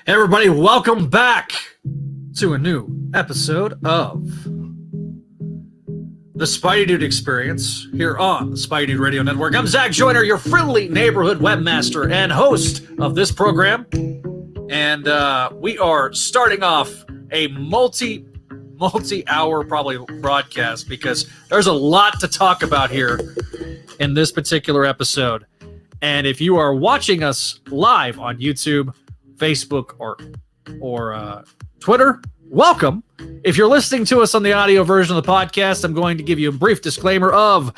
Hey everybody, welcome back to a new episode of the Spideydude Experience here on the Spideydude Radio Network. I'm Zach Joyner, your friendly neighborhood webmaster and host of this program. And we are starting off a multi-hour probably broadcast because there's a lot to talk about here in this particular episode. And if you are watching us live on YouTube, Facebook, or Twitter, welcome. If you're listening to us on the audio version of the podcast, I'm going to give you a brief disclaimer of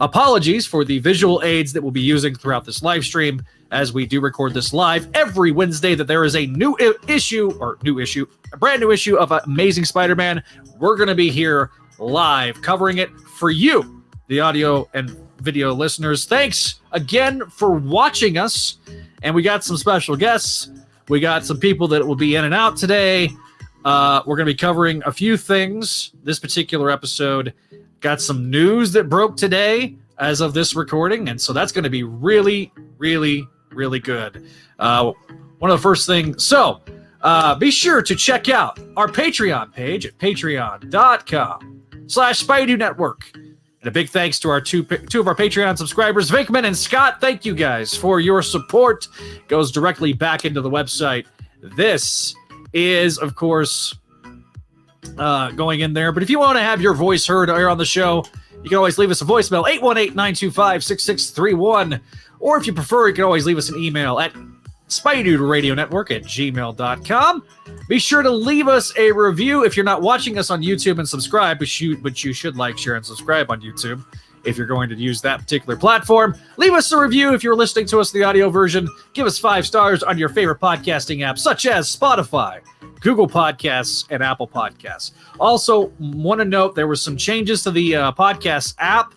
apologies for the visual aids that we'll be using throughout this live stream as we do record this live every Wednesday, that there is a brand new issue of Amazing Spider-Man. We're going to be here live covering it for you, the audio and video listeners. Thanks again for watching us. And we got some special guests. We got some people that will be in and out today. We're going to be covering a few things this particular episode. Got some news that broke today as of this recording, and so that's going to be really, really, really good. One of the first things. So be sure to check out our Patreon page at patreon.com/Spideydude Network. And a big thanks to our two of our Patreon subscribers, Vinkman and Scott. Thank you guys for your support. Goes directly back into the website. This is, of course, going in there. But if you want to have your voice heard here on the show, you can always leave us a voicemail, 818-925-6631. Or if you prefer, you can always leave us an email at SpideydudeRadioNetwork@gmail.com. Be sure to leave us a review if you're not watching us on YouTube, and subscribe, but you should like, share, and subscribe on YouTube if you're going to use that particular platform. Leave us a review if you're listening to us the audio version. Give us 5 stars on your favorite podcasting apps, such as Spotify, Google Podcasts, and Apple Podcasts. Also, want to note there were some changes to the podcast app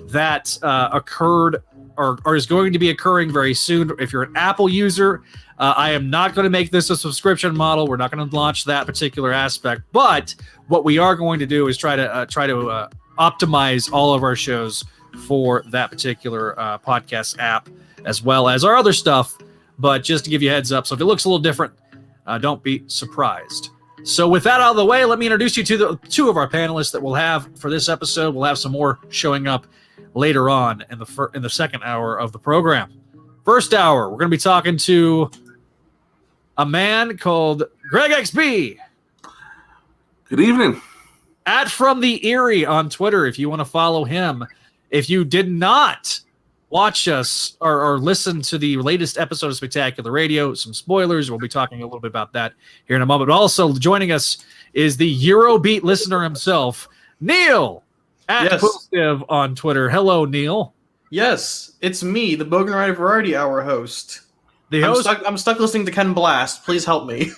that occurred or is going to be occurring very soon. If you're an Apple user, I am not going to make this a subscription model. We're not going to launch that particular aspect. But what we are going to do is try to optimize all of our shows for that particular podcast app, as well as our other stuff. But just to give you a heads up, so if it looks a little different, don't be surprised. So with that out of the way, let me introduce you to the 2 of our panelists that we'll have for this episode. We'll have some more showing up later on in the second hour of the program. First hour, we're going to be talking to a man called Greg XB. Good evening. At From the Erie on Twitter, if you want to follow him. If you did not watch us or listen to the latest episode of Spectacular Radio, some spoilers, we'll be talking a little bit about that here in a moment. But also joining us is the Eurobeat listener himself, Neil. At Positive on Twitter. Hello, Neil. Yes, it's me, the Bogan Rider Variety Hour host. I'm stuck listening to Ken Blast. Please help me.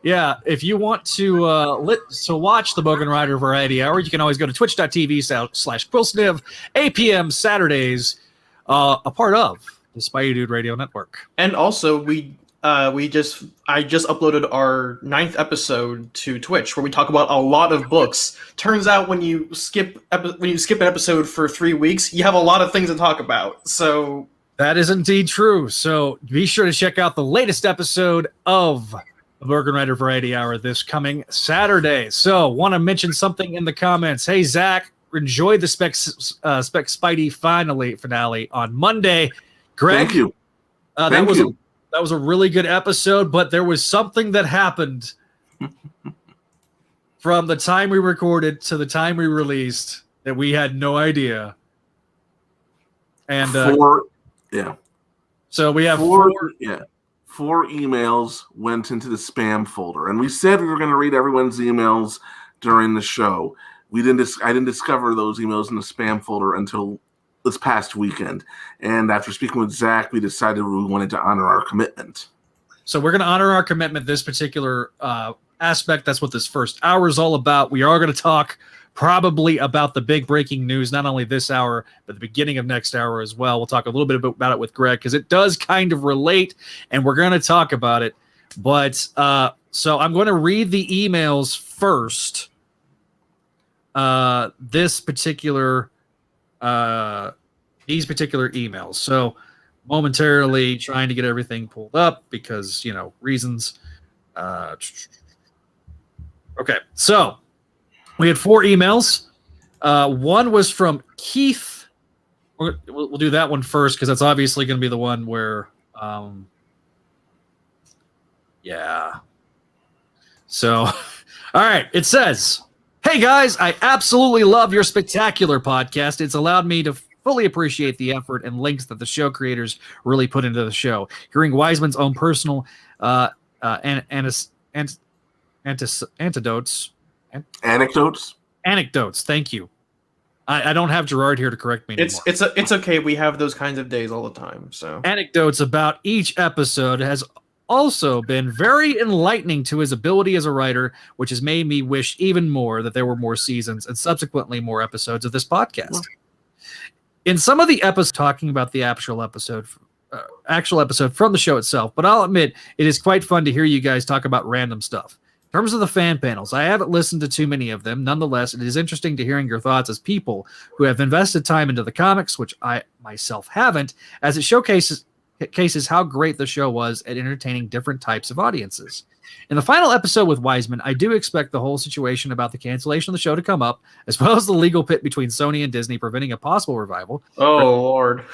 Yeah, if you want to watch the Bogan Rider Variety Hour, you can always go to twitch.tv/Quilsniv, 8 p.m. Saturdays, a part of the Spideydude Radio Network. And also, I just uploaded our 9th episode to Twitch, where we talk about a lot of books. Turns out when you skip an episode for 3 weeks, you have a lot of things to talk about. So that is indeed true. So be sure to check out the latest episode of the Bogan Rider Variety Hour this coming Saturday. So want to mention something in the comments. Hey, Zach, enjoyed the Spec Spidey finale on Monday. Greg, thank you. That was a really good episode, but there was something that happened from the time we recorded to the time we released that we had no idea. And so we have four emails went into the spam folder, and we said we were going to read everyone's emails during the show. I didn't discover those emails in the spam folder until this past weekend, and after speaking with Zach, we decided we wanted to honor our commitment. So we're going to honor our commitment this particular aspect. That's what this first hour is all about. We are going to talk probably about the big breaking news, not only this hour, but the beginning of next hour as well. We'll talk a little bit about it with Greg, because it does kind of relate, and we're going to talk about it. But so I'm going to read the emails first. These particular emails. So momentarily trying to get everything pulled up because, reasons. Okay, so we had 4 emails. One was from Keith. We'll do that one first because that's obviously going to be the one where, yeah. So, all right, it says, "Hey guys, I absolutely love your spectacular podcast. It's allowed me to fully appreciate the effort and links that the show creators really put into the show. Hearing Wiseman's own personal anecdotes. Thank you. I don't have Gerard here to correct me anymore. It's okay. We have those kinds of days all the time. So anecdotes about each episode has also been very enlightening to his ability as a writer, which has made me wish even more that there were more seasons and subsequently more episodes of this podcast. In some of the episodes talking about the actual episode from the show itself, but I'll admit it is quite fun to hear you guys talk about random stuff. In terms of the fan panels, I haven't listened to too many of them. Nonetheless, it is interesting to hearing your thoughts as people who have invested time into the comics, which I myself haven't, as it showcases how great the show was at entertaining different types of audiences. In the final episode with Wiseman, I do expect the whole situation about the cancellation of the show to come up, as well as the legal pit between Sony and Disney preventing a possible revival. Oh, Lord.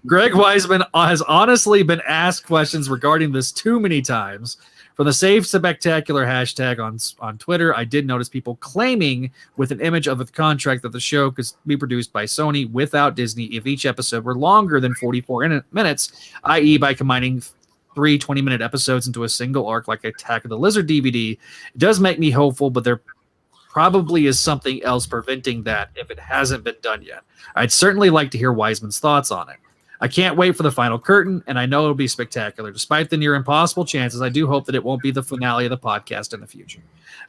Greg Wiseman has honestly been asked questions regarding this too many times. From the Save Spectacular hashtag on Twitter, I did notice people claiming with an image of a contract that the show could be produced by Sony without Disney if each episode were longer than 44 minutes, i.e. by combining 3 20-minute episodes into a single arc like Attack of the Lizard DVD. It does make me hopeful, but there probably is something else preventing that if it hasn't been done yet. I'd certainly like to hear Wiseman's thoughts on it. I can't wait for the final curtain, and I know it'll be spectacular. Despite the near impossible chances, I do hope that it won't be the finale of the podcast in the future.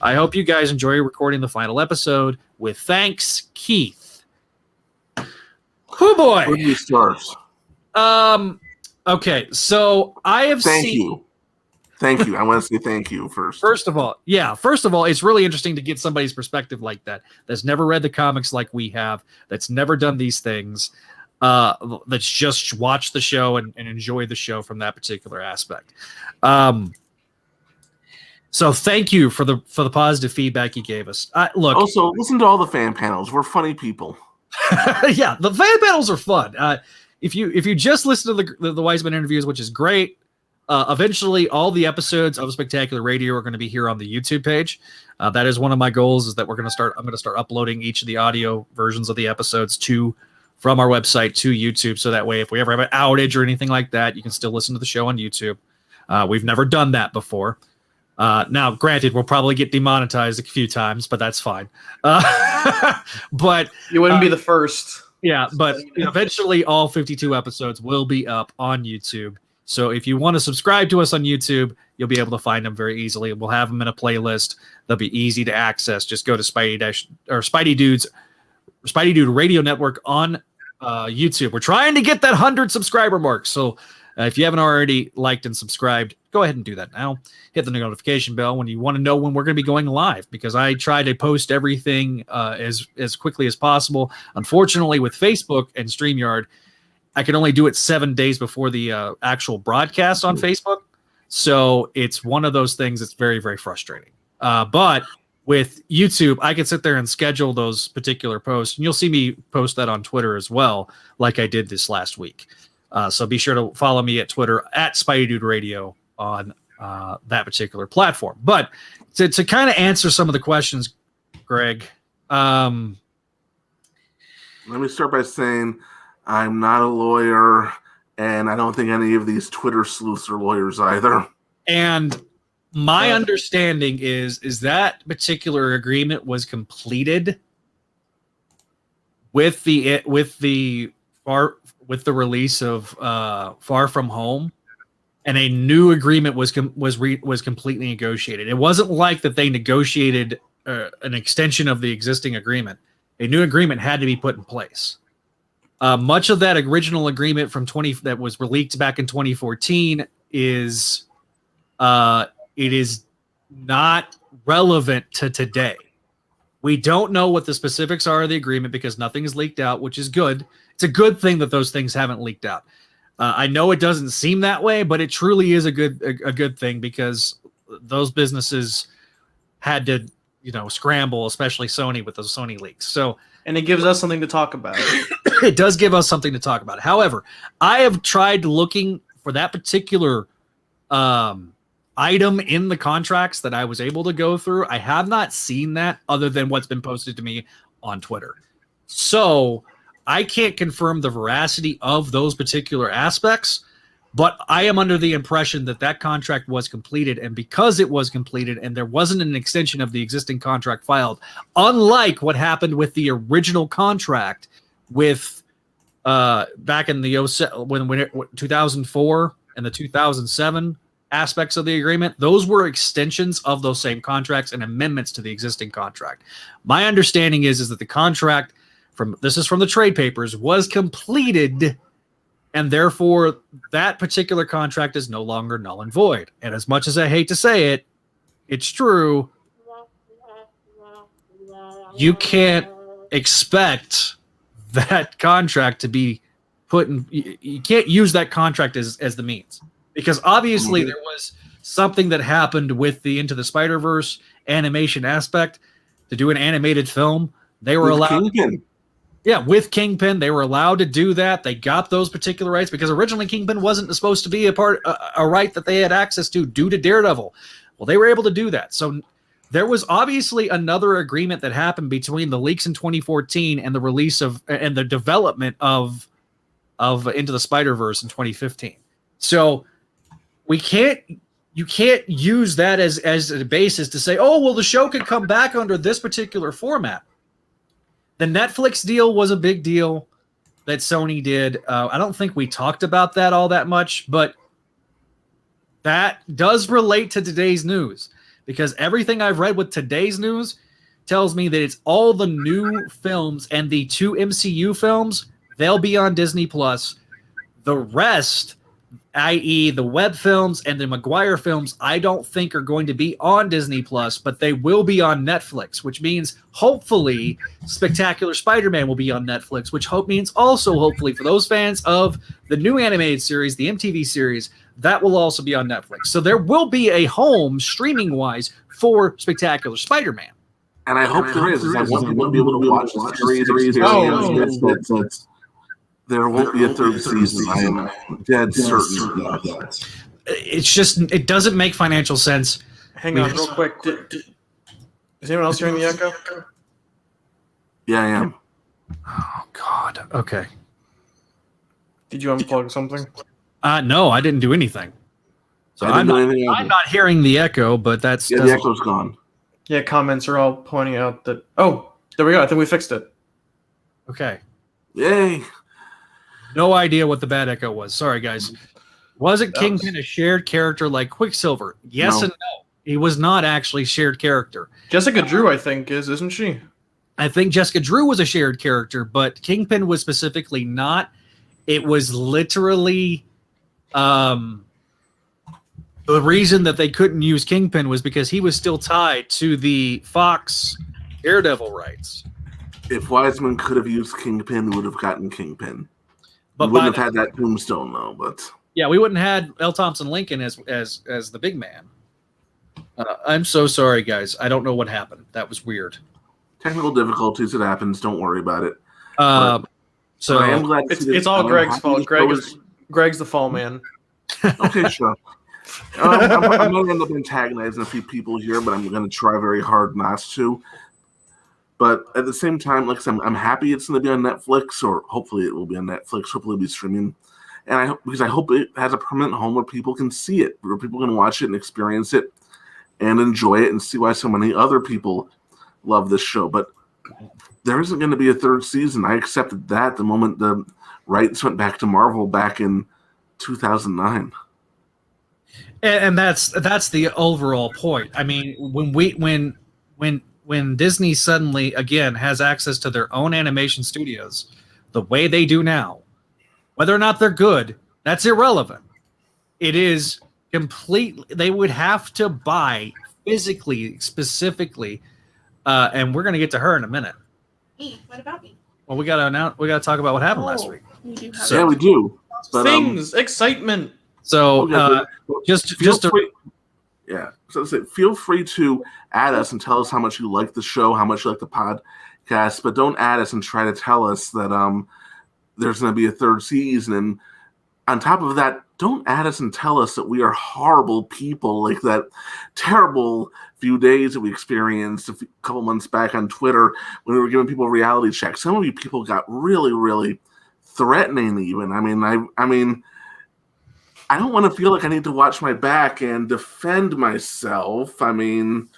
I hope you guys enjoy recording the final episode. With thanks, Keith." Oh boy. Where do you start? Okay, so I have seen... Thank you. I want to say thank you first. First of all, it's really interesting to get somebody's perspective like that, that's never read the comics like we have, that's never done these things. Let's just watch the show and enjoy the show from that particular aspect. So thank you for the positive feedback you gave us. Look, also listen to all the fan panels. We're funny people. Yeah, the fan panels are fun. If you just listen to the Wiseman interviews, which is great, eventually all the episodes of Spectacular Radio are going to be here on the YouTube page. That is one of my goals, is that I'm going to start uploading each of the audio versions of the episodes from our website to YouTube, so that way if we ever have an outage or anything like that, you can still listen to the show on YouTube. We've never done that before. Now, granted, we'll probably get demonetized a few times, but that's fine. But you wouldn't be the first. Yeah, but eventually all 52 episodes will be up on YouTube. So if you want to subscribe to us on YouTube, you'll be able to find them very easily. We'll have them in a playlist. They'll be easy to access. Just go to Spideydude Radio Network on YouTube. We're trying to get that 100 subscriber mark. So if you haven't already liked and subscribed, go ahead and do that now. Hit the notification bell when you want to know when we're going to be going live, because I try to post everything as quickly as possible. Unfortunately, with Facebook and StreamYard, I can only do it 7 days before the actual broadcast on Facebook. So it's one of those things that's very, very frustrating. But with YouTube, I can sit there and schedule those particular posts, and you'll see me post that on Twitter as well, like I did this last week. So be sure to follow me at Twitter at Spideydude Radio on that particular platform. But to kind of answer some of the questions, Greg, let me start by saying I'm not a lawyer, and I don't think any of these Twitter sleuths are lawyers either. And my understanding is that particular agreement was completed with the release of Far From Home, and a new agreement was completely negotiated. It wasn't like that they negotiated an extension of the existing agreement. A new agreement had to be put in place. Much of that original agreement that was leaked back in 2014 is it is not relevant to today. We don't know what the specifics are of the agreement because nothing is leaked out, which is good. It's a good thing that those things haven't leaked out. I know it doesn't seem that way, but it truly is a good thing because those businesses had to, scramble, especially Sony with those Sony leaks. So, and it gives us something to talk about. It does give us something to talk about. However, I have tried looking for that particular item in the contracts that I was able to go through. I have not seen that other than what's been posted to me on Twitter. So I can't confirm the veracity of those particular aspects, but I am under the impression that that contract was completed, and because it was completed and there wasn't an extension of the existing contract filed, unlike what happened with the original contract with back in the 2004 and the 2007 aspects of the agreement, those were extensions of those same contracts and amendments to the existing contract. My understanding is that the contract this is from the trade papers, was completed, and therefore that particular contract is no longer null and void. And as much as I hate to say it, it's true. You can't expect that contract to be put in. You can't use that contract as the means, because obviously there was something that happened with the Into the Spider-Verse animation aspect to do an animated film. They were allowed. Yeah, with Kingpin, they were allowed to do that. They got those particular rights because originally Kingpin wasn't supposed to be a right that they had access to due to Daredevil. Well, they were able to do that. So there was obviously another agreement that happened between the leaks in 2014 and the release of and the development of Into the Spider-Verse in 2015. So you can't use that as a basis to say, oh, well, the show could come back under this particular format. The Netflix deal was a big deal that Sony did. I don't think we talked about that all that much, but that does relate to today's news, because everything I've read with today's news tells me that it's all the new films and the 2 MCU films, they'll be on Disney+. The rest, i.e. the web films and the Maguire films, I don't think are going to be on Disney+, but they will be on Netflix, which means hopefully Spectacular Spider-Man will be on Netflix, which means also hopefully for those fans of the new animated series, the MTV series, that will also be on Netflix. So there will be a home streaming-wise for Spectacular Spider-Man. And I hope there is. I want people to be able to watch the series. There won't be a third season. I am dead certain of that. It's just, it doesn't make financial sense. Hang on real quick. Is anyone else hearing the echo? Yeah, I am. Oh, God. Okay. Did you unplug something? No, I didn't do anything. So I'm not hearing the echo, but that's... Yeah, the echo's gone. Yeah, comments are all pointing out that... Oh, there we go. I think we fixed it. Okay. Yay. No idea what the bad echo was. Sorry, guys. Wasn't Kingpin a shared character like Quicksilver? Yes and no. He was not actually shared character. Jessica Drew, I think, isn't she? I think Jessica Drew was a shared character, but Kingpin was specifically not. It was literally the reason that they couldn't use Kingpin was because he was still tied to the Fox Daredevil rights. If Wiseman could have used Kingpin, we would have gotten Kingpin. But we wouldn't have had that Tombstone, though. But yeah, we wouldn't have had L. Thompson Lincoln as the big man. I'm so sorry, guys. I don't know what happened. That was weird. Technical difficulties. It happens. Don't worry about it. So I am glad it's all Greg's fault. Greg's the fall man. Okay, sure. I'm going to end up antagonizing a few people here, but I'm going to try very hard not to. But at the same time, like I said, I'm happy it's going to be on Netflix, or hopefully it will be on Netflix. Hopefully it'll be streaming. And because I hope it has a permanent home where people can see it, where people can watch it and experience it and enjoy it and see why so many other people love this show. But there isn't going to be a third season. I accepted that the moment the rights went back to Marvel back in 2009. And that's the overall point. I mean, when Disney suddenly again has access to their own animation studios, the way they do now, whether or not they're good, that's irrelevant. It is completely. They would have to buy physically, specifically, and we're going to get to her in a minute. Hey, what about me? Well, we got to talk about what happened last week. We do have Yeah, we do. But, things, excitement. So just free, yeah. So feel free to add us and tell us how much you like the show, how much you like the podcast, but don't add us and try to tell us that there's going to be a third season. And on top of that, don't add us and tell us that we are horrible people, like that terrible few days that we experienced a couple months back on Twitter when we were giving people reality checks. Some of you people got really, really threatening even. I mean, I don't want to feel like I need to watch my back and defend myself. I mean,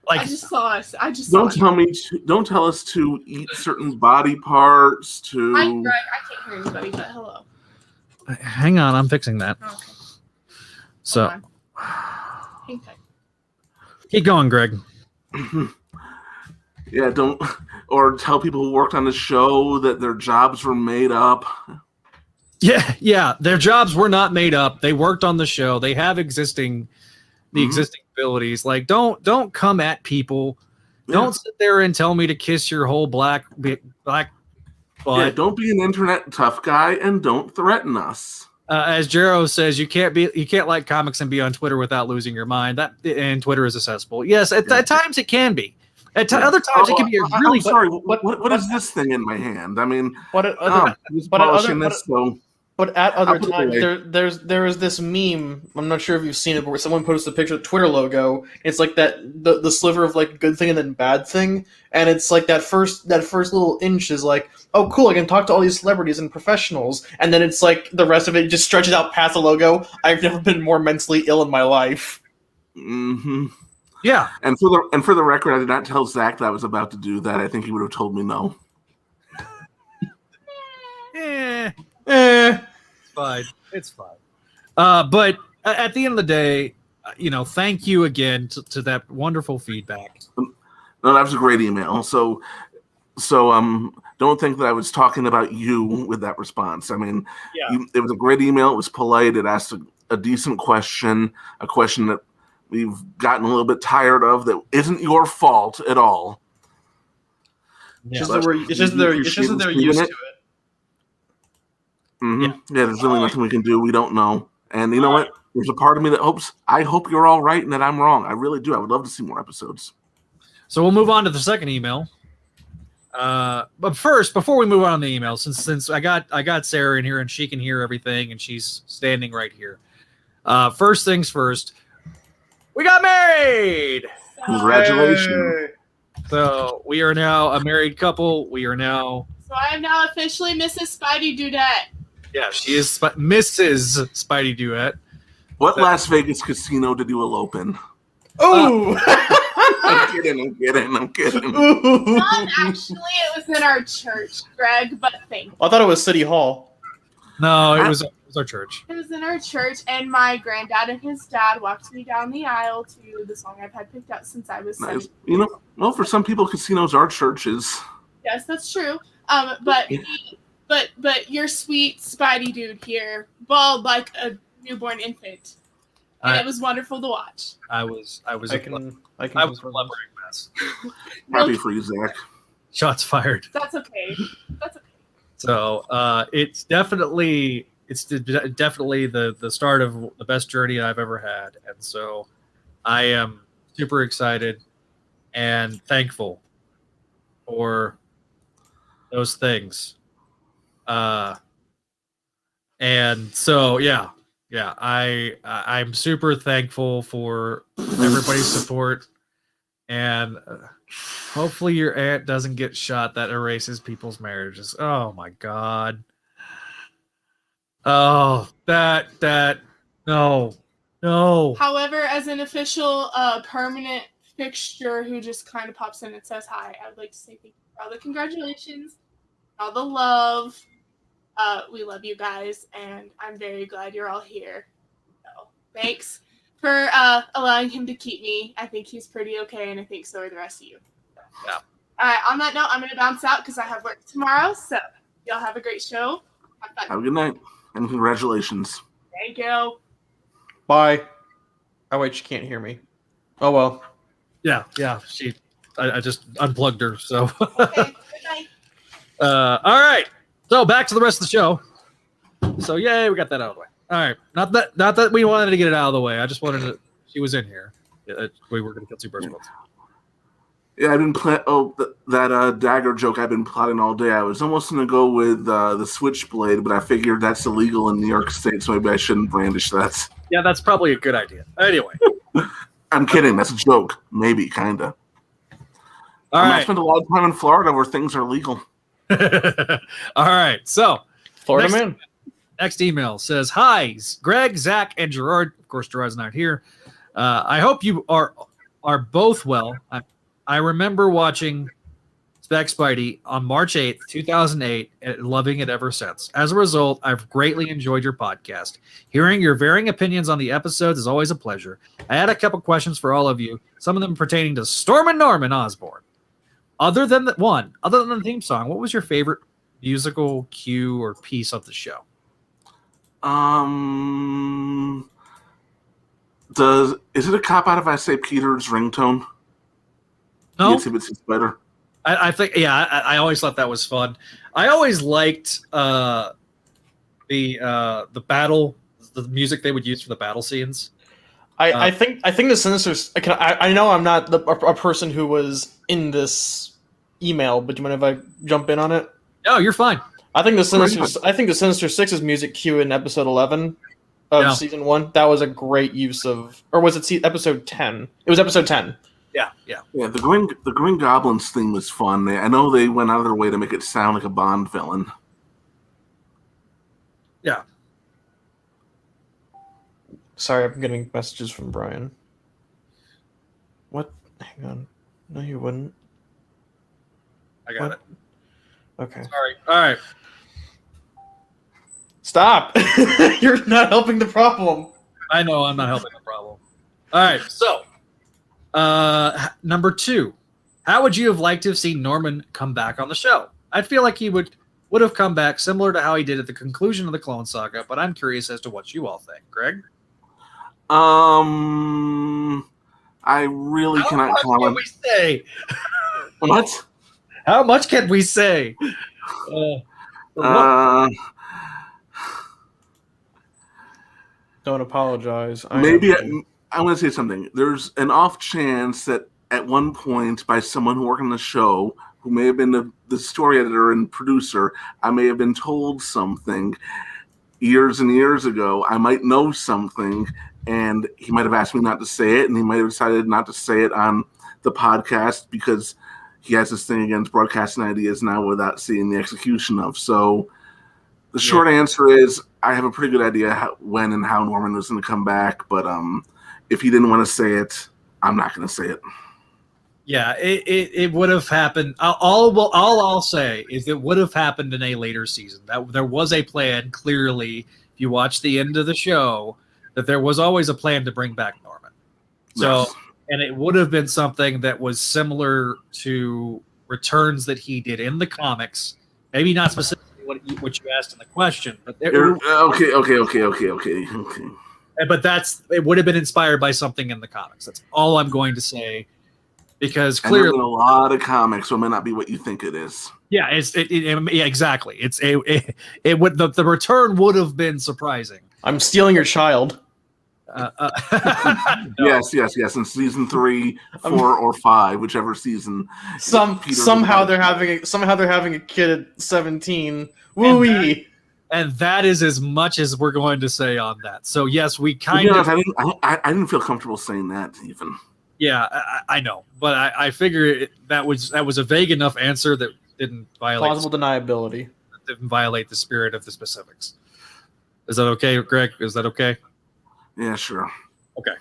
I just saw us. Don't tell us to eat certain body parts. Hi, Greg. I can't hear anybody, but hello. Hang on, I'm fixing that. Oh, okay. So, Hang tight. Keep going, Greg. Yeah, or tell people who worked on the show that their jobs were made up. Yeah, their jobs were not made up. They worked on the show. They have existing abilities. Like, don't come at people. Yeah. Don't sit there and tell me to kiss your whole black butt. Yeah, don't be an internet tough guy and don't threaten us. As Jero says, you can't like comics and be on Twitter without losing your mind. And Twitter is a cesspool. Yes, at times it can be. At other times it can be a really. I'm sorry. What is this thing in my hand? I mean, But at other times, there is this meme. I'm not sure if you've seen it, but where someone posted a picture of the Twitter logo. It's like that the sliver of like good thing and then bad thing, and it's like that first little inch is like, oh cool, I can talk to all these celebrities and professionals, and then it's like the rest of it just stretches out past the logo. I've never been more mentally ill in my life. Mm-hmm. Yeah, and for the record, I did not tell Zach that I was about to do that. I think he would have told me no. It's fine. But at the end of the day, thank you again to that wonderful feedback. No, that was a great email. So don't think that I was talking about you with that response. I mean, it was a great email. It was polite. It asked a decent question, a question that we've gotten a little bit tired of that isn't your fault at all. Yeah. It's just they're used to it. Mm-hmm. Yeah, there's really nothing we can do. We don't know. And you know what? There's a part of me that I hope you're all right and that I'm wrong. I really do. I would love to see more episodes. So we'll move on to the second email. But first, before we move on to the email, since I got Sarah in here and she can hear everything and she's standing right here. First things first, we got married. Congratulations. So we are now a married couple. So I am now officially Mrs. Spideydude. Yeah, she is Mrs. Spideydude. What Las Vegas casino did you elope in? Oh! I'm kidding. Actually, it was in our church, Greg, but thank you. I thought it was City Hall. No, it was our church. It was in our church, and my granddad and his dad walked me down the aisle to the song I've had picked out since I was 7. Well, for some people, casinos are churches. Yes, that's true. But your sweet Spidey dude here bawled like a newborn infant, and it was wonderful to watch. I was a blubbering mess. Happy for you, Zach. Shots fired. That's okay. So it's definitely the start of the best journey I've ever had, and so I am super excited and thankful for those things. And so I'm super thankful for everybody's support, and hopefully your aunt doesn't get shot. That erases people's marriages. Oh my god. Oh, that no. However, as an official permanent fixture who just kind of pops in and says hi, I would like to say thank you for all the congratulations, all the love. We love you guys, and I'm very glad you're all here. So, thanks for allowing him to keep me. I think he's pretty okay, and I think so are the rest of you. Yeah. All right, on that note, I'm going to bounce out because I have work tomorrow, so y'all have a great show. Have a good night, and congratulations. Thank you. Bye. Oh, wait, she can't hear me. Oh, well. Yeah, I just unplugged her, so. Okay, good night. All right. So back to the rest of the show. So yay, we got that out of the way. All right, not that we wanted to get it out of the way. I just wanted to. She was in here. We were going to kill two birds with one stone. Yeah, I've been that dagger joke I've been plotting all day. I was almost going to go with the switchblade, but I figured that's illegal in New York State, so maybe I shouldn't brandish that. Yeah, that's probably a good idea. Anyway. I'm kidding. That's a joke. Maybe, kind of. I spent a lot of time in Florida where things are legal. All right, so. Florida man. Next email says, "Hi, Greg, Zach, and Gerard." Of course, Gerard's not here. I hope you are both well. I remember watching Spidey on March 8th, 2008, and loving it ever since. As a result, I've greatly enjoyed your podcast. Hearing your varying opinions on the episodes is always a pleasure. I had a couple questions for all of you, some of them pertaining to Storm and Norman Osborn. Other than the theme song, what was your favorite musical cue or piece of the show? Is it a cop out if I say Peter's ringtone? No. It's better. I think, yeah, I always thought that was fun. I always liked the battle, the music they would use for the battle scenes. I think the Sinisters. I know I'm not a person who was in this email, but do you mind if I jump in on it? No, you're fine. I think the Sinister Six's music cue in episode 11 of season 1, that was a great use of, or was it episode 10? It was episode 10. Yeah. The Green Goblin's theme was fun. I know they went out of their way to make it sound like a Bond villain. Yeah. Sorry, I'm getting messages from Brian. What? Hang on. No, you wouldn't. I got it. Okay. Sorry. All right. Stop! You're not helping the problem. I know I'm not helping the problem. All right. So, number 2, how would you have liked to have seen Norman come back on the show? I feel like he would have come back similar to how he did at the conclusion of the Clone Saga, but I'm curious as to what you all think. Greg? I really cannot comment. How much can we say? What? How much can we say? Don't apologize. Maybe I'm going to say something. There's an off chance that at one point, by someone who worked on the show, who may have been the story editor and producer, I may have been told something years and years ago. I might know something, and he might have asked me not to say it, and he might have decided not to say it on the podcast because he has this thing against broadcasting ideas now without seeing the execution of. So the short answer is I have a pretty good idea when and how Norman was going to come back, but if he didn't want to say it, I'm not going to say it. Yeah, it would have happened. All I'll say is it would have happened in a later season. That there was a plan, clearly, if you watch the end of the show, that there was always a plan to bring back Norman. So, Yes. And it would have been something that was similar to returns that he did in the comics. Maybe not specifically what you asked in the question, but Okay. But it would have been inspired by something in the comics. That's all I'm going to say, because clearly a lot of comics, so it may not be what you think it is. Yeah, yeah, exactly. It would the return would have been surprising. I'm stealing your child. No. Yes. In season 3, 4, or 5, whichever season. Somehow they're having a kid at 17. Woo-wee. And that is as much as we're going to say on that. So yes, we kind of. I didn't feel comfortable saying that even. Yeah, I know, but I figure that was a vague enough answer that didn't violate plausible deniability. Didn't violate the spirit of the specifics. Is that okay, Greg? Is that okay? Yeah, sure. Okay.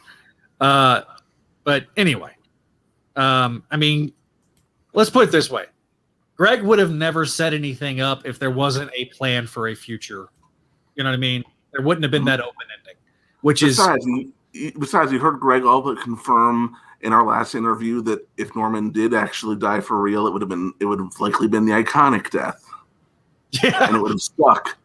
But anyway, I mean, let's put it this way. Greg would have never set anything up if there wasn't a plan for a future. You know what I mean? There wouldn't have been that open ending, Besides, you heard Greg all but confirm in our last interview that if Norman did actually die for real, it would have likely been the iconic death. Yeah. And it would have stuck.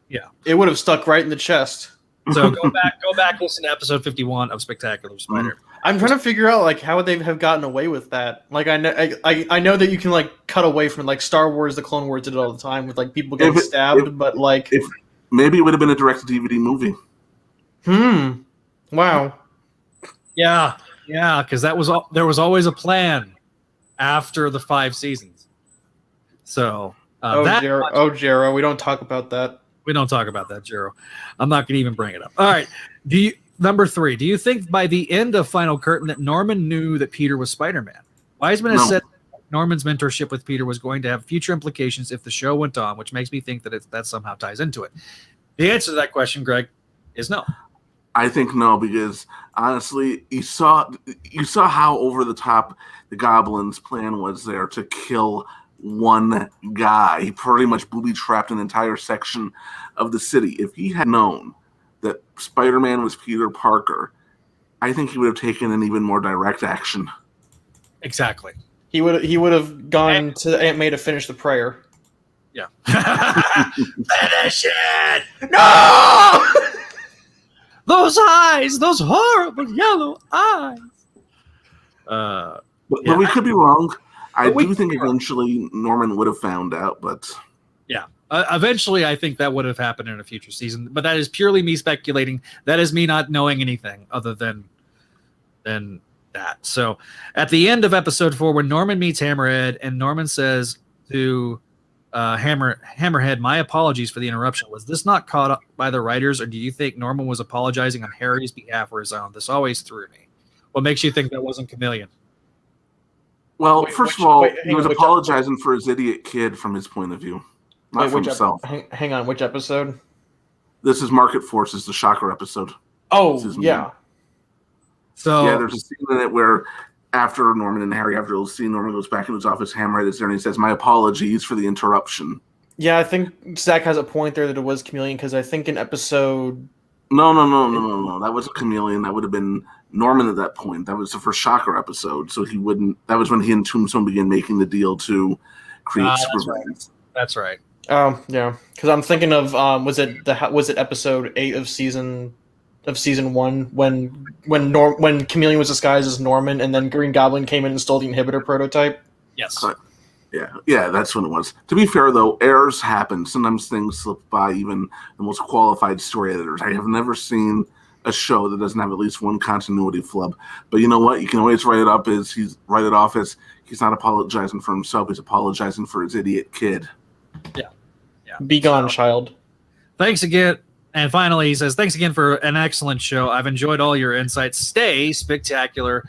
Yeah. It would have stuck right in the chest. So go back, listen to episode 51 of Spectacular Spider. I'm trying to figure out like how would they have gotten away with that. Like I know that you can like cut away from like Star Wars, the Clone Wars did it all the time with like people getting stabbed, but like if maybe it would have been a direct-to-DVD movie. Wow. Yeah, because there was always a plan after the 5 seasons. So Jero, we don't talk about that. We don't talk about that, Jero. I'm not going to even bring it up. All right. Number 3, do you think by the end of Final Curtain that Norman knew that Peter was Spider-Man? Wiseman has said Norman's mentorship with Peter was going to have future implications if the show went on, which makes me think that somehow ties into it. The answer to that question, Greg, is no. I think no, because honestly, you saw how over the top the Goblin's plan was there to kill one guy. He pretty much booby-trapped an entire section of the city. If he had known that Spider-Man was Peter Parker, I think he would have taken an even more direct action. Exactly. He would have gone to Aunt May to finish the prayer. Yeah. Finish it! No! Those eyes, those horrible yellow eyes. But we could be wrong. I do think eventually Norman would have found out, but yeah. Eventually, I think that would have happened in a future season, but that is purely me speculating. That is me not knowing anything other than that. So, at the end of episode 4, when Norman meets Hammerhead, and Norman says to Hammerhead, "My apologies for the interruption. Was this not caught up by the writers, or do you think Norman was apologizing on Harry's behalf or his own? This always threw me. What makes you think that wasn't Chameleon?" Well, first of all, he was apologizing for his idiot kid from his point of view. Not for himself. Hang on, which episode? This is Market Forces, the Shocker episode. Oh, yeah. So yeah, there's a scene in it where after Norman and Harry, after a scene, Norman goes back in his office, Hammerhead is there, and he says, "My apologies for the interruption." Yeah, I think Zach has a point there that it was Chameleon, because I think in episode... No. That wasn't Chameleon. That would have been Norman at that point. That was the first Shocker episode, so he wouldn't... That was when he and Tombstone began making the deal to create supervillains. That's right. Oh, yeah. Because I'm thinking of was it episode 8 of season 1 when Chameleon was disguised as Norman and then Green Goblin came in and stole the inhibitor prototype? Yes. Yeah, that's when it was. To be fair, though, errors happen. Sometimes things slip by even the most qualified story editors. I have never seen a show that doesn't have at least one continuity flub. But you know what? You can always write it off as he's not apologizing for himself. He's apologizing for his idiot kid. Yeah. Be gone, child. Thanks again. And finally, he says, "Thanks again for an excellent show. I've enjoyed all your insights. Stay spectacular.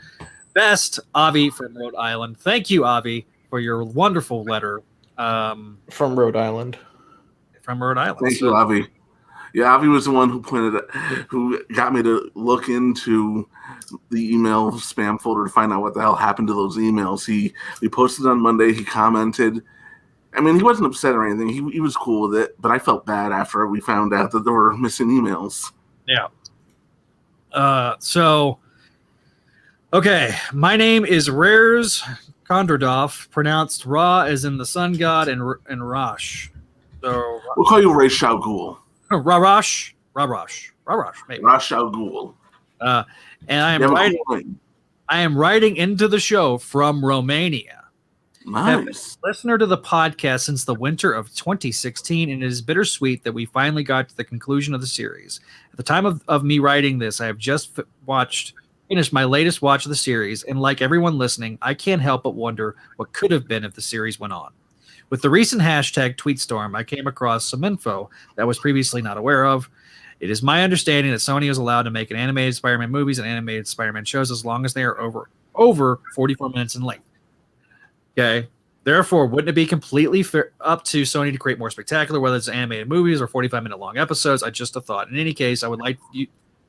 Best, Avi from Rhode Island." Thank you, Avi, for your wonderful letter. From Rhode Island. Thank you, Avi. Yeah, Avi was the one who got me to look into the email spam folder to find out what the hell happened to those emails. We posted on Monday. He commented. I mean, he wasn't upset or anything. He was cool with it, but I felt bad after we found out that there were missing emails. Yeah. Okay. My name is Rares Kondradov, pronounced Ra as in the sun god and Rosh. So we'll call you Ra's al Ghul. Rarosh, maybe. Ra's al Ghul. And I am writing into the show from Romania. Nice. I've been a listener to the podcast since the winter of 2016, and it is bittersweet that we finally got to the conclusion of the series. At the time of me writing this, I have just finished my latest watch of the series, and like everyone listening, I can't help but wonder what could have been if the series went on. With the recent hashtag tweetstorm, I came across some info that I was previously not aware of. It is my understanding that Sony is allowed to make an animated Spider-Man movies and animated Spider-Man shows as long as they are over 44 minutes in length. Okay. Therefore, wouldn't it be completely up to Sony to create more spectacular, whether it's animated movies or 45-minute long episodes? I just a thought. In any case, I would like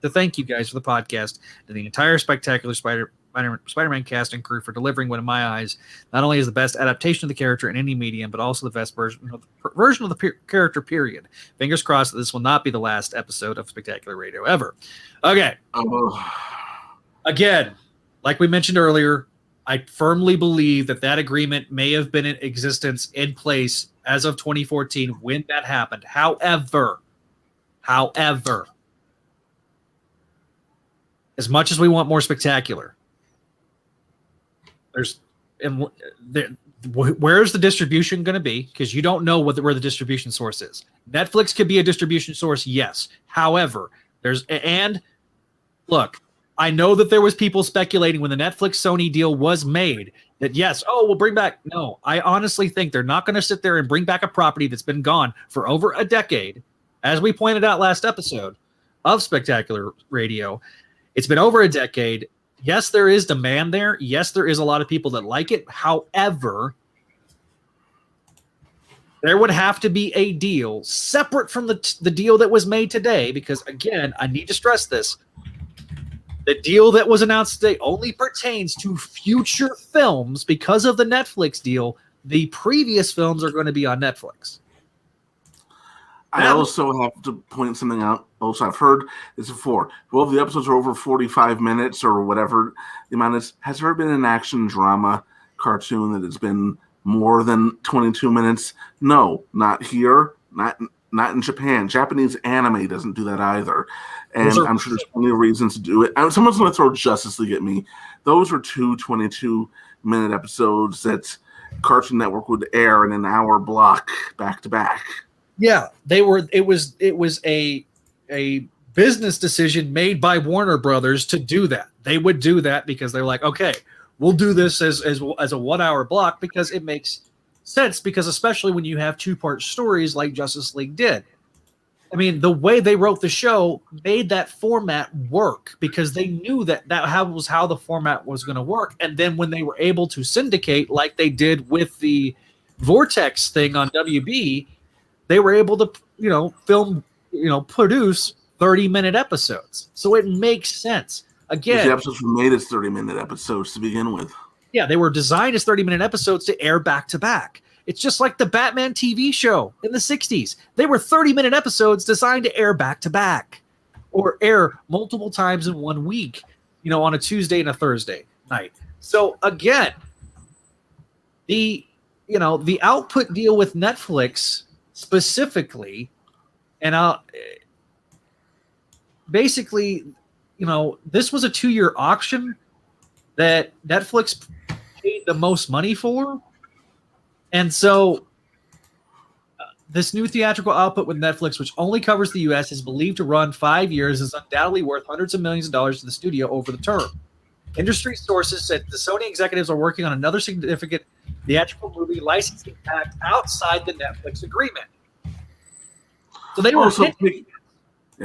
to thank you guys for the podcast and the entire spectacular Spider-Man cast and crew for delivering what, in my eyes, not only is the best adaptation of the character in any medium, but also the best version of the character, period. Fingers crossed that this will not be the last episode of Spectacular Radio ever. Okay. Again, like we mentioned earlier, I firmly believe that agreement may have been in existence in place as of 2014 when that happened. However, as much as we want more spectacular, There's and where's the distribution going to be? Because you don't know where the distribution source is. Netflix could be a distribution source, yes. However, look, I know that there was people speculating when the Netflix Sony deal was made that yes, we'll bring back. No, I honestly think they're not going to sit there and bring back a property that's been gone for over a decade. As we pointed out last episode of Spectacular Radio, it's been over a decade. Yes, there is demand there. Yes, there is a lot of people that like it. However, there would have to be a deal separate from the deal that was made today, because, again, I need to stress this. The deal that was announced today only pertains to future films because of the Netflix deal. The previous films are going to be on Netflix. I also have to point something out. Also, I've heard this before. Well, if the episodes are over 45 minutes or whatever the amount is, has there been an action drama cartoon that has been more than 22 minutes? No, not here. Not in Japan. Japanese anime doesn't do that either. And I'm sure there's plenty of reasons to do it. Someone's going to throw Justice League at me. Those are 2 22-minute episodes that Cartoon Network would air in an hour block back to back. Yeah, they were. It was a business decision made by Warner Brothers to do that. They would do that because they're like, okay, we'll do this as a 1 hour block because it makes sense. Because especially when you have 2-part stories like Justice League did. I mean, the way they wrote the show made that format work because they knew that was how the format was going to work. And then when they were able to syndicate like they did with the Vortex thing on WB, they were able to, produce 30-minute episodes. So it makes sense. Again, the episodes were made as 30-minute episodes to begin with. Yeah, they were designed as 30-minute episodes to air back to back. It's just like the Batman TV show in the 60s. They were 30-minute episodes designed to air back to back or air multiple times in 1 week, on a Tuesday and a Thursday night. So again, the output deal with Netflix specifically, and basically, this was a 2-year auction that Netflix paid the most money for. And so this new theatrical output with Netflix, which only covers the U.S., is believed to run 5 years, is undoubtedly worth hundreds of millions of dollars to the studio over the term. Industry sources said the Sony executives are working on another significant theatrical movie licensing pact outside the Netflix agreement. So they were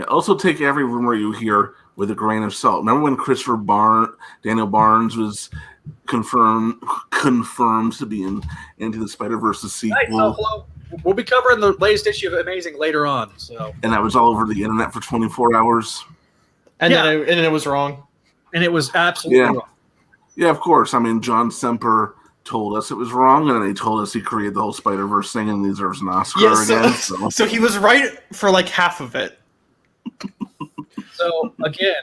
also take every rumor you hear with a grain of salt. Remember when Daniel Barnes was confirmed to be in Into the Spider-Verse sequel? Nice, we'll be covering the latest issue of Amazing later on. And that was all over the internet for 24 hours. And then it was wrong. And it was absolutely wrong. Yeah, of course. I mean, John Semper told us it was wrong, and then he told us he created the whole Spider-Verse thing and deserves an Oscar again. So he was right for like half of it. So again,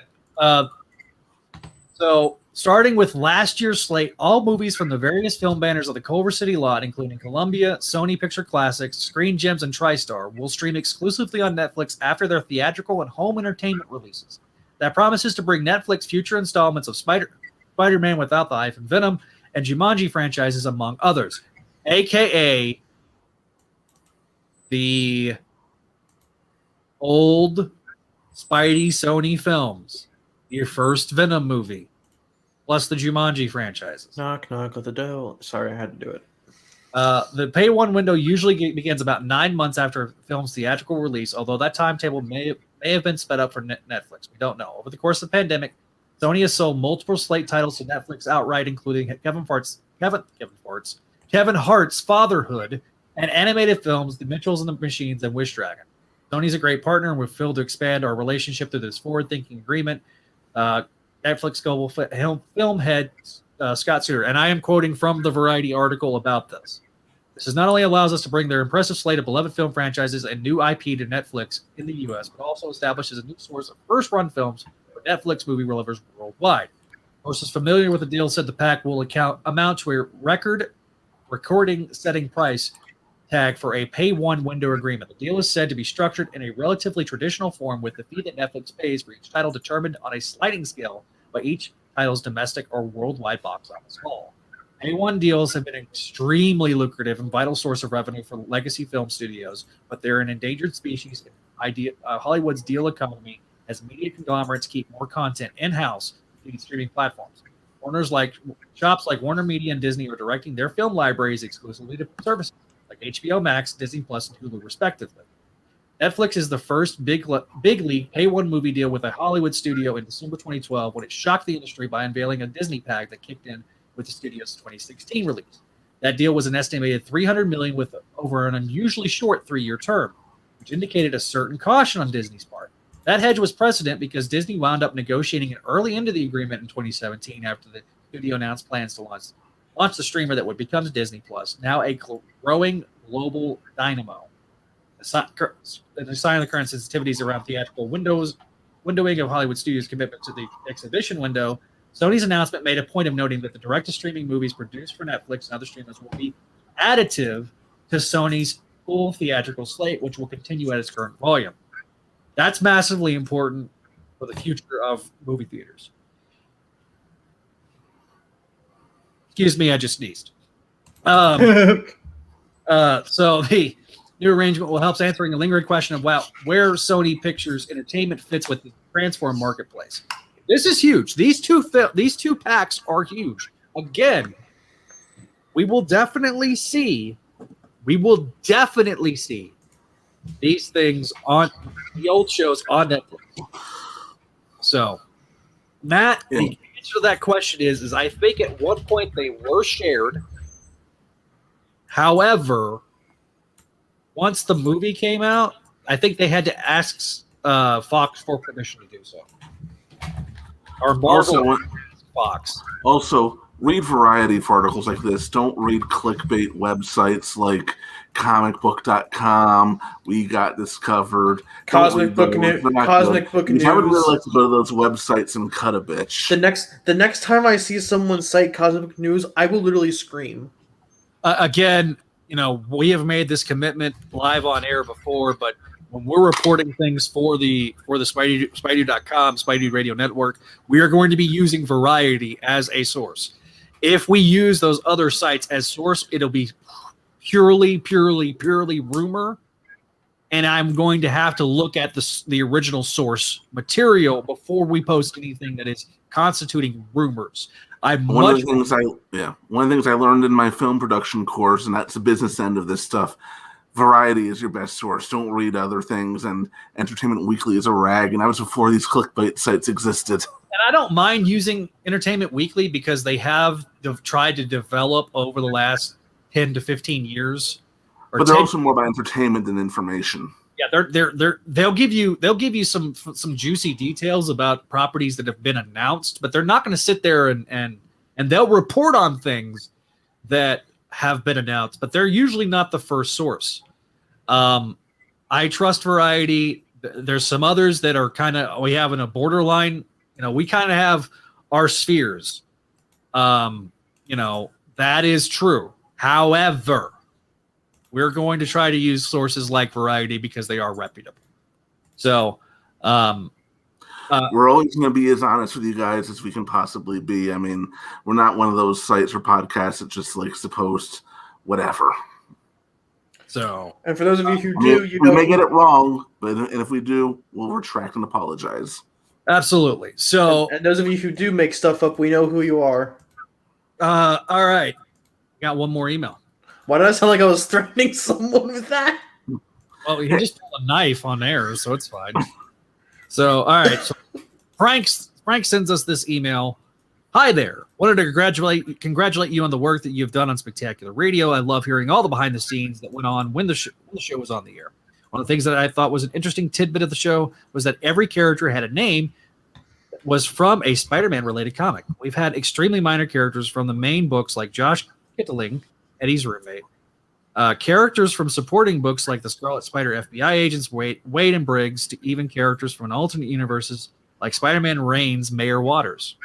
starting with last year's slate, all movies from the various film banners of the Culver City lot, including Columbia, Sony Picture Classics, Screen Gems, and TriStar, will stream exclusively on Netflix after their theatrical and home entertainment releases. That promises to bring Netflix future installments of Spider-Man Without the Hyphen Venom and Jumanji franchises, among others, a.k.a. the old Spidey Sony films, your first Venom movie, plus the Jumanji franchises. Knock, knock on the door. Sorry, I had to do it. The pay one window usually begins about 9 months after a film's theatrical release, although that timetable may have been sped up for Netflix. We don't know. Over the course of the pandemic, Sony has sold multiple slate titles to Netflix outright, including Kevin Hart's Fatherhood and animated films The Mitchells and the Machines and Wish Dragon. Sony's a great partner, and we're thrilled to expand our relationship through this forward-thinking agreement. Netflix global film head Scott Suter, and I am quoting from the Variety article about this. This not only allows us to bring their impressive slate of beloved film franchises and new IP to Netflix in the U.S., but also establishes a new source of first-run films for Netflix movie lovers worldwide. Sources familiar with the deal said the pack will amount to a recording-setting price tag for a pay-one window agreement. The deal is said to be structured in a relatively traditional form, with the fee that Netflix pays for each title determined on a sliding scale by each title's domestic or worldwide box office haul. A1 deals have been an extremely lucrative and vital source of revenue for legacy film studios, but they're an endangered species in Hollywood's deal economy as media conglomerates keep more content in-house to these streaming platforms. Shops like Warner Media and Disney are directing their film libraries exclusively to services like HBO Max, Disney Plus, and Hulu, respectively. Netflix is the first big league pay-one movie deal with a Hollywood studio in December 2012 when it shocked the industry by unveiling a Disney pack that kicked in with the studio's 2016 release. That deal was an estimated $300 million with over an unusually short 3-year term, which indicated a certain caution on Disney's part. That hedge was precedent because Disney wound up negotiating it early into the agreement in 2017 after the studio announced plans to launch the streamer that would become Disney Plus, now a growing global dynamo. The sign of the current sensitivities around theatrical windowing of Hollywood studios' commitment to the exhibition window, Sony's announcement made a point of noting that the direct-to-streaming movies produced for Netflix and other streamers will be additive to Sony's full theatrical slate, which will continue at its current volume. That's massively important for the future of movie theaters. Excuse me, I just sneezed. So the new arrangement will help answering a lingering question about where Sony Pictures Entertainment fits with the transform marketplace. This is huge. These two packs are huge. Again, we will definitely see these things on the old shows on Netflix. So, Matt, the answer to that question is I think at one point they were shared. However, once the movie came out, I think they had to ask Fox for permission to do so. Or Marvel Fox. Also, read Variety for articles like this. Don't read clickbait websites like comicbook.com. We got this covered. Cosmic Book News. I would really like to go to those websites and cut a bitch. The next time I see someone cite Cosmic Book News, I will literally scream. Again, we have made this commitment live on air before, but when we're reporting things for the Spideydude.com, Spideydude Radio Network, we are going to be using Variety as a source. If we use those other sites as source, it'll be purely rumor, and I'm going to have to look at the original source material before we post anything that is constituting rumors. One of the things I learned in my film production course, and that's the business end of this stuff. Variety is your best source. Don't read other things, and Entertainment Weekly is a rag, and that was before these clickbait sites existed. And I don't mind using Entertainment Weekly because they have tried to develop over the last 10 to 15 years. But they're also more about entertainment than information. Yeah, they'll give you some juicy details about properties that have been announced, but they're not going to sit there and they'll report on things that have been announced, but they're usually not the first source. I trust Variety. There's some others that are we have in a borderline. We kind of have our spheres. That is true. However, we're going to try to use sources like Variety because they are reputable. So, we're always going to be as honest with you guys as we can possibly be. I mean, we're not one of those sites or podcasts that just likes to post whatever. So, and for those of you who we may get it wrong, but if we do, we'll retract and apologize. Absolutely. So, and those of you who do make stuff up, we know who you are. All right. Got one more email. Why did I sound like I was threatening someone with that? Well, he just pulled a knife on air, so it's fine. So, all right. So Frank sends us this email. Hi there. Wanted to congratulate you on the work that you've done on Spectacular Radio. I love hearing all the behind the scenes that went on when the show was on the air. One of the things that I thought was an interesting tidbit of the show was that every character had a name that was from a Spider-Man related comic. We've had extremely minor characters from the main books like Josh Kittling, Eddie's roommate, characters from supporting books like the Scarlet Spider FBI agents Wade and Briggs, to even characters from an alternate universes like Spider-Man Reigns, Mayor Waters.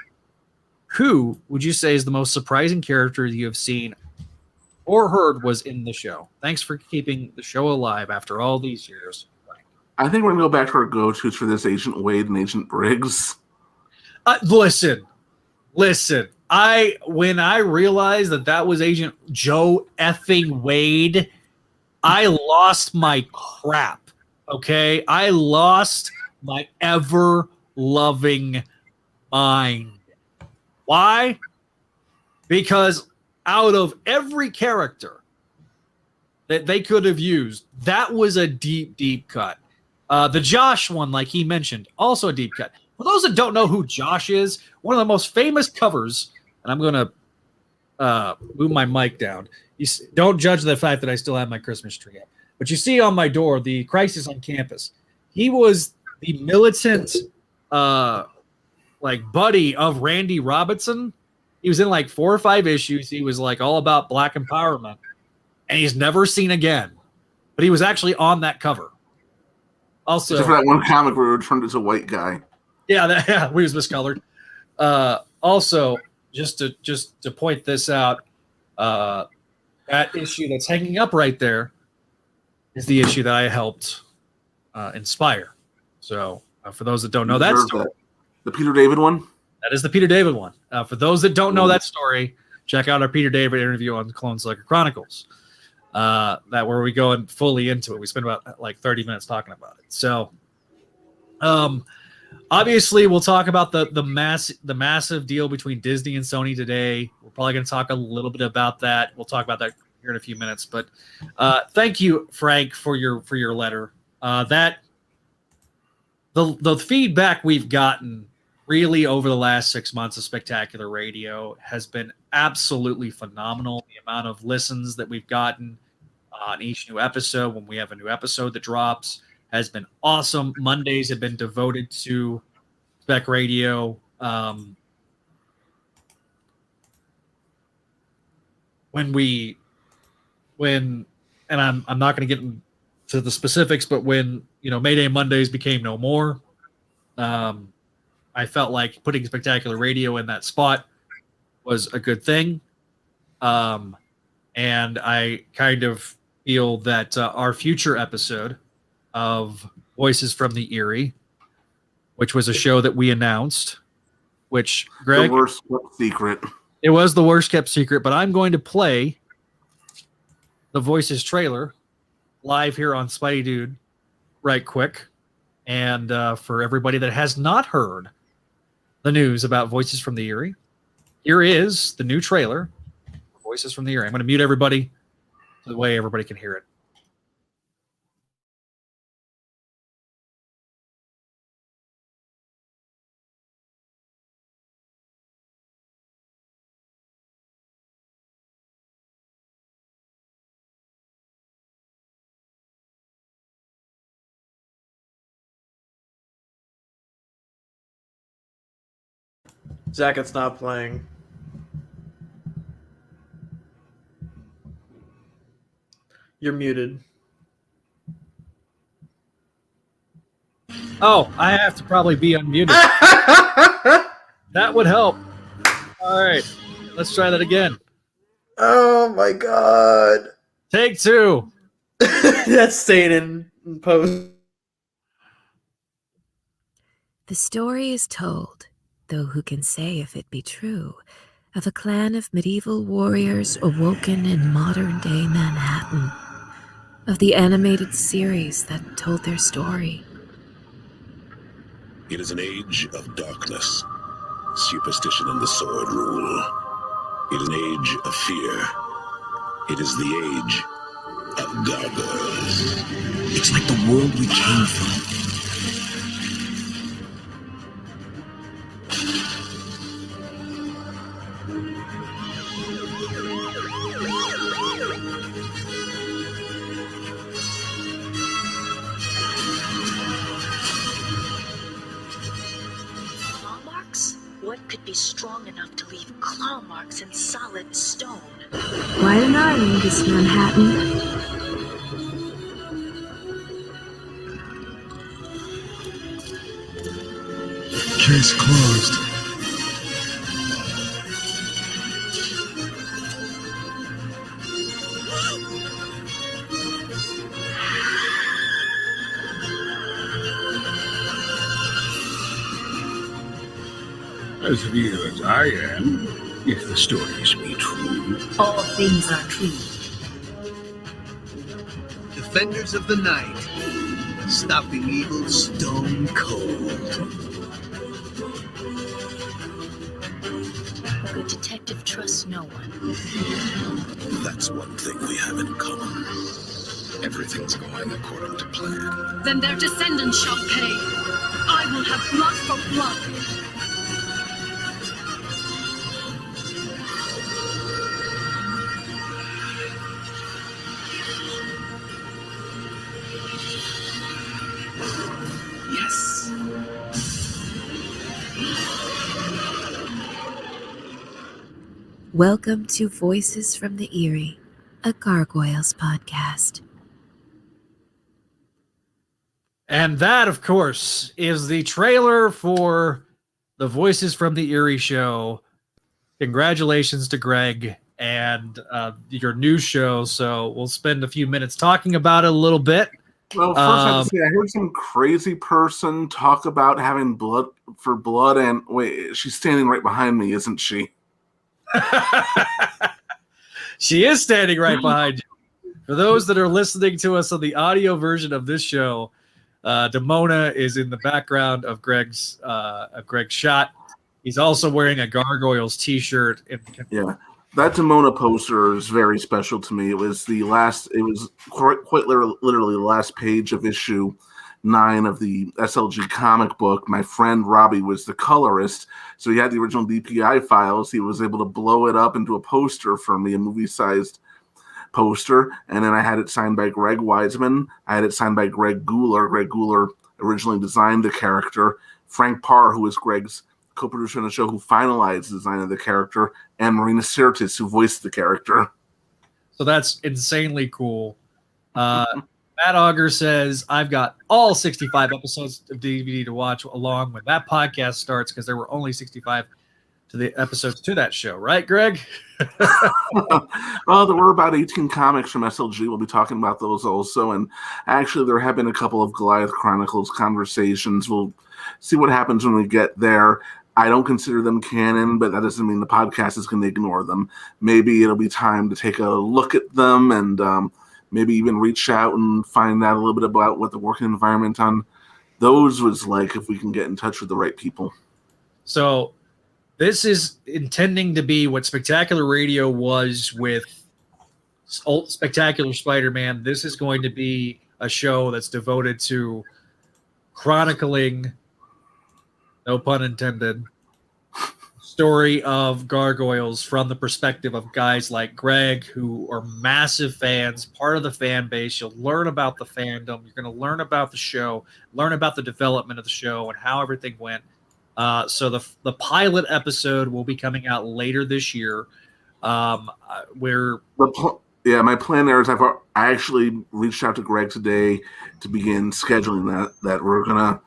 Who would you say is the most surprising character you have seen or heard was in the show? Thanks for keeping the show alive after all these years. I think we're going to go back to our go-tos for this, Agent Wade and Agent Briggs. Listen. when I realized that was Agent Joe effing Wade, I lost my crap. Okay, I lost my ever loving mind. Why? Because out of every character that they could have used, that was a deep, deep cut. The Josh one, like he mentioned, also a deep cut. For those that don't know who Josh is, one of the most famous covers, and I'm going to move my mic down. Don't judge the fact that I still have my Christmas tree up. But you see on my door, the Crisis on Campus. He was the militant buddy of Randy Robinson. He was in like 4 or 5 issues. He was like all about black empowerment. And he's never seen again. But he was actually on that cover. Also, except for that one comic where he turned into a white guy. Yeah, he was miscolored. Also, just to point this out, that issue that's hanging up right there is the issue that I helped inspire. So, for those that don't know that story, the Peter David one. That is the Peter David one. For those that don't know that story, check out our Peter David interview on the Clone Slayer Chronicles. That where we go and fully into it. We spent about like 30 minutes talking about it. So, obviously, we'll talk about the massive deal between Disney and Sony today. We're probably going to talk a little bit about that. We'll talk about that here in a few minutes. But thank you, Frank, for your letter. The feedback we've gotten really over the last 6 months of Spectacular Radio has been absolutely phenomenal. The amount of listens that we've gotten on each new episode when we have a new episode that drops has been awesome. Mondays have been devoted to Spec Radio. And I'm not going to get into the specifics, but when Mayday Mondays became no more, I felt like putting Spectacular Radio in that spot was a good thing. And I kind of feel that our future episode of Voices from the Eerie, which was a show that we announced, which, Greg, the worst kept secret. It was the worst kept secret, but I'm going to play the Voices trailer live here on Spideydude right quick. And for everybody that has not heard the news about Voices from the Eerie, here is the new trailer for Voices from the Eerie. I'm going to mute everybody so the way everybody can hear it. Zach, it's not playing. You're muted. Oh, I have to probably be unmuted. That would help. All right, let's try that again. Oh my god. Take 2. That's staying in post. The story is told, though who can say if it be true, of a clan of medieval warriors awoken in modern-day Manhattan, of the animated series that told their story. It is an age of darkness. Superstition and the sword rule. It is an age of fear. It is the age of gargoyles. It's like the world we came from. What could be strong enough to leave claw marks in solid stone? Quite an island, this Manhattan. Case closed. As real as I am. If the stories be true, All things are true. Defenders of the night, stopping evil stone cold. A good detective trusts no one. That's one thing we have in common. Everything's going according to plan. Then their descendants shall pay. I will have blood for blood. Yes. Welcome to Voices from the Eyrie, a Gargoyles podcast. And that, of course, is the trailer for the Voices from the Eyrie show. Congratulations to Greg and your new show. So we'll spend a few minutes talking about it a little bit. Well, first I have to say, I heard some crazy person talk about having blood for blood, and wait, she's standing right behind me, isn't she? She is standing right behind you. For those that are listening to us on the audio version of this show, Demona is in the background of Greg's shot. He's also wearing a Gargoyles t-shirt. Yeah, that Demona poster is very special to me. It was quite literally the last page of issue 9 of the SLG comic book. My friend Robbie was the colorist, so he had the original DPI files. He was able to blow it up into a poster for me, a movie-sized poster, and then I had it signed by Greg Weisman. I had it signed by Greg Guler. Greg Guler originally designed the character. Frank Parr, who was Greg's co-producer on the show, who finalized the design of the character, and Marina Sirtis, who voiced the character. So that's insanely cool. Matt Auger says, I've got all 65 episodes of DVD to watch along when that podcast starts, because there were only 65 to the episodes to that show. Right, Greg? Well, there were about 18 comics from SLG. We'll be talking about those also. And actually, there have been a couple of Goliath Chronicles conversations. We'll see what happens when we get there. I don't consider them canon, but that doesn't mean the podcast is going to ignore them. Maybe it'll be time to take a look at them and maybe even reach out and find out a little bit about what the working environment on those was like, if we can get in touch with the right people. So this is intending to be what Spectacular Radio was with Spectacular Spider-Man. This is going to be a show that's devoted to chronicling, no pun intended, story of Gargoyles from the perspective of guys like Greg, who are massive fans, part of the fan base. You'll learn about the fandom. You're going to learn about the show, learn about the development of the show and how everything went. So the pilot episode will be coming out later this year. My plan there is I actually reached out to Greg today to begin scheduling that we're going to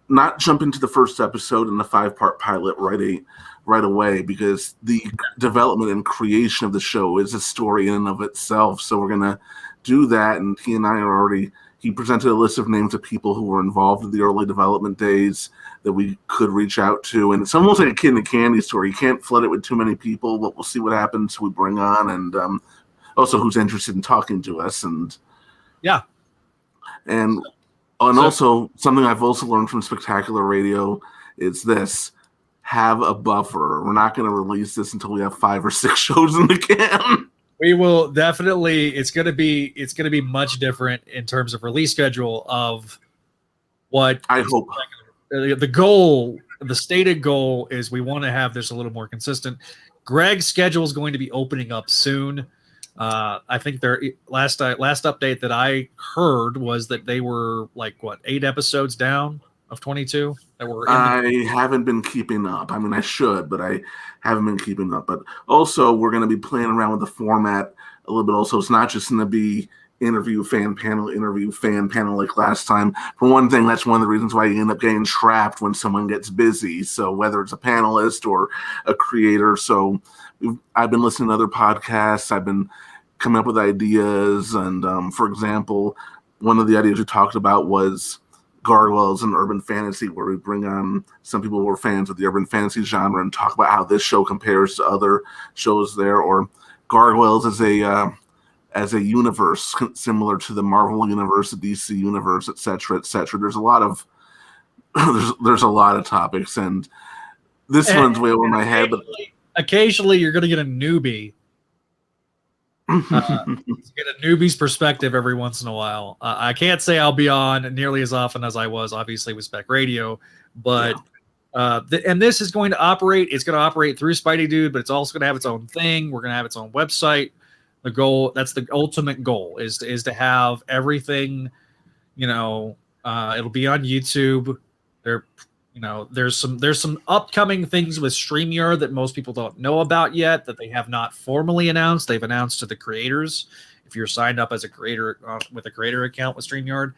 not jump into the first episode in the 5-part pilot right away, because the development and creation of the show is a story in and of itself. So we're going to do that. And he and I he presented a list of names of people who were involved in the early development days that we could reach out to. And it's almost like a kid in a candy store. You can't flood it with too many people, but we'll see what happens, who we bring on, and also who's interested in talking to us. And yeah. And also, something I've also learned from Spectacular Radio is this: have a buffer. We're not going to release this until we have 5 or 6 shows in the can. We will definitely. It's going to be much different in terms of release schedule of what I hope. The goal, the stated goal, is we want to have this a little more consistent. Greg's schedule is going to be opening up soon. I think their last update that I heard was that they were 8 episodes down of 22 that were. I haven't been keeping up. I mean, I should, but I haven't been keeping up. But also, we're going to be playing around with the format a little bit. Also, it's not just going to be interview fan panel like last time. For one thing, that's one of the reasons why you end up getting trapped when someone gets busy. So whether it's a panelist or a creator. So I've been listening to other podcasts. I've been coming up with ideas. And for example, one of the ideas we talked about was Gargoyles and Urban Fantasy, where we bring on some people who are fans of the urban fantasy genre and talk about how this show compares to other shows there, or Gargoyles as a universe similar to the Marvel universe, the DC universe, etc., etc. There's a lot of there's a lot of topics, and this one's way over my head. But occasionally, you're going to get a newbie. Get a newbie's perspective every once in a while. I can't say I'll be on nearly as often as I was, obviously, with Spec Radio, but and this is going to operate. It's going to operate through Spideydude, but it's also going to have its own thing. We're going to have its own website. The goal, that's the ultimate goal, is to have everything. It'll be on YouTube. There's some upcoming things with StreamYard that most people don't know about yet, that they have not formally announced. They've announced to the creators, if you're signed up as a creator with a creator account with StreamYard,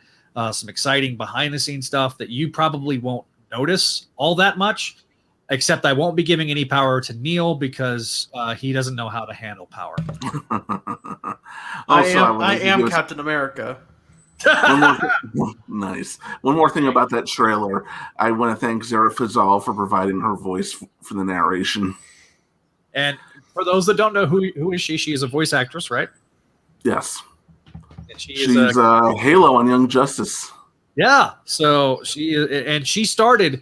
some exciting behind the scenes stuff that you probably won't notice all that much, except I won't be giving any power to Neil because he doesn't know how to handle power. I am Captain America. Nice. One more thing about that trailer. I want to thank Zara Fazal for providing her voice for the narration. And for those that don't know, who is she? She is a voice actress, right? Yes. And she's Halo on Young Justice. Yeah. So she started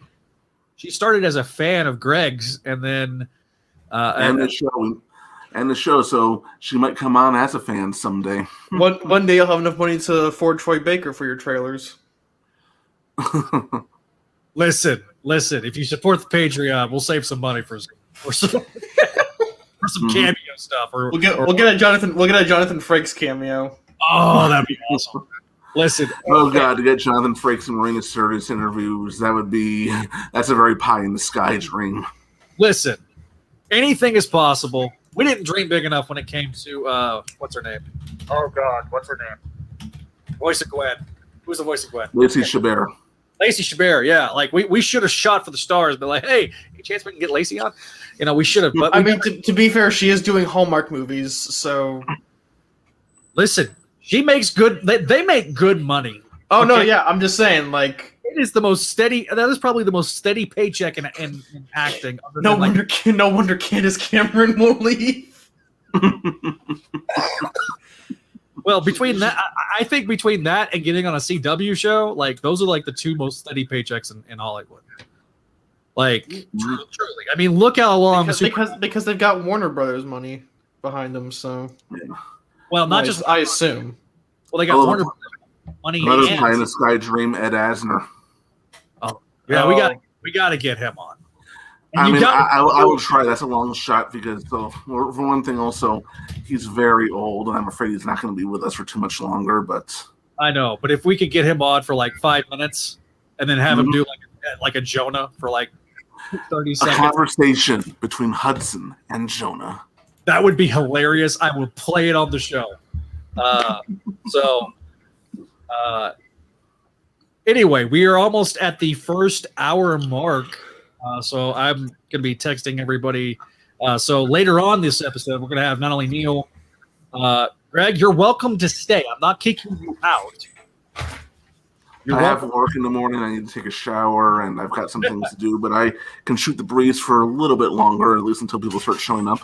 as a fan of Greg's, and then and the show, so she might come on as a fan someday. One day you'll have enough money to afford Troy Baker for your trailers. Listen. If you support the Patreon, we'll save some money for some cameo stuff. Or we'll get a Jonathan Frakes cameo. Oh, that'd be awesome. Listen. Oh God, to get Jonathan Frakes and Marina Sirtis interviews, that's a very pie in the sky dream. Listen, anything is possible. We didn't dream big enough when it came to what's her name? Oh God, what's her name? Voice of Gwen. Who's the voice of Gwen? Lacey Chabert. Lacey Chabert, yeah. Like we should have shot for the stars, but like, hey, any chance we can get Lacey on? We should have. But to be fair, she is doing Hallmark movies, so listen, she makes good. They make good money. Oh okay? No, yeah, I'm just saying, like. It is the most steady. That is probably the most steady paycheck in acting. No wonder Candace Cameron won't leave. Well, between that, I think between that and getting on a CW show, like those are like the two most steady paychecks in Hollywood. Like truly, I mean, look how long because they've got Warner Brothers money behind them. So, well, not just I assume. Well, they got Warner Brothers money. Another pie in the sky dream, Ed Asner. Oh yeah, we got to get him on. And I will try. That's a long shot because, for one thing, also he's very old, and I'm afraid he's not going to be with us for too much longer. But I know. But if we could get him on for like 5 minutes, and then have him do like a Jonah for like 30 seconds, a conversation between Hudson and Jonah, that would be hilarious. I will play it on the show. Anyway, we are almost at the first hour mark, so I'm going to be texting everybody. So later on this episode, we're going to have not only Neil, Greg, you're welcome to stay. I'm not kicking you out. I have work in the morning. I need to take a shower, and I've got some things to do, but I can shoot the breeze for a little bit longer, at least until people start showing up.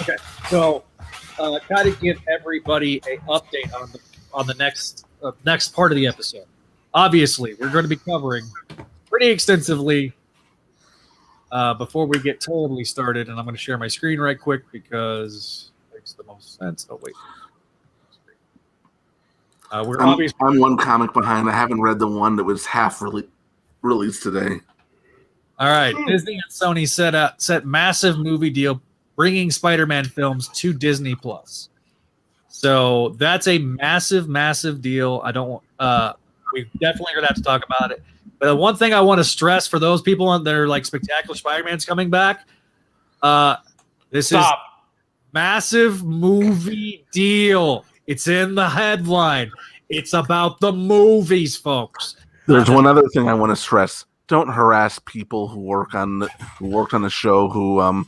Okay, so try to give everybody an update on the next part of the episode. Obviously, we're going to be covering pretty extensively before we get totally started, and I'm going to share my screen right quick because it makes the most sense. Oh, wait. I'm one comic behind. I haven't read the one that was half released today. All right. Disney and Sony set massive movie deal bringing Spider-Man films to Disney Plus. So that's a massive, massive deal. We definitely are going to have to talk about it. But the one thing I want to stress for those people that are like Spectacular Spider-Man's coming back, this is massive movie deal. It's in the headline. It's about the movies, folks. There's one other thing I want to stress. Don't harass people who worked on the show who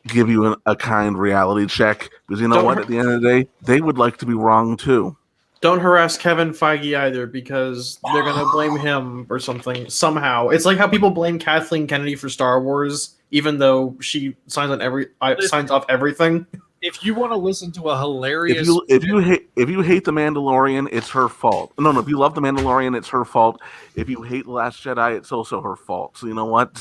give you a kind reality check, because you know what? At the end of the day, they would like to be wrong too. Don't harass Kevin Feige either, because they're gonna blame him or something somehow. It's like how people blame Kathleen Kennedy for Star Wars, even though she signs off everything. If you want to listen to a hilarious, if you hate The Mandalorian, it's her fault. No, if you love The Mandalorian, it's her fault. If you hate The Last Jedi, it's also her fault. So you know what?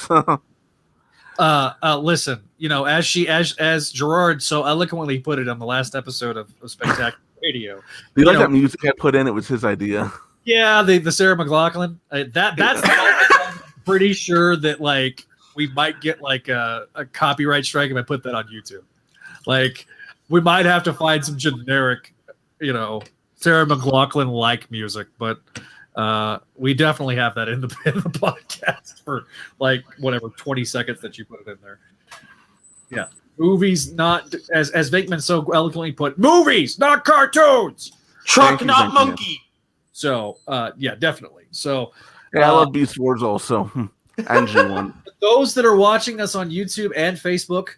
Listen, as Gerard so eloquently put it on the last episode of Spectacular Radio. You like that music I put in? It was his idea. Yeah, the Sarah McLachlan. That's I'm pretty sure that like we might get like a copyright strike if I put that on YouTube. Like we might have to find some generic, Sarah McLachlan like music, but we definitely have that in the podcast for like whatever 20 seconds that you put it in there. Yeah. Movies, not as Venkman so eloquently put, movies, not cartoons. Truck, not monkey. So, yeah, definitely. So, I love Beast Wars also, and G1. Those that are watching us on YouTube and Facebook,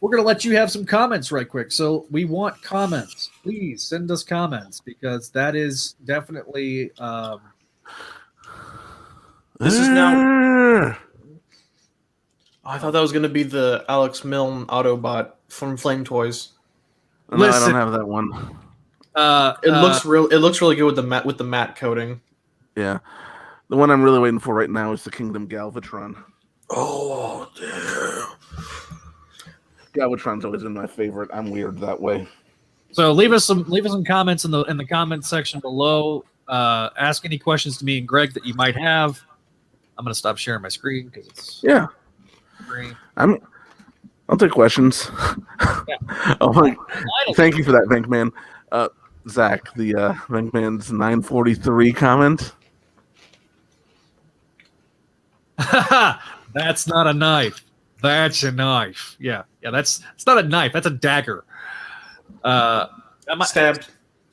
we're going to let you have some comments right quick. So, we want comments. Please send us comments because that is definitely. This is now. I thought that was going to be the Alex Milne Autobot from Flame Toys. No, I don't have that one. It looks really good with the matte coating. Yeah, the one I'm really waiting for right now is the Kingdom Galvatron. Oh damn! Galvatron's always been my favorite. I'm weird that way. So leave us some comments in the comment section below. Ask any questions to me and Greg that you might have. I'm going to stop sharing my screen because it's I'll take questions. Yeah. Thank you for that, Venkman. Zach, the Venkman's 943 comment. That's not a knife. That's a knife. Yeah. It's not a knife. That's a dagger. Stabbed.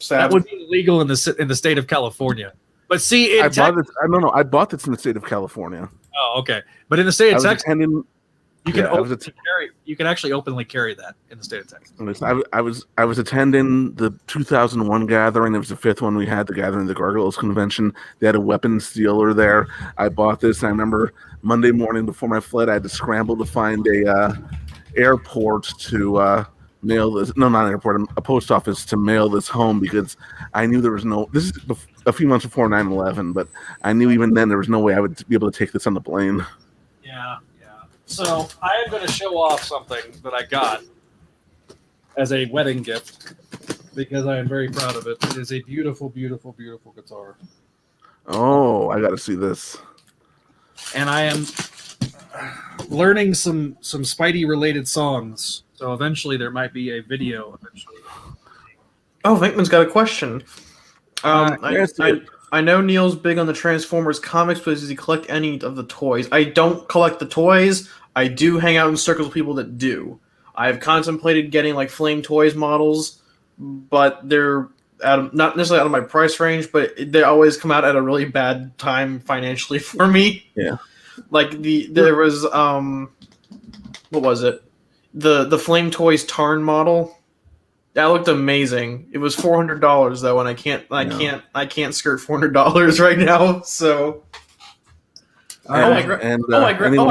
That would be illegal in the state of California. But see, I bought this in the state of California. Oh, okay. But in the state of Texas, you can actually openly carry that in the state of Texas. I was attending the 2001 gathering. It was the fifth one we had, the gathering of the Gargoyles Convention. They had a weapons dealer there. I bought this. And I remember Monday morning before my flight, I had to scramble to find a airport to mail this. No, not an airport. A post office to mail this home because I knew there was no. This is a few months before 9/11, but I knew even then there was no way I would be able to take this on the plane. Yeah. So I am going to show off something that I got as a wedding gift because I am very proud of it. It is a beautiful, beautiful, beautiful guitar. Oh, I got to see this. And I am learning some Spidey related songs. So eventually there might be a video eventually. Oh, Venkman's got a question. I know Neil's big on the Transformers comics, but does he collect any of the toys? I don't collect the toys. I do hang out in circles with people that do. I've contemplated getting like Flame Toys models, but they're not necessarily out of my price range, but they always come out at a really bad time financially for me. Yeah. Like there was what was it? The Flame Toys Tarn model. That looked amazing. It was $400 though, and I can't skirt $400 right now. So, I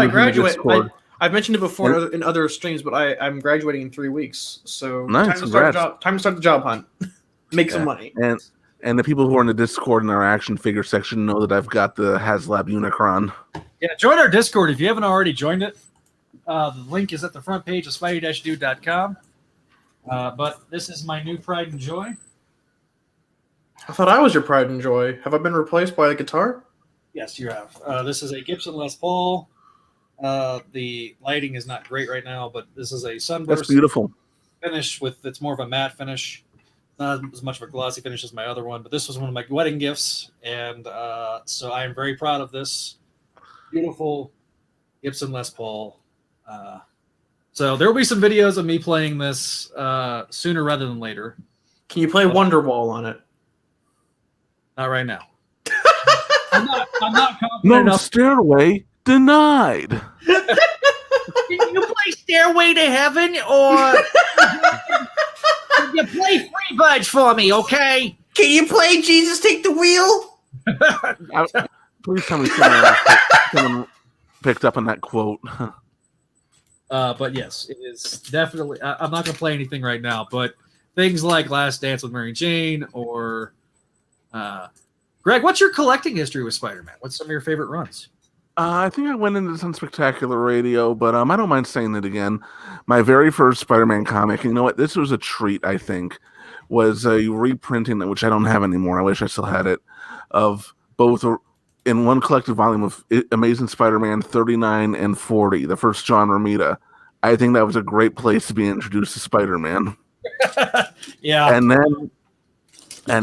graduate. I've mentioned it before in other streams, but I'm graduating in 3 weeks. So nice, time to start the job hunt. Make some money. And the people who are in the Discord in our action figure section know that I've got the HasLab Unicron. Yeah, join our Discord if you haven't already joined it. The link is at the front page of Spideydude.com. But this is my new pride and joy. I thought I was your pride and joy. Have I been replaced by a guitar? Yes, you have. This is a Gibson Les Paul. The lighting is not great right now, but this is a sunburst. That's beautiful. Finish it's more of a matte finish. Not as much of a glossy finish as my other one, but this was one of my wedding gifts, and so I am very proud of this beautiful Gibson Les Paul. So there will be some videos of me playing this sooner rather than later. Can you play Wonderwall on it? Not right now. I'm not confident No enough. Stairway denied. Can you play Stairway to Heaven or you play Free Budge for me, okay? Can you play Jesus Take the Wheel? Please tell me someone picked up on that quote. But yes, it is definitely. I'm not going to play anything right now, but things like Last Dance with Mary Jane or Greg, what's your collecting history with Spider-Man? What's some of your favorite runs? I think I went into this on Spectacular Radio, but I don't mind saying it again. My very first Spider-Man comic, and you know what? This was a treat, I think, was a reprinting, which I don't have anymore. I wish I still had it, of both in one collective volume of Amazing Spider-Man 39 and 40, the first John Romita. I think that was a great place to be introduced to Spider-Man. Yeah. And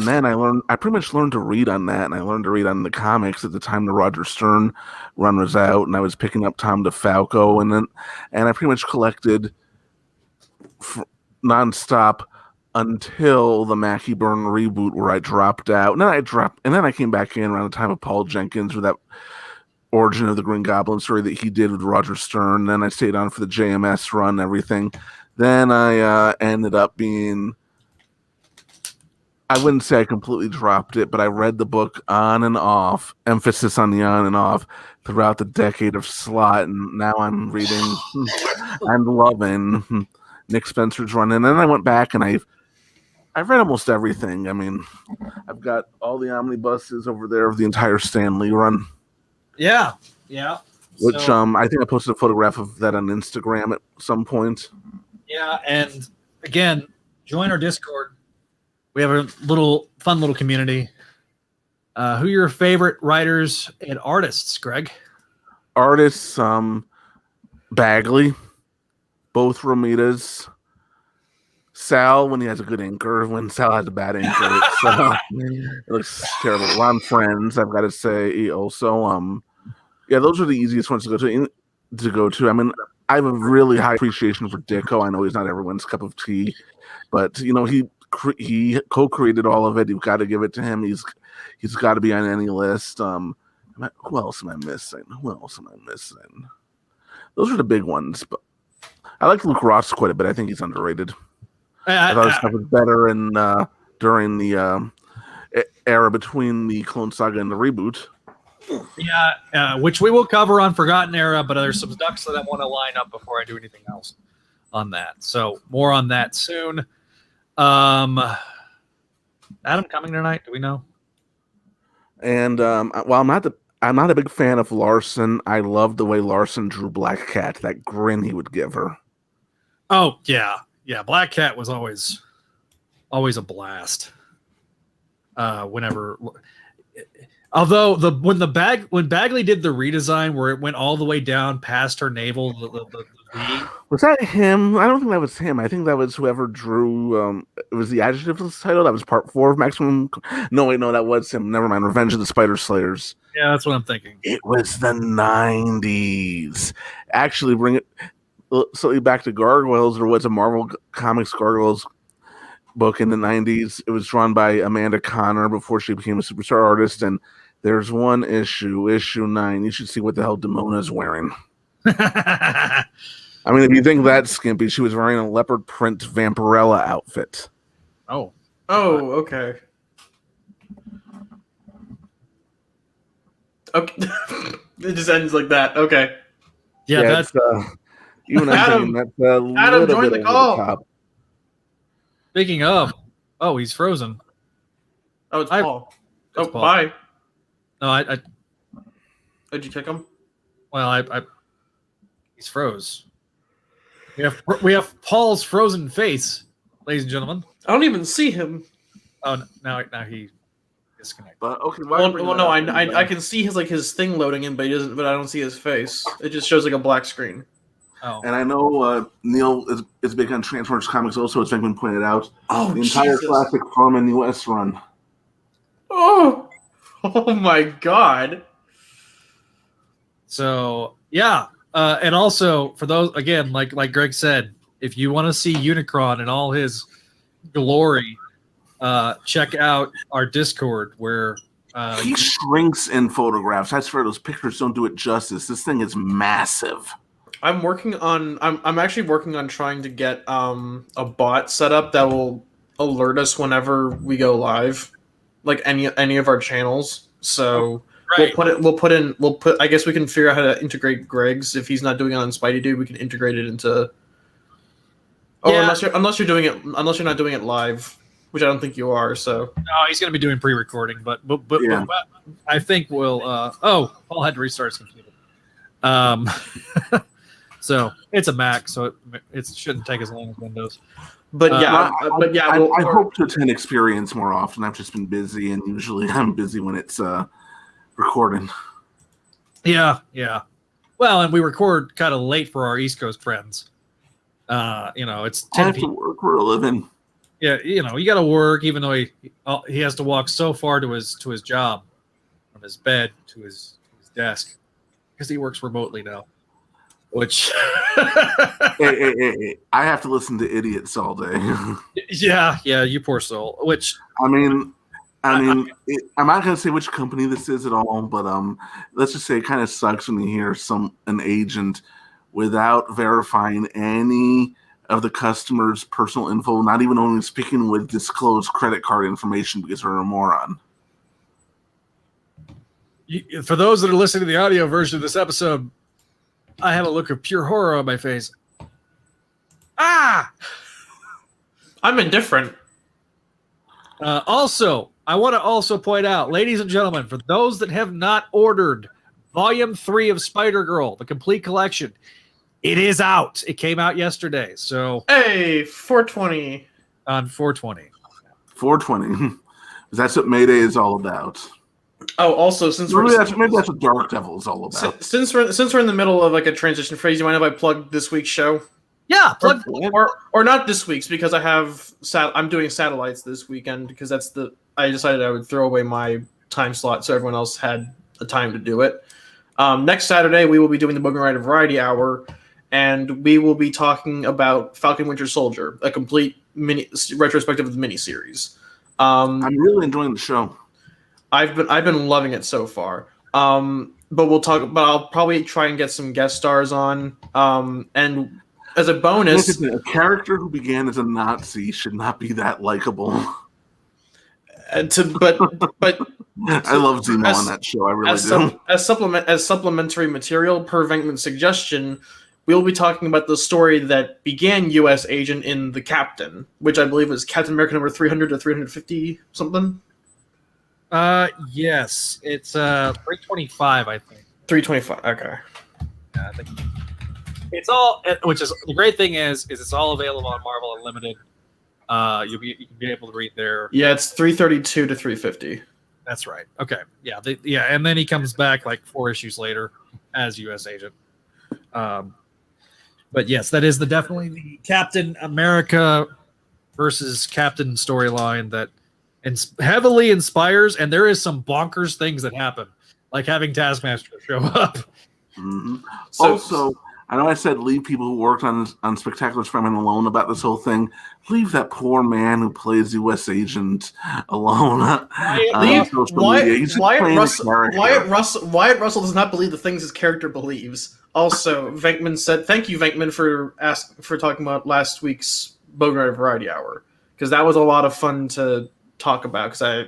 then I pretty much learned to read on that, and I learned to read on the comics at the time the Roger Stern run was out, and I was picking up Tom DeFalco, and I pretty much collected nonstop until the Mackie Byrne reboot, where I dropped out, and then I came back in around the time of Paul Jenkins with that origin of the Green Goblin story that he did with Roger Stern. Then I stayed on for the JMS run, and everything. Then I ended up being. I wouldn't say I completely dropped it, but I read the book on and off, emphasis on the on and off, throughout the decade of Slott, and now I'm reading and loving Nick Spencer's run. And then I went back and I've read almost everything. I mean, I've got all the omnibuses over there of the entire Stan Lee run. Yeah. Which I think I posted a photograph of that on Instagram at some point. Yeah, and again, join our Discord. We have a fun little community. Who are your favorite writers and artists, Greg? Artists, Bagley, both Romitas. Sal, when he has a good inker. When Sal has a bad inker, it looks terrible. Ron Friends, I've got to say, also. Yeah, those are the easiest ones to go to. I mean, I have a really high appreciation for Ditko. I know he's not everyone's cup of tea, but he co-created all of it. You've got to give it to him. He's got to be on any list. Who else am I missing? Those are the big ones. But I like Luke Ross quite a bit. I think he's underrated. I thought his stuff was better during the era between the Clone Saga and the reboot. Yeah, which we will cover on Forgotten Era, but there's some ducks that I want to line up before I do anything else on that. So more on that soon. Adam coming tonight? Do we know? And well, I'm not a big fan of Larson. I loved the way Larson drew Black Cat. That grin he would give her. Oh yeah. Black Cat was always a blast. Although when Bagley did the redesign where it went all the way down past her navel, the V. Was that him? I don't think that was him. I think that was whoever drew. It was the adjectiveless title. That was part 4 of Maximum. No, wait, no, that was him. Never mind. Revenge of the Spider Slayers. Yeah, that's what I'm thinking. It was the 90s. Actually, bring it slightly back to Gargoyles. There was a Marvel Comics Gargoyles book in the 90s. It was drawn by Amanda Connor before she became a superstar artist, and there's one issue 9. You should see what the hell Damona's wearing. I mean, if you think that's skimpy, she was wearing a leopard print Vampirella outfit. Oh, okay. Okay. It just ends like that. Okay. Yeah, that's even Adam. That's a Adam, join the call. Speaking of, he's frozen. Oh, it's Paul. Paul. Bye. No, I did you kick him? Well, he's froze. We have Paul's frozen face, ladies and gentlemen. I don't even see him. Oh, now he disconnected. But okay, no, I can see his thing loading in, but I don't see his face. It just shows like a black screen. Oh. And I know Neil is big on Transformers comics also, as Venkman pointed out. Oh, the entire classic Farman US run. Oh my God. So, yeah. And also, for those, again, like Greg said, if you want to see Unicron in all his glory, check out our Discord where... he shrinks in photographs. I swear those pictures don't do it justice. This thing is massive. I'm actually working on trying to get a bot set up that will alert us whenever we go live, like any of our channels. So Right. we'll put. I guess we can figure out how to integrate Greg's if he's not doing it on Spideydude. We can integrate it into. Oh, Yeah. unless you're not doing it live, which I don't think you are. So No, he's going to be doing pre-recording, but Yeah. I think we'll. Paul had to restart his computer. So it's a Mac, so it shouldn't take as long as Windows. But yeah, I hope to attend Experience more often. I've just been busy, and usually I'm busy when it's recording. Yeah. Well, and we record kind of late for our East Coast friends. It's 10 I have to work for a living. Yeah, you got to work, even though he has to walk so far to his job, from his bed to his desk, because he works remotely now. Which hey, I have to listen to idiots all day. yeah, you poor soul. Which I'm not gonna say which company this is at all, but let's just say it kind of sucks when you hear an agent without verifying any of the customer's personal info, not even only speaking with disclosed credit card information because they're a moron. For those that are listening to the audio version of this episode, I have a look of pure horror on my face. I'm indifferent. Also, I want to also point out, ladies and gentlemen, for those that have not ordered Volume 3 of Spider-Girl, the complete collection, it is out. It came out yesterday. So, hey, 420 on 420. 420. That's what Mayday is all about. Oh, also, maybe that's what Dark Devil is all about. Since we're in the middle of like a transition phase, you mind if I plug this week's show? Yeah, plug or not this week's, because I'm doing satellites this weekend, because I decided I would throw away my time slot so everyone else had the time to do it. Next Saturday we will be doing the Boomerang Rider Variety Hour, and we will be talking about Falcon Winter Soldier, a complete retrospective of the miniseries. I'm really enjoying the show. I've been loving it so far. But I'll probably try and get some guest stars on. And as a bonus, a character who began as a Nazi should not be that likable. But I love Zemo on that show. I really do. As supplementary material per Venkman's suggestion, we'll be talking about the story that began U.S. Agent in The Captain, which I believe was Captain America number 300 to 350 something. Yes, it's 325, I think. 325. Okay. Yeah, I think it's all. Which is the great thing is it's all available on Marvel Unlimited. You can be able to read there. Yeah, it's 332 to 350. That's right. Okay. Yeah. And then he comes back like 4 issues later as U.S. Agent. But yes, that is definitely the Captain America versus Captain storyline that heavily inspires, and there is some bonkers things that happen, like having Taskmaster show up. Mm-hmm. Also, I know I said leave people who worked on Spectacular Spider-Man alone about this whole thing. Leave that poor man who plays U.S. Agent alone. Wyatt Russell does not believe the things his character believes. Also, Venkman said, "Thank you, Venkman, for talking about last week's Bogart Variety Hour, because that was a lot of fun to talk about. Because I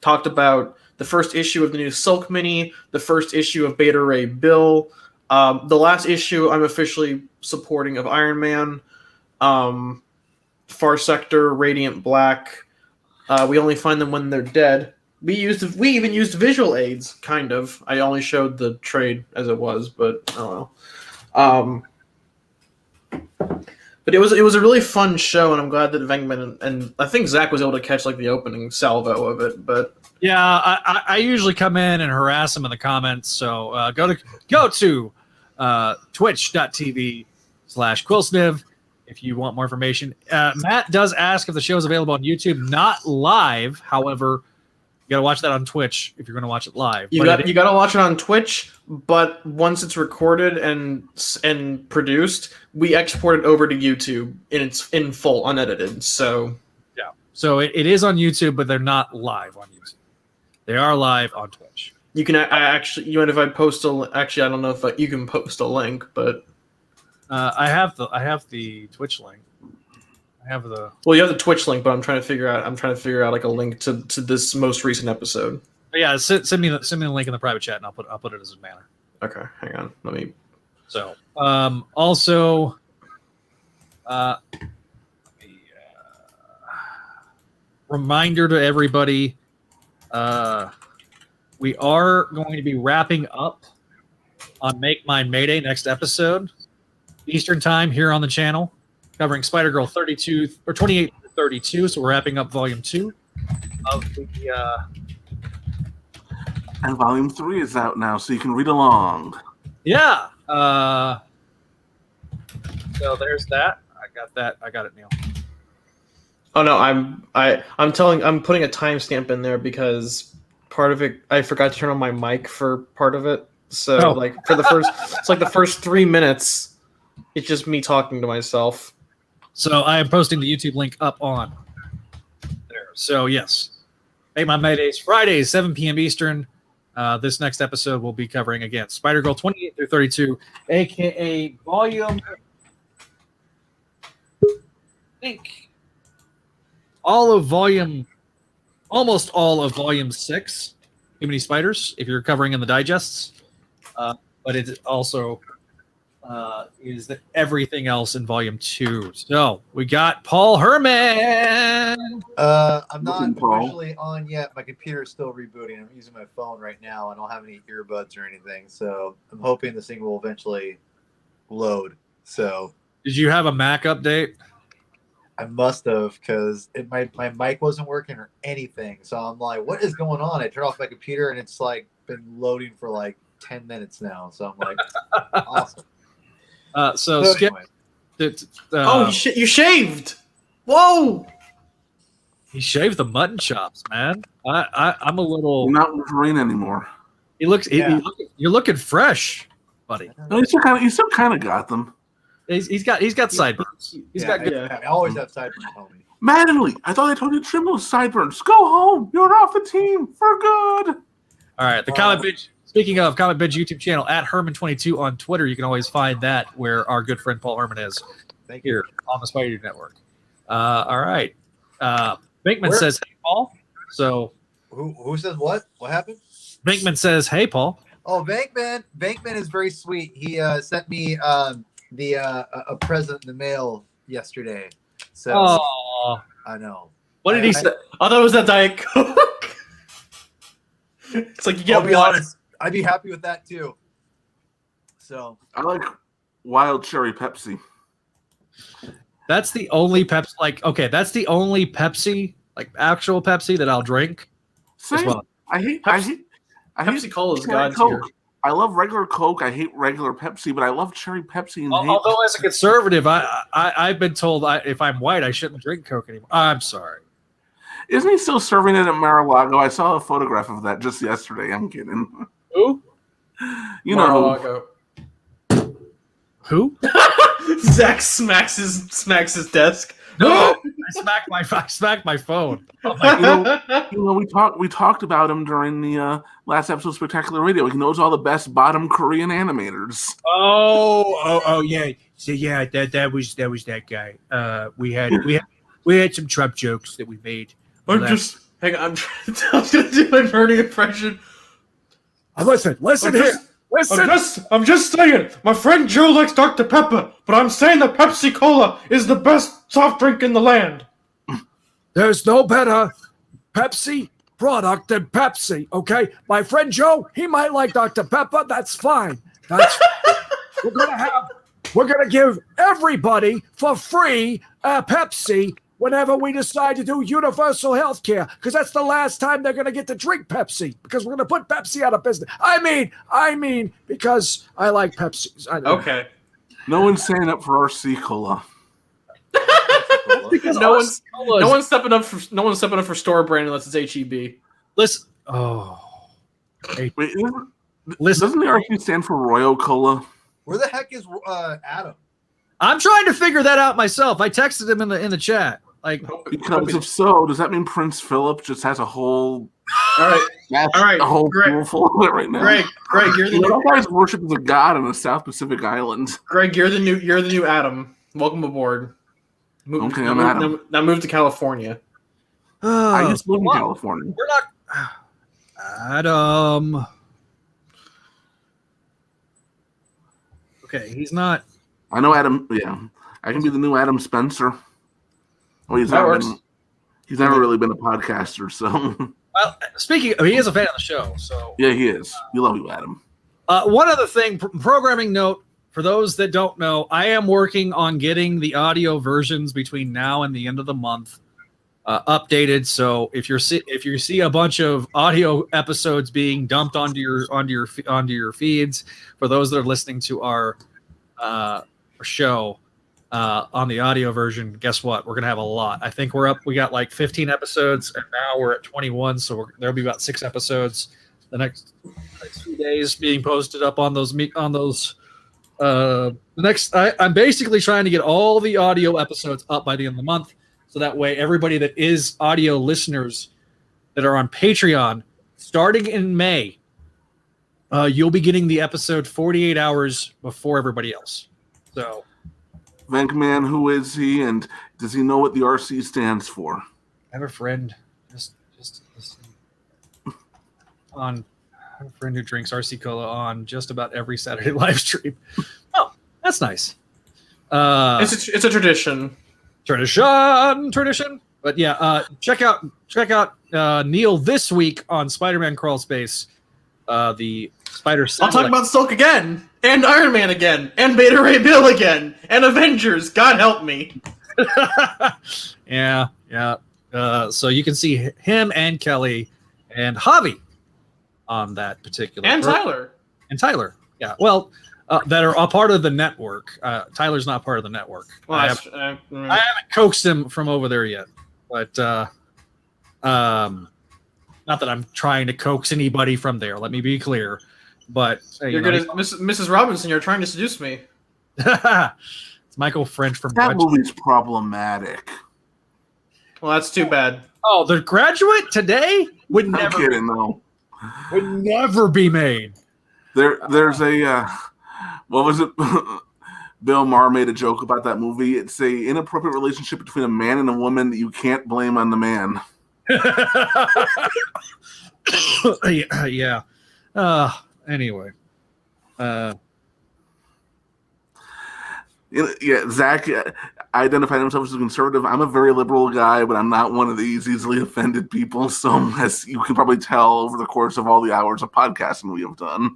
talked about the first issue of the new Silk mini, the first issue of Beta Ray Bill, the last issue I'm officially supporting of Iron Man, Far Sector, Radiant Black. We only find them when they're dead. We even used visual aids, kind of. I only showed the trade as it was, but oh well. But it was a really fun show, and I'm glad that Venkman and I think Zach was able to catch like the opening salvo of it. But yeah, I usually come in and harass him in the comments. So go to twitch.tv/Quillsniv if you want more information. Matt does ask if the show is available on YouTube, not live. However, you got to watch that on Twitch if you're going to watch it live. You got to watch it on Twitch, but once it's recorded and produced, we export it over to YouTube in full, unedited. So yeah, so it is on YouTube, but they're not live on YouTube. They are live on Twitch. You can if I post actually, I don't know if you can post a link, but I have the Twitch link. I have the. Well, you have the Twitch link, but I'm trying to figure out like a link to this most recent episode. Yeah, send me the link in the private chat, and I'll put it as a banner. Okay, hang on. Let me. So, also, reminder to everybody, we are going to be wrapping up on Make Mine Mayday next episode, Eastern Time here on the channel, covering Spider-Girl 32 or 28 to 32. So we're wrapping up Volume 2 of the. And Volume 3 is out now, so you can read along. Yeah. So there's that. I got it, Neil. Oh no, I'm putting a timestamp in there because part of it I forgot to turn on my mic for part of it. So like for the first, it's like the first 3 minutes, it's just me talking to myself. So I am posting the YouTube link up on there. So yes, Make My Maydays Fridays 7 p.m. Eastern. This next episode will be covering again Spider-Girl 28 through 32, aka Volume. I think almost all of Volume 6. Too Many Spiders. If you're covering in the digests. But it also is everything else in Volume 2. So we got Paul Herman. I'm not officially on yet. My computer is still rebooting. I'm using my phone right now. I don't have any earbuds or anything. So I'm hoping this thing will eventually load. So did you have a Mac update? I must have, because my mic wasn't working or anything. So I'm like, what is going on? I turned off my computer and it's like been loading for like 10 minutes now. So I'm like, awesome. So Skip. Anyway. Oh, you shaved! Whoa! He shaved the mutton chops, man. I'm a little. You're not Wolverine anymore. He looks. You're looking fresh, buddy. No, he still kind of got them. He's got sideburns. He's got good. I always have sideburns, homie. Mattingly, I thought I told you to trim those sideburns. Go home. You're off the team for good. All right, the Comic Binge. Speaking of Comic Binge YouTube channel at Herman22 on Twitter, you can always find that where our good friend Paul Herman is here on the Spideydude Network. All right, Binkman says, "Hey Paul." So who says what? What happened? Binkman says, "Hey Paul." Oh, Bankman is very sweet. He sent me a present in the mail yesterday. So I know. What did he say? I thought it was that Diet Coke. It's like you get. I'll be honest. I'd be happy with that too. So I like wild cherry Pepsi. That's the only Pepsi. Like, okay, that's the only Pepsi, like actual Pepsi, that I'll drink. Same. Well. I hate Pepsi Cola is God's Coke. tier. I love regular Coke. I hate regular Pepsi, but I love cherry Pepsi. And although as a conservative, I've been told if I'm white, I shouldn't drink Coke anymore. I'm sorry. Isn't he still serving it at Mar-a-Lago? I saw a photograph of that just yesterday. I'm kidding. Who? You know who? Zach smacks his desk. No, I smacked my phone. We talked about him during the last episode of Spectacular Radio. He knows all the best bottom Korean animators. Oh yeah. So yeah, that was that guy. We had some Trump jokes that we made. Hang on, I'm gonna do my Bernie impression. Listen here. Listen. I'm just saying, my friend Joe likes Dr. Pepper, but I'm saying that Pepsi Cola is the best soft drink in the land. There's no better Pepsi product than Pepsi, okay? My friend Joe, he might like Dr. Pepper. That's fine. We're gonna give everybody for free Pepsi whenever we decide to do universal health care, because that's the last time they're going to get to drink Pepsi, because we're going to put Pepsi out of business. I mean, because I like Pepsi. Okay. No one's saying up for RC Cola. no one's stepping up for store brand unless it's HEB. Listen. Wait, doesn't the RC stand for Royal Cola? Where the heck is Adam? I'm trying to figure that out myself. I texted him in the chat. Like, because if so, does that mean Prince Philip just has a whole? All right, a whole Greg, pool full of it right now. Greg, you're the new guys worship as a god on a South Pacific island. Greg, you're the new Adam. Welcome aboard. Move, Okay, now, I'm move, Adam. now move to California. I used to live in California. We're not. Adam. Okay, he's not. I know Adam. Yeah, I can be the new Adam Spencer. Well, he's That never works. been. He's never really been a podcaster, so Well, speaking, he is a fan of the show, so yeah, he is. We love you, Adam. one other thing, programming note for those that don't know, I am working on getting the audio versions between now and the end of the month updated. So if you see a bunch of audio episodes being dumped onto your feeds, for those that are listening to our show on the audio version, guess what? We're gonna have a lot. I think we got like 15 episodes, and now we're at 21. So there'll be about 6 episodes the next 2 days being posted up on those. I'm basically trying to get all the audio episodes up by the end of the month, so that way everybody that is audio listeners that are on Patreon, starting in May, you'll be getting the episode 48 hours before everybody else. So, Venkman, who is he, and does he know what the RC stands for? I have a friend just on. I have a friend who drinks RC Cola on just about every Saturday live stream. Oh, that's nice. It's a tradition. Tradition. But yeah, check out Neil this week on Spider-Man Crawl Space. The Spider. I'll talk about Silk again, and Iron Man again, and Beta Ray Bill again, and Avengers. God help me. Yeah. So you can see him and Kelly and Javi on that particular. And Tyler. Yeah. Well, that are a part of the network. Tyler's not part of the network. Well, I haven't coaxed him from over there yet, but not that I'm trying to coax anybody from there. Let me be clear. But you're good at Mrs. Robinson. You're trying to seduce me. It's Michael French from that movie's problematic. Well, that's too bad. Oh, The Graduate today would never. I'm kidding, though. Would never be made. There's a what was it? Bill Maher made a joke about that movie. It's a inappropriate relationship between a man and a woman that you can't blame on the man. Yeah. Anyway. Yeah, Zach identified himself as a conservative. I'm a very liberal guy, but I'm not one of these easily offended people. So, as you can probably tell over the course of all the hours of podcasting we have done.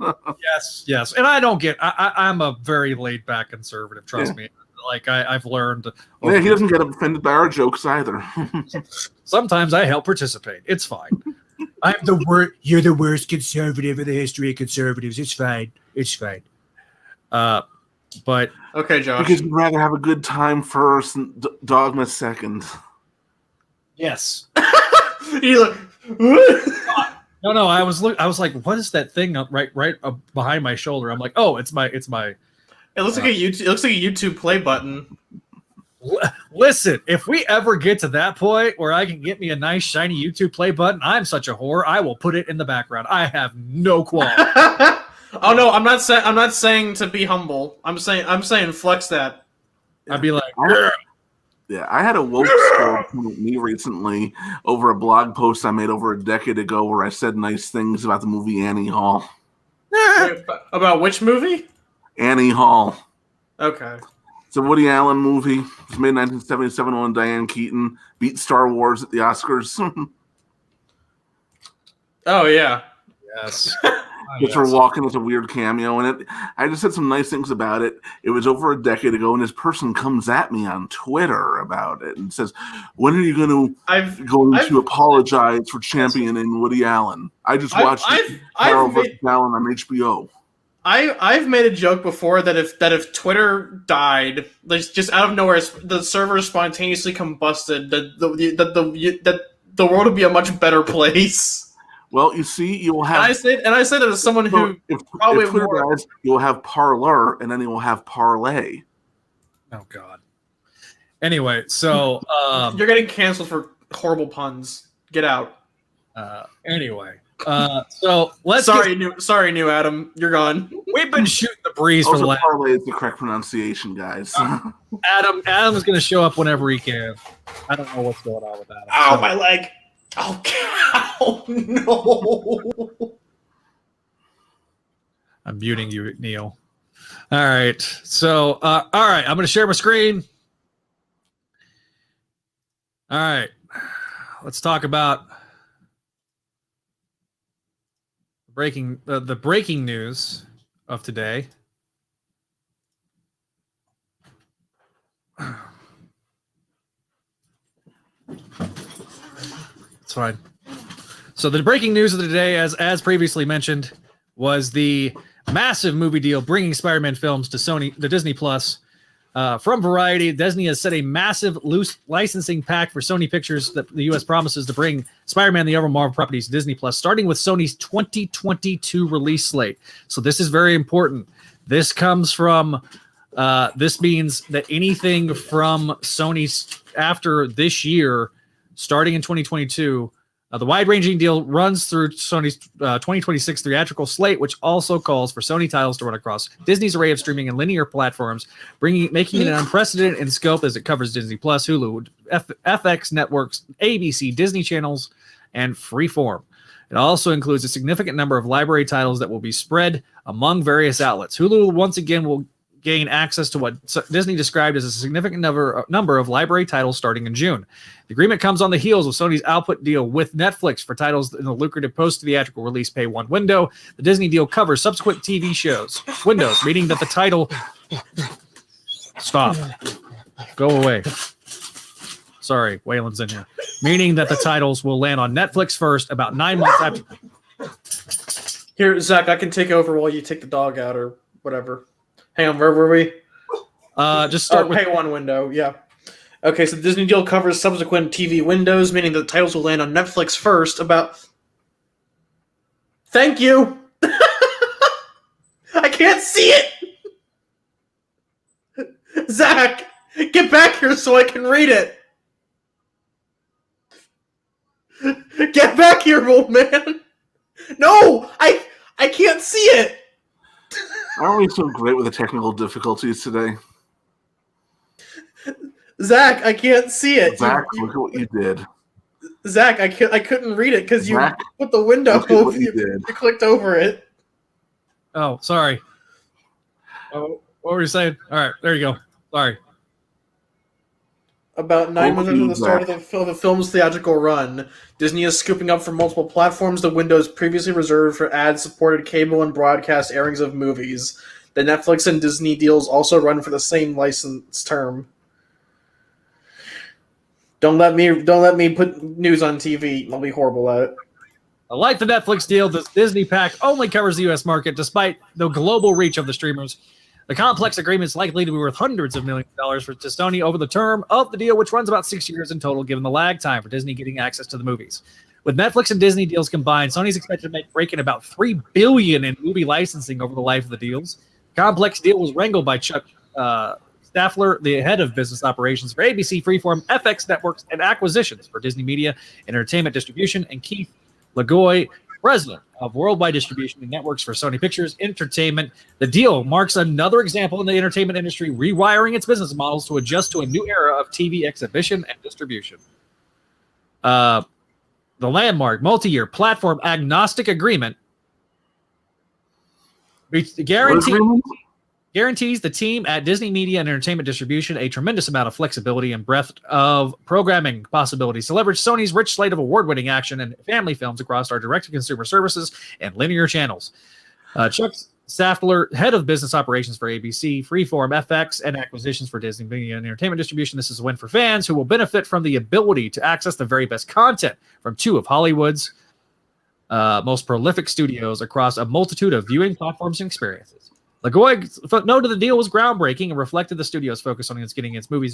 Yes. And I don't get, I'm a very laid back conservative, trust me. Like I've learned. Yeah, he doesn't get offended by our jokes either. Sometimes I help participate. It's fine. You're the worst conservative in the history of conservatives. It's fine. But okay, Josh. Because we'd rather have a good time first and dogma second. Yes. You look. No. I was like, what is that thing right behind my shoulder? I'm like, oh, it's my. It looks like a YouTube. It looks like a YouTube play button. Listen, if we ever get to that point where I can get me a nice shiny YouTube play button, I'm such a whore. I will put it in the background. I have no qualms. Oh no, I'm not saying to be humble. I'm saying flex that. I'd be like, I had a woke score come at me recently over a blog post I made over a decade ago where I said nice things about the movie Annie Hall. Wait, about which movie? Annie Hall. Okay. It's a Woody Allen movie. It was made in 1977 when Diane Keaton beat Star Wars at the Oscars. Oh yeah. Yes. Just her walking with a weird cameo in it. I just said some nice things about it. It was over a decade ago, and this person comes at me on Twitter about it and says, "When are you going to apologize for championing Woody Allen?" I just watched Carol vs. Allen on HBO. I've made a joke before that if Twitter died, like just out of nowhere, the server spontaneously combusted, that the world would be a much better place. Well, you see, you'll have. And I say that as someone who if probably Twitter dies, you'll have Parler, and then you'll have Parlay. Oh God. Anyway, so you're getting canceled for horrible puns. Get out. Anyway, So let's. Sorry, new Adam, you're gone. We've been shooting the breeze for the last. Parlay is the correct pronunciation, guys. Adam is going to show up whenever he can. I don't know what's going on with Adam. Ow, my leg! Oh no! I'm muting you, Neil. All right. So, all right. I'm going to share my screen. All right. Let's talk about the breaking news of today. It's fine. So the breaking news of the day, as previously mentioned, was the massive movie deal bringing Spider-Man films to Disney Plus. From Variety, Disney has set a massive loose licensing pact for Sony Pictures that the U.S. promises to bring Spider-Man and the other Marvel properties to Disney Plus, starting with Sony's 2022 release slate. So this is very important. This comes from, this means that anything from Sony's after this year, starting in 2022, the wide-ranging deal runs through Sony's 2026 theatrical slate, which also calls for Sony titles to run across Disney's array of streaming and linear platforms, making it unprecedented in scope as it covers Disney Plus, Hulu, FX networks, ABC, Disney channels, and Freeform. It also includes a significant number of library titles that will be spread among various outlets. Hulu once again will gain access to what Disney described as a significant number of library titles starting in June. The agreement comes on the heels of Sony's output deal with Netflix for titles in the lucrative post-theatrical release pay one window. The Disney deal covers subsequent TV shows windows, meaning that the title... Stop. Go away. Sorry, Waylon's in here. Meaning that the titles will land on Netflix first, about 9 months after... Here, Zach, I can take over while you take the dog out or whatever. Hang on, where were we? Just start with pay one window. Yeah. Okay, so the Disney deal covers subsequent TV windows, meaning that the titles will land on Netflix first. Thank you. I can't see it. Zach, get back here so I can read it. Get back here, old man. No, I can't see it. Aren't we so great with the technical difficulties today? Zach, I can't see it. Zach, look at what you did. Zach, I couldn't read it because you put the window over. You clicked over it. Oh, sorry. Oh, what were you saying? All right, there you go. Sorry. About 9 months after the start of the film's theatrical run, Disney is scooping up from multiple platforms the windows previously reserved for ad-supported cable and broadcast airings of movies. The Netflix and Disney deals also run for the same license term. Don't let me put news on TV. I'll be horrible at it. Like the Netflix deal, this Disney pack only covers the U.S. market, despite the global reach of the streamers. The complex agreement is likely to be worth hundreds of millions of dollars for Sony over the term of the deal, which runs about 6 years in total, given the lag time for Disney getting access to the movies. With Netflix and Disney deals combined, Sony's expected to break in about $3 billion in movie licensing over the life of the deals. The complex deal was wrangled by Chuck Staffler, the head of business operations for ABC, Freeform, FX Networks, and acquisitions for Disney Media and Entertainment Distribution, and Keith Lagoy, president of worldwide distribution and networks for Sony Pictures Entertainment. The deal marks another example in the entertainment industry rewiring its business models to adjust to a new era of TV exhibition and distribution. The landmark multi-year platform agnostic agreement guarantees the team at Disney Media and Entertainment Distribution a tremendous amount of flexibility and breadth of programming possibilities to leverage Sony's rich slate of award-winning action and family films across our direct-to-consumer services and linear channels. Chuck Staffler, head of business operations for ABC, Freeform, FX, and acquisitions for Disney Media and Entertainment Distribution. This is a win for fans who will benefit from the ability to access the very best content from two of Hollywood's most prolific studios across a multitude of viewing platforms and experiences. LaGoy noted the deal was groundbreaking and reflected the studio's focus on getting its movies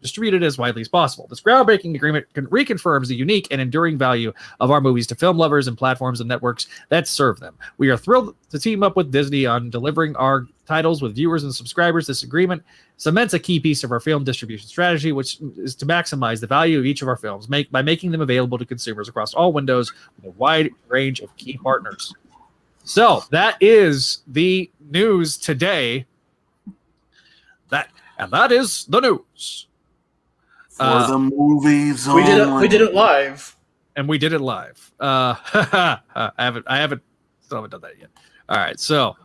distributed as widely as possible. This groundbreaking agreement reconfirms the unique and enduring value of our movies to film lovers and platforms and networks that serve them. We are thrilled to team up with Disney on delivering our titles with viewers and subscribers. This agreement cements a key piece of our film distribution strategy, which is to maximize the value of each of our films by making them available to consumers across all windows with a wide range of key partners. So that is the news today. That is the news for the movies. We did it live, and we did it live. I haven't done that yet. All right, so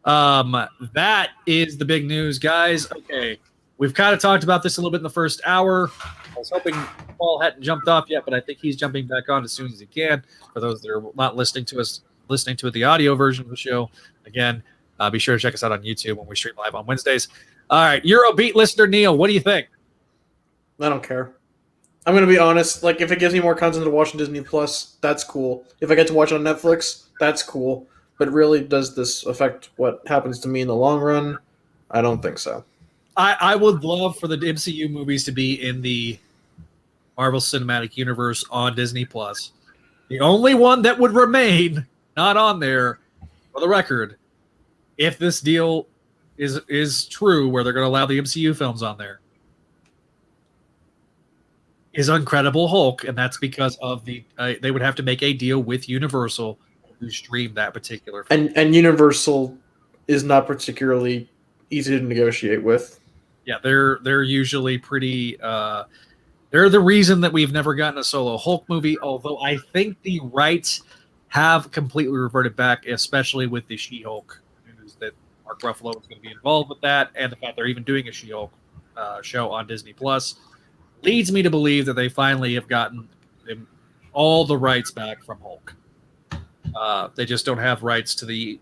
that is the big news, guys. Okay, we've kind of talked about this a little bit in the first hour. I was hoping Paul hadn't jumped off yet, but I think he's jumping back on as soon as he can. For those that are not listening to the audio version of the show, again, be sure to check us out on YouTube when we stream live on Wednesdays. All right, Eurobeat listener Neil, what do you think? I don't care. I'm going to be honest. Like, if it gives me more content to watch on Disney Plus, that's cool. If I get to watch it on Netflix, that's cool. But really, does this affect what happens to me in the long run? I don't think so. I would love for the MCU movies to be in the Marvel Cinematic Universe on Disney Plus. The only one that would remain not on there, for the record, if this deal is true, where they're going to allow the MCU films on there, is Incredible Hulk, and that's because of they would have to make a deal with Universal to stream that particular film. And Universal is not particularly easy to negotiate with. Yeah, they're usually pretty. They're the reason that we've never gotten a solo Hulk movie, although I think the rights have completely reverted back, especially with the She-Hulk news that Mark Ruffalo is going to be involved with that, and the fact they're even doing a She-Hulk show on Disney Plus leads me to believe that they finally have gotten all the rights back from Hulk. They just don't have rights to the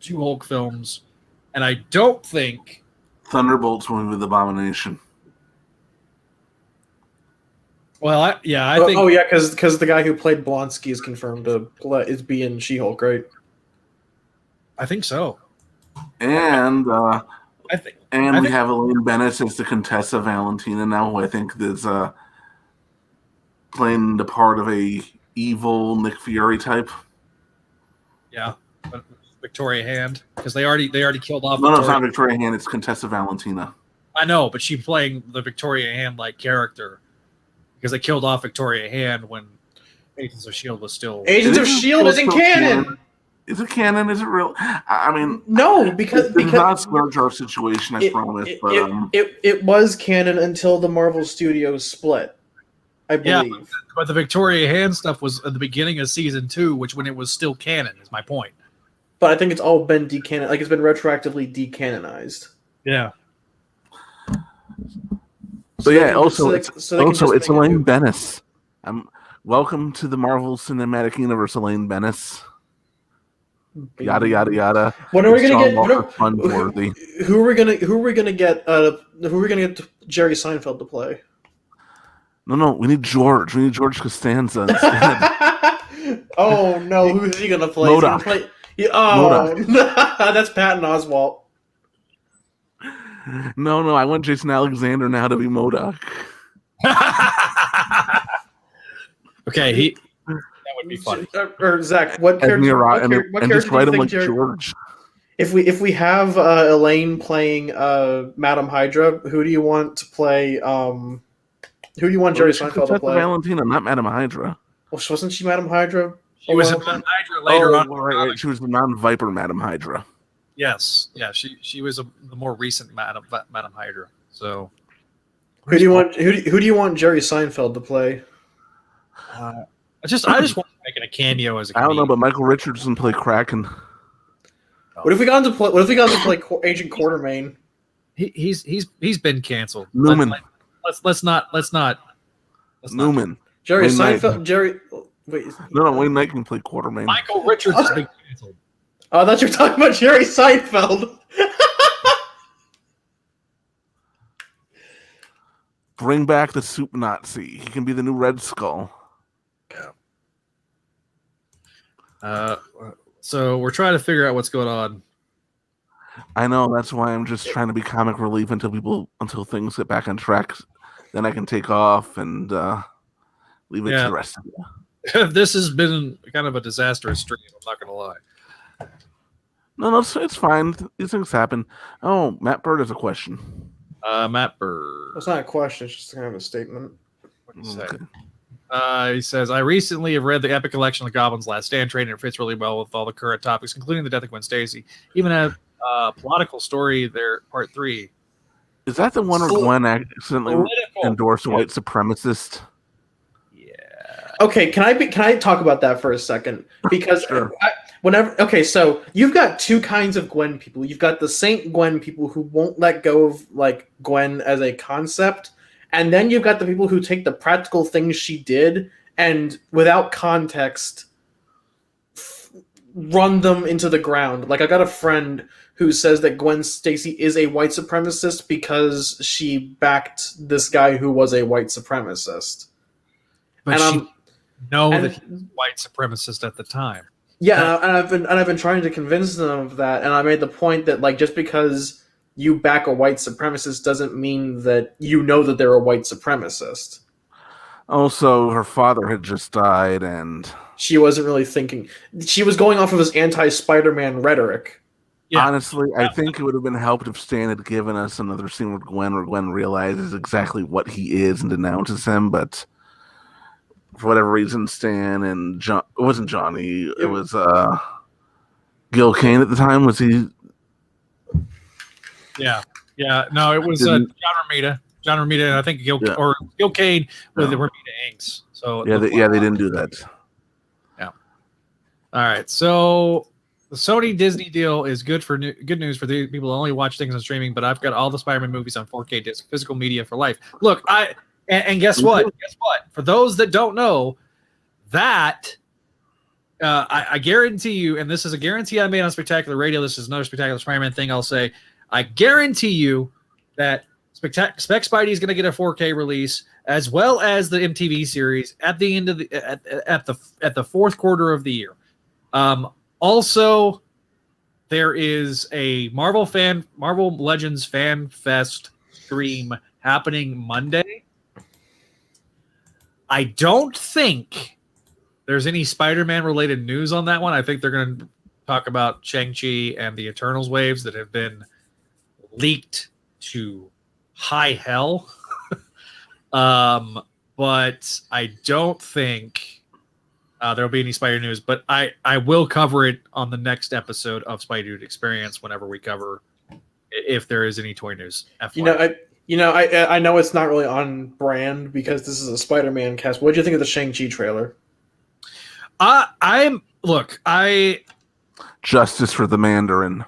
two Hulk films, and I don't think Thunderbolts went with Abomination. Well, I think. Oh yeah, because the guy who played Blonsky is confirmed to be in She-Hulk, right? I think so. And I think we have Elaine Bennett as the Contessa Valentina now, who I think is playing the part of a evil Nick Fury type. Yeah, Victoria Hand, because they already killed off. No, it's not Victoria Hand. It's Contessa Valentina. I know, but she's playing the Victoria Hand like character because they killed off Victoria Hand when Agents of S.H.I.E.L.D. was still. Agents of S.H.I.E.L.D. isn't canon. Is it canon? Is it real? I mean, no, because not a Scourge Jar situation, I promise. It was canon until the Marvel Studios split, I believe. Yeah, but the Victoria Hand stuff was at the beginning of season 2, which when it was still canon, is my point. But I think it's all been decanon, like it's been retroactively decanonized. Yeah. So yeah, also it's Elaine Bennis. Welcome to the Marvel Cinematic Universe, Elaine Bennis. Yada yada yada. When are we gonna get? Who are we gonna get? Who are we gonna get Jerry Seinfeld to play? No, we need George. We need George Costanza instead. Oh no, who's he gonna play? MODOK. That's Patton Oswalt. No, I want Jason Alexander now to be MODOK. Okay, that would be funny. Or Zach, what character? What character do you think George? If we have Elaine playing Madam Hydra, who do you want to play? Who do you want Jerry Seinfeld to play? Valentina, not Madam Hydra. Well, wasn't she Madam Hydra? She was Madam Hydra later on. Right. She was the non-Viper Madam Hydra. Yes, yeah, she was the more recent Madam Hydra. So, who do you want Jerry Seinfeld to play? I just want to make it a cameo as a I don't know, but Michael Richardson play Kraken. What if we got him to play Agent Quartermain? He's been canceled. Newman. Let's not Newman. Jerry Wayne Seinfeld. Knight. Jerry. Wait. No, Wayne Knight can play Quartermain. Michael Richards has been canceled. Oh, I thought you were talking about Jerry Seinfeld. Bring back the Soup Nazi. He can be the new Red Skull. Yeah. So we're trying to figure out what's going on I know, that's why I'm just trying to be comic relief until things get back on track. Then I can take off and leave it to the rest of you. This has been kind of a disastrous stream, I'm not going to lie. No, it's fine. These things happen. Oh, Matt Bird has a question. Matt Bird. That's not a question, it's just kind of a statement. What do you say? He says, I recently have read the epic collection of Goblin's Last Stand trade, and it fits really well with all the current topics, including the death of Gwen Stacy. Even a political story there, part 3. Is that the one where Gwen accidentally endorsed a white supremacist? Okay, can I talk about that for a second? Because Sure. So you've got two kinds of Gwen people. You've got the Saint Gwen people who won't let go of like Gwen as a concept, and then you've got the people who take the practical things she did and without context run them into the ground. Like I got a friend who says that Gwen Stacy is a white supremacist because she backed this guy who was a white supremacist. But she that he was white supremacist at the time. Yeah, and I've been trying to convince them of that, and I made the point that like just because you back a white supremacist doesn't mean that you know that they're a white supremacist. Also, her father had just died, and she wasn't really thinking. She was going off of his anti-Spider-Man rhetoric. Yeah. Honestly, I think it would have been helped if Stan had given us another scene with Gwen where Gwen realizes exactly what he is and denounces him, but for whatever reason, Stan and John, it wasn't Johnny, it was Gil Kane at the time, was he? Yeah, no, it was John Romita, and I think Gil Kane with the Romita Inks. So they didn't do that. Yeah. All right, so the Sony Disney deal is good news for the people who only watch things on streaming, but I've got all the Spider-Man movies on 4K disc, physical media for life. Look, and guess what? Guess what? For those that don't know, that I guarantee you, and this is a guarantee I made on Spectacular Radio. This is another Spectacular Spider-Man thing. I'll say, I guarantee you that Spec Spidey is going to get a 4K release, as well as the MTV series at the end of at the fourth quarter of the year. Also, there is a Marvel Legends Fan Fest stream happening Monday. I don't think there's any Spider-Man related news on that one. I think they're going to talk about Shang-Chi and the Eternals waves that have been leaked to high hell. But I don't think there'll be any Spider news, but I will cover it on the next episode of Spideydude Experience whenever we cover if there is any toy news. FYI. I know it's not really on brand because this is a Spider-Man cast. What did you think of the Shang-Chi trailer? Justice for the Mandarin.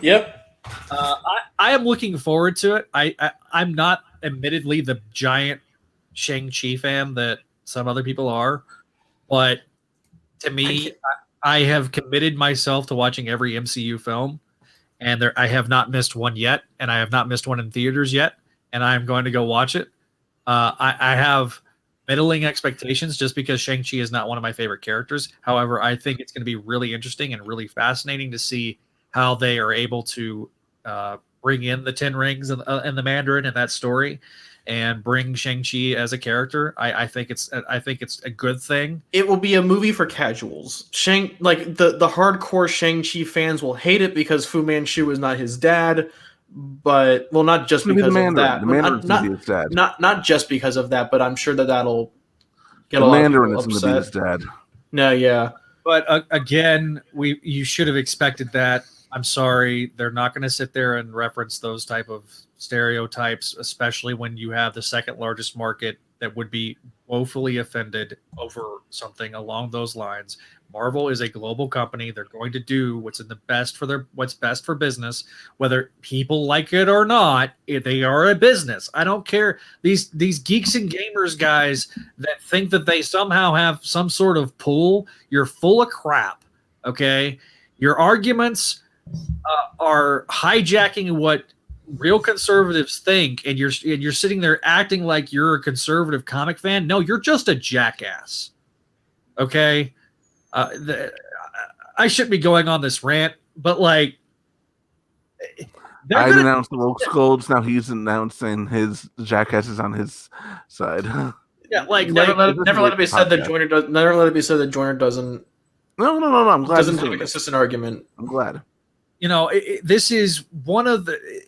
Yep. I am looking forward to it. I'm not admittedly the giant Shang-Chi fan that some other people are, but to me, I have committed myself to watching every MCU film, and I have not missed one yet, and I have not missed one in theaters yet, and I'm going to go watch it. I have middling expectations just because Shang-Chi is not one of my favorite characters. However, I think it's going to be really interesting and really fascinating to see how they are able to bring in the 10 rings and the Mandarin in that story, and bring Shang-Chi as a character. I think it's a good thing. It will be a movie for casuals. The hardcore Shang-Chi fans will hate it because Fu Manchu is not his dad, but not just because of that. The Mandarin's going to be his dad. Not just because of that, but I'm sure that'll get the a lot Mandarin of is people going to upset. be his dad. No, yeah. But again, you should have expected that. I'm sorry, they're not going to sit there and reference those type of stereotypes, especially when you have the second largest market that would be woefully offended over something along those lines. Marvel is a global company. They're going to do what's best for business, whether people like it or not. They are a business. I don't care. These geeks and gamers guys that think that they somehow have some sort of pull, you're full of crap. Okay, your arguments are hijacking what real conservatives think, and you're sitting there acting like you're a conservative comic fan. No, you're just a jackass. Okay, I shouldn't be going on this rant, but like, I announced the woke scolds. Now he's announcing his Jackass is on his side. Yeah, like never let it be said that Joyner does. Never let it be said that Joyner doesn't. No. I'm glad. Doesn't have a consistent argument. I'm glad. You know, this is one of the.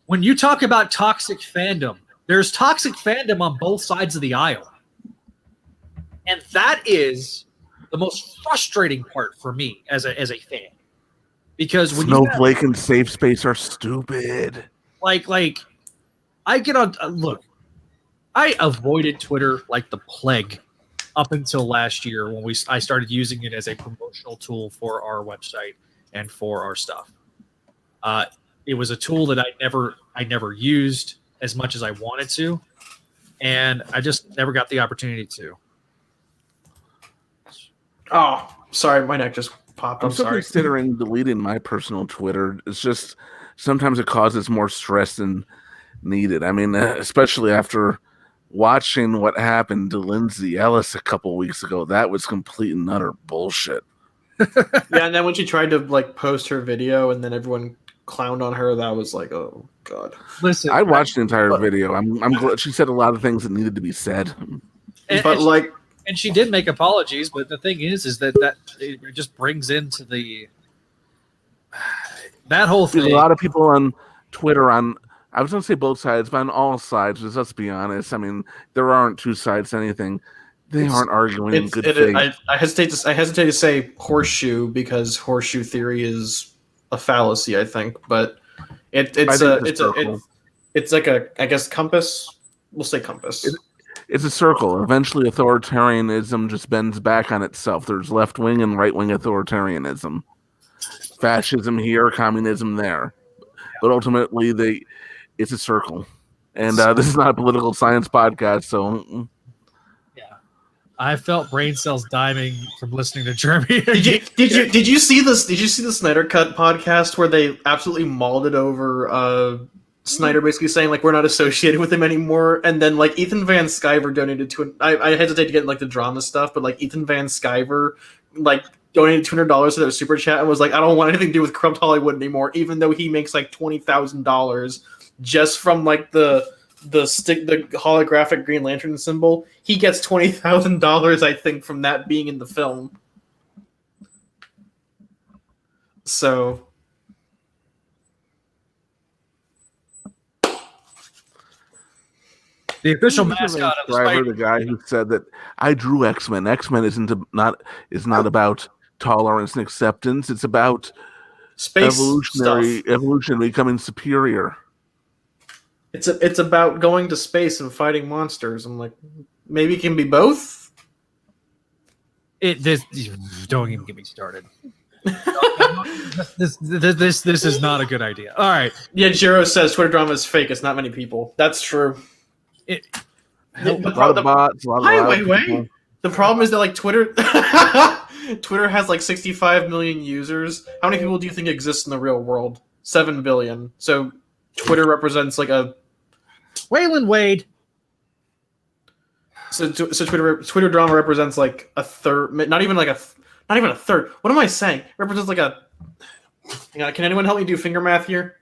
When you talk about toxic fandom, there's toxic fandom on both sides of the aisle, and that is the most frustrating part for me as a fan, because when Snowflake and Safe Space are stupid. Like I get on. Look, I avoided Twitter like the plague up until last year when I started using it as a promotional tool for our website and for our stuff. It was a tool that I never used as much as I wanted to, and I just never got the opportunity to. Oh, sorry, my neck just popped. I'm still sorry. considering deleting my personal Twitter. It's just sometimes it causes more stress than needed. I mean, especially after watching what happened to Lindsay Ellis a couple weeks ago, that was complete and utter bullshit. Yeah, and then when she tried to like post her video, and then everyone clowned on her, that was like, oh god. Listen, I watched the entire video. I'm glad she said a lot of things that needed to be said. And she did make apologies, but the thing is that it just brings into that whole thing. There's a lot of people on Twitter I was going to say both sides, but on all sides, because let's be honest. I mean, there aren't two sides to anything. They aren't arguing in good faith. I hesitate to say horseshoe because horseshoe theory is a fallacy, I think, but it's like a, I guess, compass. We'll say compass. It's a circle. Eventually, authoritarianism just bends back on itself. There's left wing and right wing authoritarianism, fascism here, communism there, but ultimately it's a circle. And this is not a political science podcast, so. I felt brain cells diming from listening to Jeremy. Did you see this? Did you see the Snyder Cut podcast where they absolutely mauled it over Snyder basically saying like we're not associated with him anymore, and then like Ethan Van Sciver donated to I hesitate to get like the drama stuff, but like Ethan Van Sciver like donated $200 to their super chat and was like, I don't want anything to do with Corrupt Hollywood anymore, even though he makes like $20,000 just from like the holographic Green Lantern symbol. He gets $20,000, I think, from that being in the film. So the official mascot of the guy who said that I drew X-Men. X-Men is not about tolerance and acceptance. It's about space evolution becoming superior. It's about going to space and fighting monsters. I'm like, maybe it can be both. Don't even get me started. This is not a good idea. All right. Yeah, Jiro says Twitter drama is fake. It's not many people. That's true. A lot of bots. Wait. The problem is that like Twitter has like 65 million users. How many people do you think exist in the real world? 7 billion. So Twitter represents like a Waylon Wade. So Twitter drama represents like a third, not even a third. What am I saying? It represents like a. Hang on, can anyone help me do finger math here?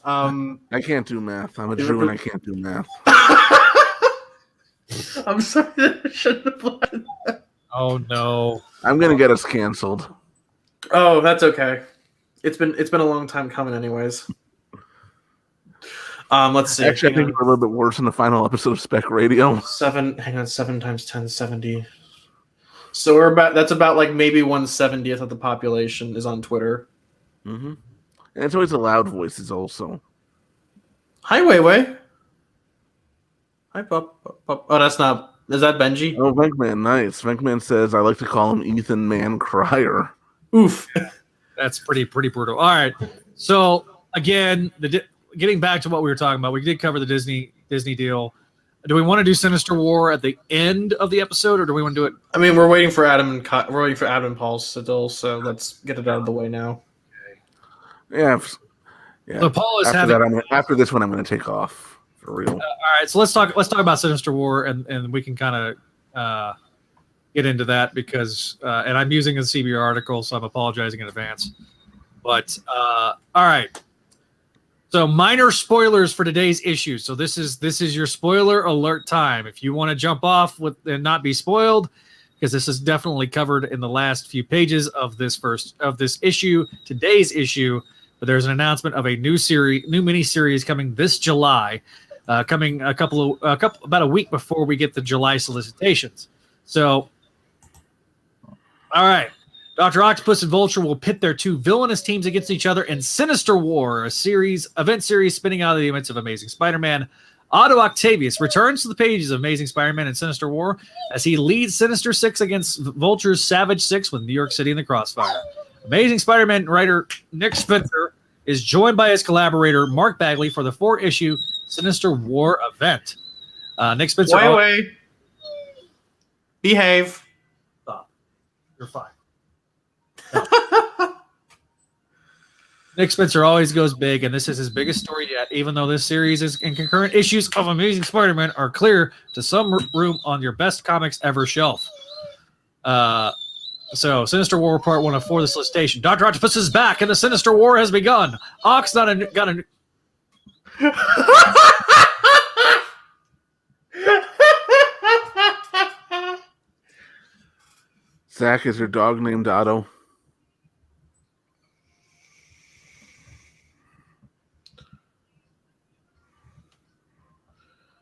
I can't do math. I'm a Jew and I can't do math. I'm sorry that I shouldn't have applied that. Oh no! I'm gonna get us canceled. Oh, that's okay. It's been a long time coming, anyways. Let's see. Actually, I think we're a little bit worse in the final episode of Spec Radio. 7 times 10, 70. So that's about like maybe 1/70th of the population is on Twitter. Mm-hmm. And it's always the loud voices also. Hi, Weiwei. Hi, Pop. Oh, that's not. Is that Benji? Oh, Venkman, nice. Venkman says I like to call him Ethan Man Crier. Oof. That's pretty brutal. All right. So again, getting back to what we were talking about, we did cover the Disney deal. Do we want to do Sinister War at the end of the episode, or do we want to do it? I mean, we're waiting for Adam and Paul still, so let's get it out of the way now. Yeah. So Paul is after this one, I'm going to take off for real. All right. So let's talk about Sinister War, and we can kind of get into that because, and I'm using a CBR article, so I'm apologizing in advance. But all right. So minor spoilers for today's issue. So this is your spoiler alert time. If you want to jump off and not be spoiled, because this is definitely covered in the last few pages of this issue, today's issue. But there's an announcement of a new mini series coming this July, coming about a week before we get the July solicitations. So, all right. Dr. Octopus and Vulture will pit their two villainous teams against each other in Sinister War, event series spinning out of the events of Amazing Spider-Man. Otto Octavius returns to the pages of Amazing Spider-Man and Sinister War as he leads Sinister Six against Vulture's Savage Six with New York City in the crossfire. Amazing Spider-Man writer Nick Spencer is joined by his collaborator Mark Bagley for the 4-issue Sinister War event. Nick Spencer... Wait. Behave. Stop. You're fine. Nick Spencer always goes big, and this is his biggest story yet, even though this series and concurrent issues of Amazing Spider-Man are clear to some room on your best comics ever shelf. So, Sinister War Part 1 of 4, the solicitation. Dr. Octopus is back, and the Sinister War has begun. Ox got a... Zach, is your dog named Otto?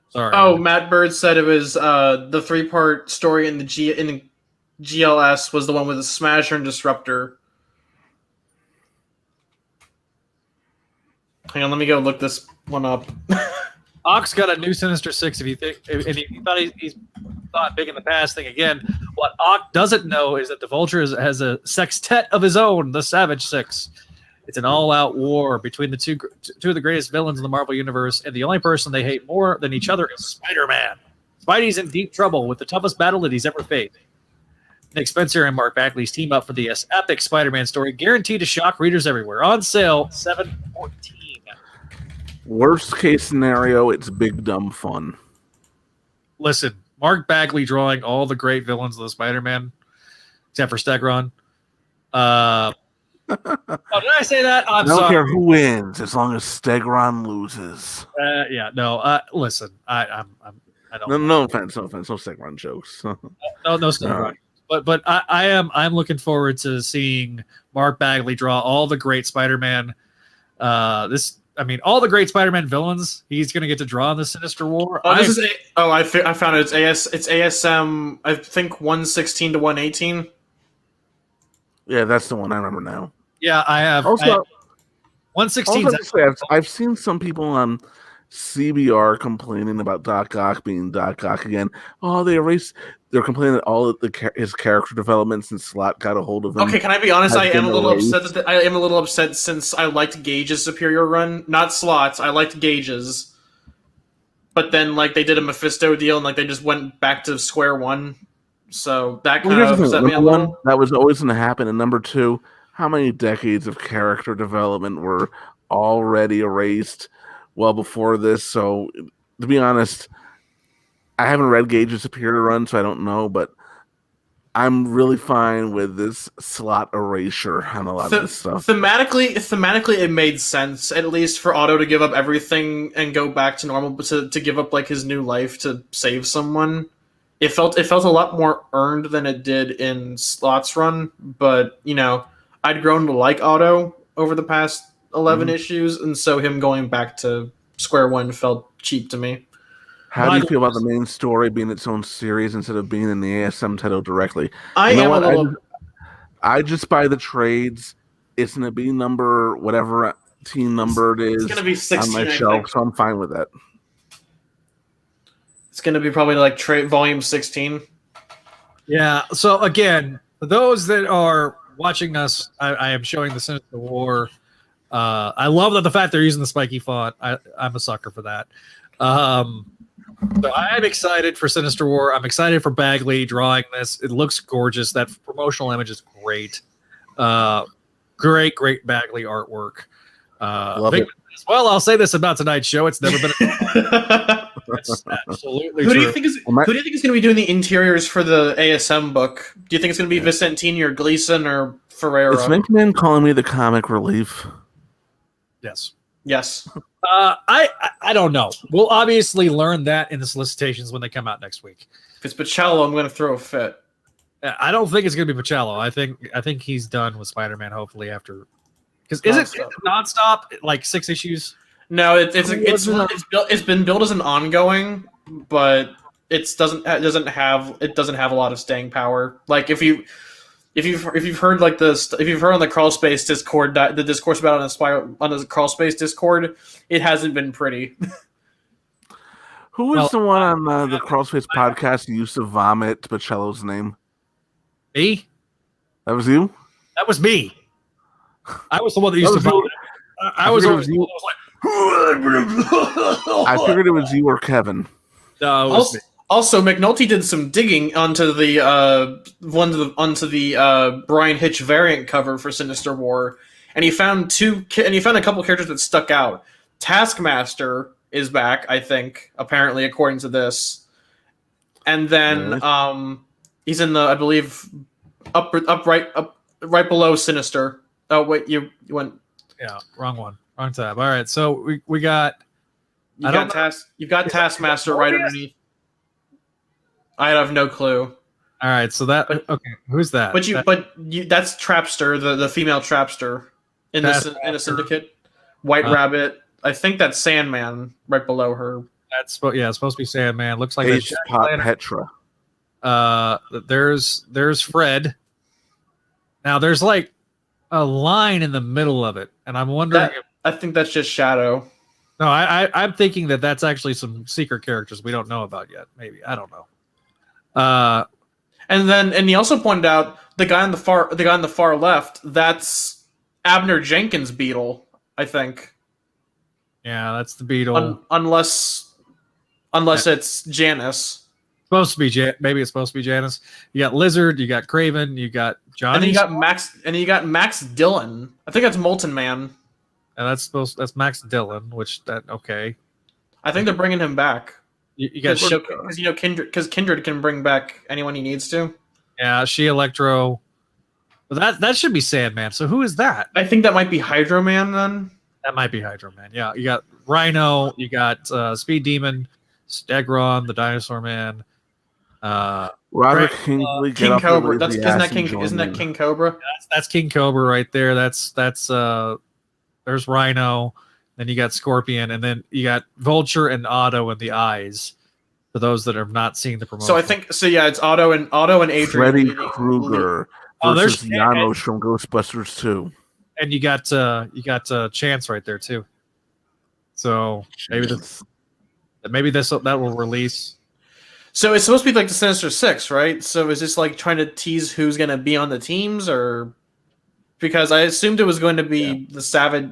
Sorry. Oh, Matt Bird said it was the 3-part story in the GLS was the one with the Smasher and Disruptor. Hang on, let me go look this one up. Ox got a new Sinister Six. If you think, and he thought he's thought big in the past thing again, what Ox doesn't know is that the Vulture has a sextet of his own, the Savage Six. It's an all-out war between the two of the greatest villains in the Marvel Universe, and the only person they hate more than each other is Spider-Man. Spidey's in deep trouble with the toughest battle that he's ever faced. Nick Spencer and Mark Bagley's team up for the epic Spider-Man story, guaranteed to shock readers everywhere. On sale, $7.14. Worst case scenario, it's big dumb fun. Listen, Mark Bagley drawing all the great villains of the Spider-Man, except for Stegron. Oh, did I say that? I'm sorry. I don't care who wins as long as Stegron loses. Yeah, no. Listen, I don't. No offense, no Stegron jokes. no Stegron. But I'm looking forward to seeing Mark Bagley draw all the great Spider-Man. All the great Spider-Man villains. He's going to get to draw in the Sinister War. I found it. It's ASM. I think 116 to 118. Yeah, that's the one I remember now. Yeah, I have. Also, 116. I've seen some people on CBR complaining about Doc Ock being Doc Ock again. Oh, they're complaining that all of his character development since Slott got a hold of him. Okay, can I be honest? I am a little upset. I am a little upset since I liked Gage's Superior run, not Slott's. I liked Gage's, but then they did a Mephisto deal and they just went back to square one. So that kind of upset me a little. That was always going to happen. And number two, how many decades of character development were already erased well before this? So, to be honest, I haven't read Gage's Superior run, so I don't know, but I'm really fine with this Slott erasure on a lot of this stuff. Thematically, it made sense, at least for Otto to give up everything and go back to normal, but to give up his new life to save someone. It felt a lot more earned than it did in Slott's run, but I'd grown to like Otto over the past 11 issues, and so him going back to square one felt cheap to me. How do you feel about the main story being its own series instead of being in the ASM title directly? I just buy the trades. It's going to be number whatever team number it is. It's going to be 16 on my shelf, so I'm fine with that. It's going to be probably trade volume 16. Yeah. So again, for those that are watching us, I am showing the Sinister War. I love the fact they're using the spiky font. I'm a sucker for that. So I'm excited for Sinister War. I'm excited for Bagley drawing this. It looks gorgeous. That promotional image is great. Great Bagley artwork. Love it. Well, I'll say this about tonight's show. It's never been That's absolutely Who do true. you think is going to be doing the interiors for the ASM book? Do you think it's going to be Vicentini or Gleason or Ferreira? Is Minkman calling me the comic relief? Yes. Yes. I don't know. We'll obviously learn that in the solicitations when they come out next week. If it's Pichello, I'm going to throw a fit. I don't think it's going to be Pichello. I think he's done with Spider-Man. Hopefully after, because is it nonstop like 6 issues? No, it's been billed as an ongoing, but it doesn't have a lot of staying power. Like if you've heard like if you've heard on the Crawl Space Discord the discourse about on the Crawl Space Discord, it hasn't been pretty. Who was the one on the Crawl Space podcast who used to vomit Pichello's name? Me? That was you? That was me. I was the one that used to vomit. I was always you. I figured it was you or Kevin. No, it was me. Also, McNulty did some digging onto the Brian Hitch variant cover for Sinister War, and he found a couple characters that stuck out. Taskmaster is back, I think, apparently, according to this, and then he's in the, I believe, right below Sinister. Oh wait, you went. Yeah, wrong tab. All right, so we got. You've got Taskmaster right underneath. I have no clue. All right, so okay, who's that? That's Trapster, the female Trapster in the Syndicate. White Rabbit. I think that's Sandman right below her. It's supposed to be Sandman. Looks like H. Pop Petra. There's Fred. Now there's like a line in the middle of it, and I'm wondering. I think that's just Shadow. No, I'm thinking that's actually some secret characters we don't know about yet. Maybe, I don't know. And he also pointed out the guy on the far left. That's Abner Jenkins' Beetle, I think. Yeah, that's the Beetle. Unless it's Janice. Supposed to be maybe it's supposed to be Janice. You got Lizard, you got Craven, you got Johnny. And then you got Max Dillon. I think that's Molten Man. And that's Max Dillon, okay. I think they're bringing him back. You got because Kindred can bring back anyone he needs to. Yeah, Electro. But that should be Sandman. So who is that? I think that might be Hydro Man then. That might be Hydro Man. Yeah, you got Rhino, you got Speed Demon, Stegron, the Dinosaur Man. Robert Kingsley, King Cobra. Isn't that King Cobra? That's King Cobra right there. That's there's Rhino. Then you got Scorpion, and then you got Vulture and Otto in the eyes. For those that have not seen the promotion, so I think it's Otto and Adrian. Freddy Krueger versus Janos from Ghostbusters 2. And you got Chance right there too. So maybe that will release. So it's supposed to be like the Sinister Six, right? So is this like trying to tease who's going to be on the teams, or because I assumed it was going to be the Savage.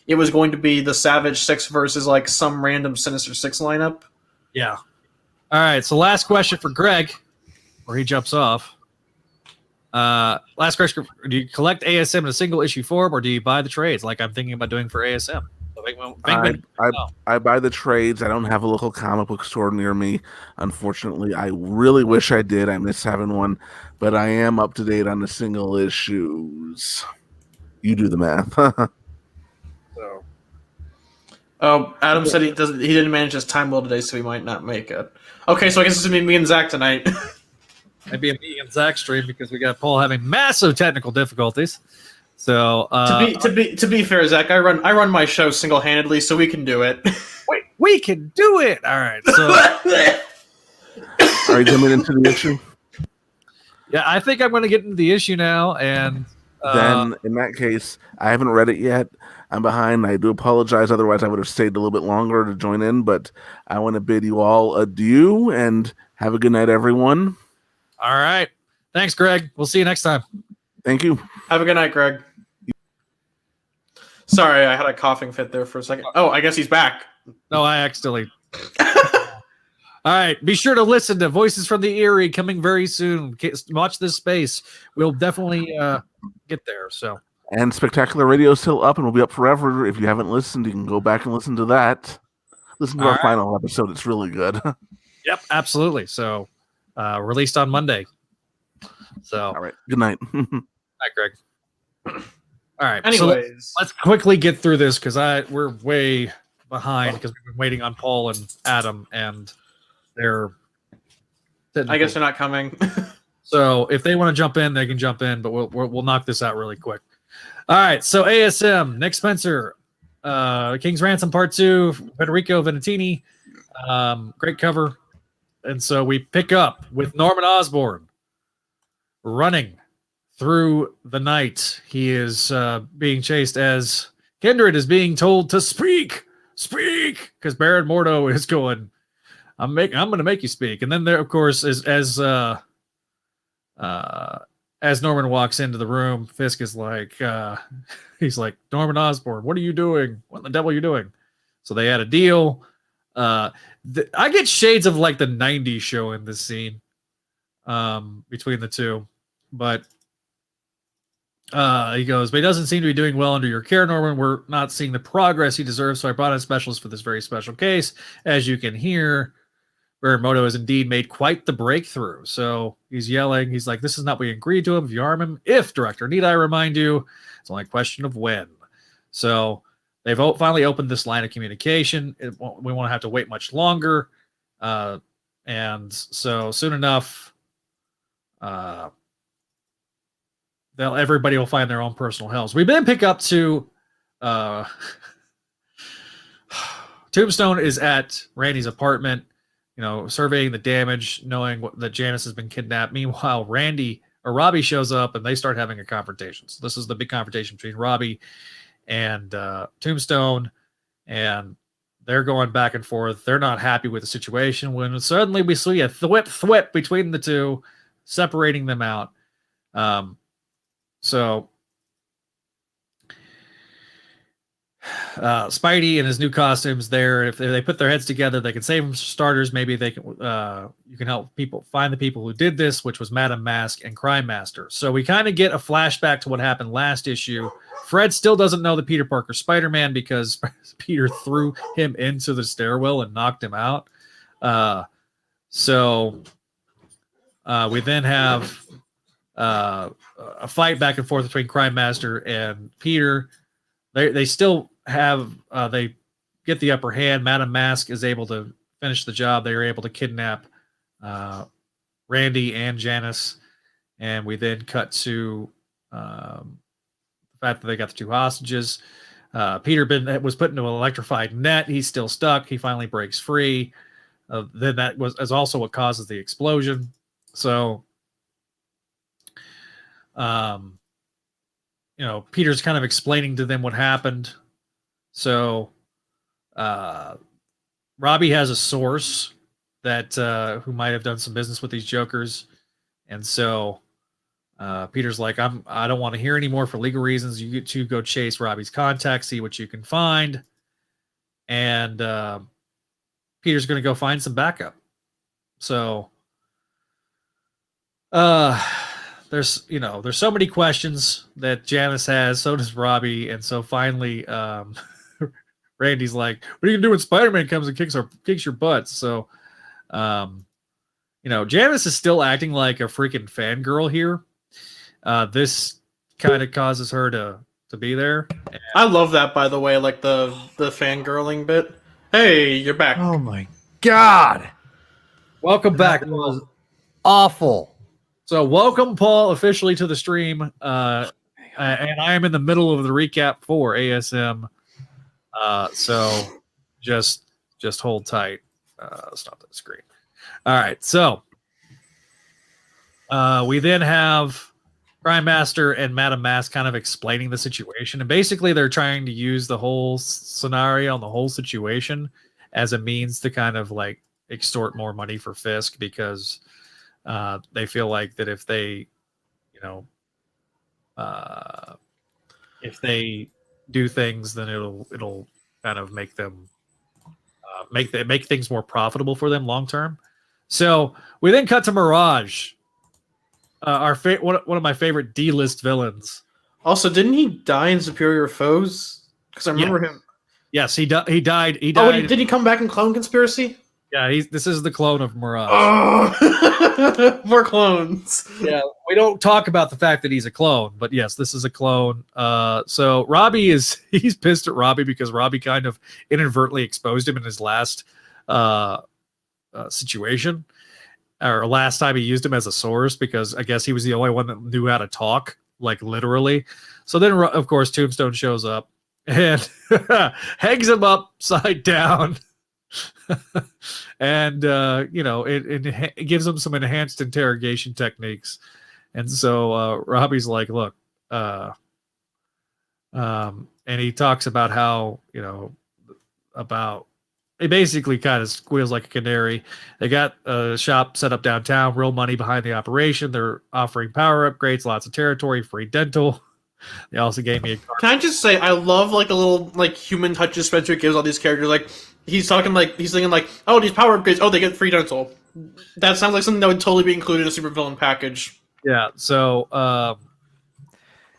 It was going to be the Savage Six versus like some random Sinister Six lineup. Yeah. All right. So last question for Greg, where he jumps off. Last question: do you collect ASM in a single issue form, or do you buy the trades like I'm thinking about doing for ASM? I buy the trades. I don't have a local comic book store near me, unfortunately. I really wish I did. I miss having one, but I am up to date on the single issues. You do the math. Oh, Adam said he didn't manage his time well today, so he might not make it. Okay, so I guess it's gonna be me and Zach tonight. Maybe a me and Zach stream because we got Paul having massive technical difficulties. So to be fair, Zach, I run my show single handedly, so we can do it. Wait, we can do it. All right. So are you coming into the issue? Yeah, I think I'm going to get into the issue now, and then in that case, I haven't read it yet. I'm behind. I do apologize. Otherwise, I would have stayed a little bit longer to join in. But I want to bid you all adieu and have a good night, everyone. All right. Thanks, Greg. We'll see you next time. Thank you. Have a good night, Greg. Sorry, I had a coughing fit there for a second. Oh, I guess he's back. No, I accidentally. All right. Be sure to listen to Voices from the Eerie coming very soon. Watch this space. We'll definitely get there. So. And Spectacular Radio is still up and will be up forever. If you haven't listened, you can go back and listen to that. listen to All our right. final episode. It's really good. Yep, absolutely. So, released on Monday. So, All right. Good night. Hi, Greg. All right. Anyways. So let's quickly get through this because we're way behind because we've been waiting on Paul and Adam, and they're. I guess they're not coming. So if they want to jump in, they can jump in, but we'll knock this out really quick. All right. So ASM, Nick Spencer, King's Ransom Part 2, Federico Venatini. Great cover. And so we pick up with Norman Osborn running through the night. He is being chased as Kindred is being told to speak, because Baron Mordo is going, I'm going to make you speak. And then there, of course, as Norman walks into the room, Fisk is like, he's like, Norman Osborn, what are you doing? What the devil are you doing? So they had a deal. I get shades of like the 90s show in this scene between the two. But he goes, but he doesn't seem to be doing well under your care, Norman. We're not seeing the progress he deserves, so I brought in a specialist for this very special case. As you can hear, Mordo has indeed made quite the breakthrough. So he's yelling. He's like, this is not what we agreed to him. If you arm him, Director, need I remind you, it's only a question of when. So they've finally opened this line of communication. We won't have to wait much longer. And so soon enough, everybody will find their own personal hells. We then pick up to Tombstone is at Randy's apartment, surveying the damage, knowing that Janice has been kidnapped. Meanwhile, Robbie shows up and they start having a confrontation. So this is the big confrontation between Robbie and Tombstone, and they're going back and forth. They're not happy with the situation when suddenly we see a thwip between the two, separating them out. So Spidey in his new costumes there, if they put their heads together, they can save them. Starters, maybe they can you can help people find the people who did this, which was Madam Mask and Crime Master. So we kind of get a flashback to what happened last issue. Fred still doesn't know that Peter Parker's Spider-Man because Peter threw him into the stairwell and knocked him out. So we then have a fight back and forth between Crime Master and Peter. They still have they get the upper hand. Madam Mask is able to finish the job. They are able to kidnap Randy and Janice, and we then cut to the fact that they got the two hostages. Peter was put into an electrified net. He's still stuck. He finally breaks free. Then that is also what causes the explosion. So, Peter's kind of explaining to them what happened. So, Robbie has a source that who might have done some business with these jokers, and so Peter's like, I don't want to hear anymore for legal reasons. You get to go chase Robbie's contacts, see what you can find, and Peter's going to go find some backup. So, there's so many questions that Janice has, so does Robbie, and so finally Randy's like, what are you gonna do when Spider-Man comes and kicks your butts? So Janice is still acting like a freaking fangirl here. This kind of causes her to be there. I love that, by the way, like the fangirling bit. Hey, you're back. Oh my god. Welcome back. That was awful. So welcome, Paul, officially to the stream. And I am in the middle of the recap for ASM. So just hold tight. Stop that screen. All right. So we then have Crime Master and Madam Mask kind of explaining the situation. And basically they're trying to use the whole scenario and the whole situation as a means to kind of like extort more money for Fisk, because they feel like that if they do things, then it'll kind of make them make things more profitable for them long term. So we then cut to Mirage, one of my favorite D-list villains. Also, didn't he die in Superior Foes? Because I remember him. Yes, he died. He died. Oh, did he come back in Clone Conspiracy? Yeah, this is the clone of Mirage. Oh, more clones. Yeah, we don't talk about the fact that he's a clone, but yes, this is a clone. So Robbie he's pissed at Robbie because Robbie kind of inadvertently exposed him in his last situation, or last time he used him as a source, because I guess he was the only one that knew how to talk, like literally. So then, of course, Tombstone shows up and hangs him upside down. And it gives him some enhanced interrogation techniques. And so Robbie's like, look, and he talks about how, he basically kind of squeals like a canary. They got a shop set up downtown, real money behind the operation. They're offering power upgrades, lots of territory, free dental. They also gave me a car. Can I just say, I love like a little like human touches Spencer gives all these characters. Like he's thinking like, oh, these power upgrades, oh, they get free dental. That sounds like something that would totally be included in a supervillain package. Yeah. So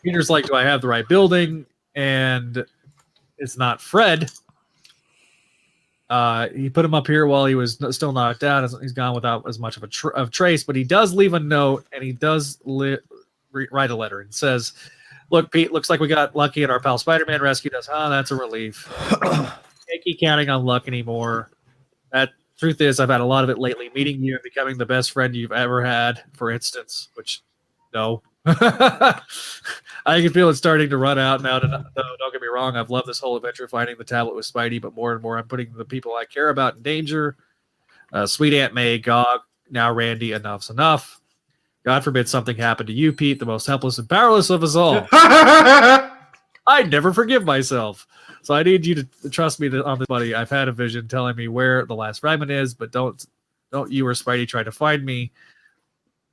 Peter's like, do I have the right building? And it's not Fred. He put him up here while he was still knocked out. He's gone without as much of a trace, but he does leave a note, and he does write a letter and says, look, Pete, looks like we got lucky and our pal Spider-Man rescued us. That's a relief. Can't keep counting on luck anymore. Truth is, I've had a lot of it lately, meeting you and becoming the best friend you've ever had, for instance, which, no. I can feel it starting to run out now. Don't get me wrong. I've loved this whole adventure finding the tablet with Spidey, but more and more I'm putting the people I care about in danger. Sweet Aunt May, GOG, now Randy, enough's enough. God forbid something happened to you, Pete, the most helpless and powerless of us all. I never forgive myself. So I need you to trust me on this, buddy. I've had a vision telling me where the last fragment is, but don't you or Spidey try to find me.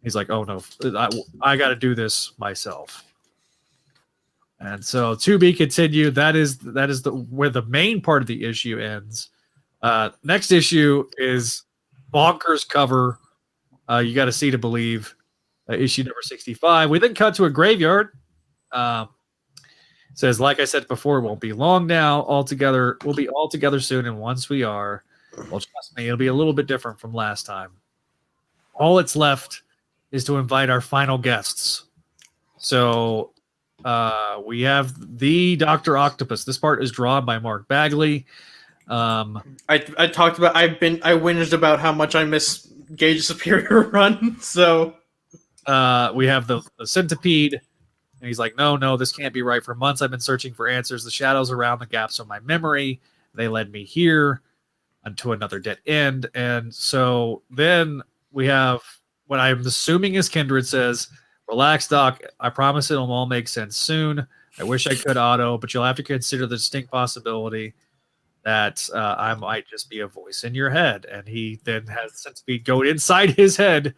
He's like, oh no, I got to do this myself. And so to be continued. That is where the main part of the issue ends. Next issue is bonkers cover. You got to see to believe. Issue number 65. We then cut to a graveyard. Says, like I said before, it won't be long now. We'll be all together soon. And once we are, well, trust me, it'll be a little bit different from last time. All that's left is to invite our final guests. So we have the Dr. Octopus. This part is drawn by Mark Bagley. I talked about, I whinged about how much I miss Gage's Superior run. So we have the centipede, and he's like, no, this can't be right. For months I've been searching for answers. The shadows around the gaps of my memory, they led me here unto another dead end. And so then we have what I'm assuming is Kindred says, relax, Doc. I promise it'll all make sense soon. I wish I could, Otto, but you'll have to consider the distinct possibility that I might just be a voice in your head. And he then has the centipede go inside his head.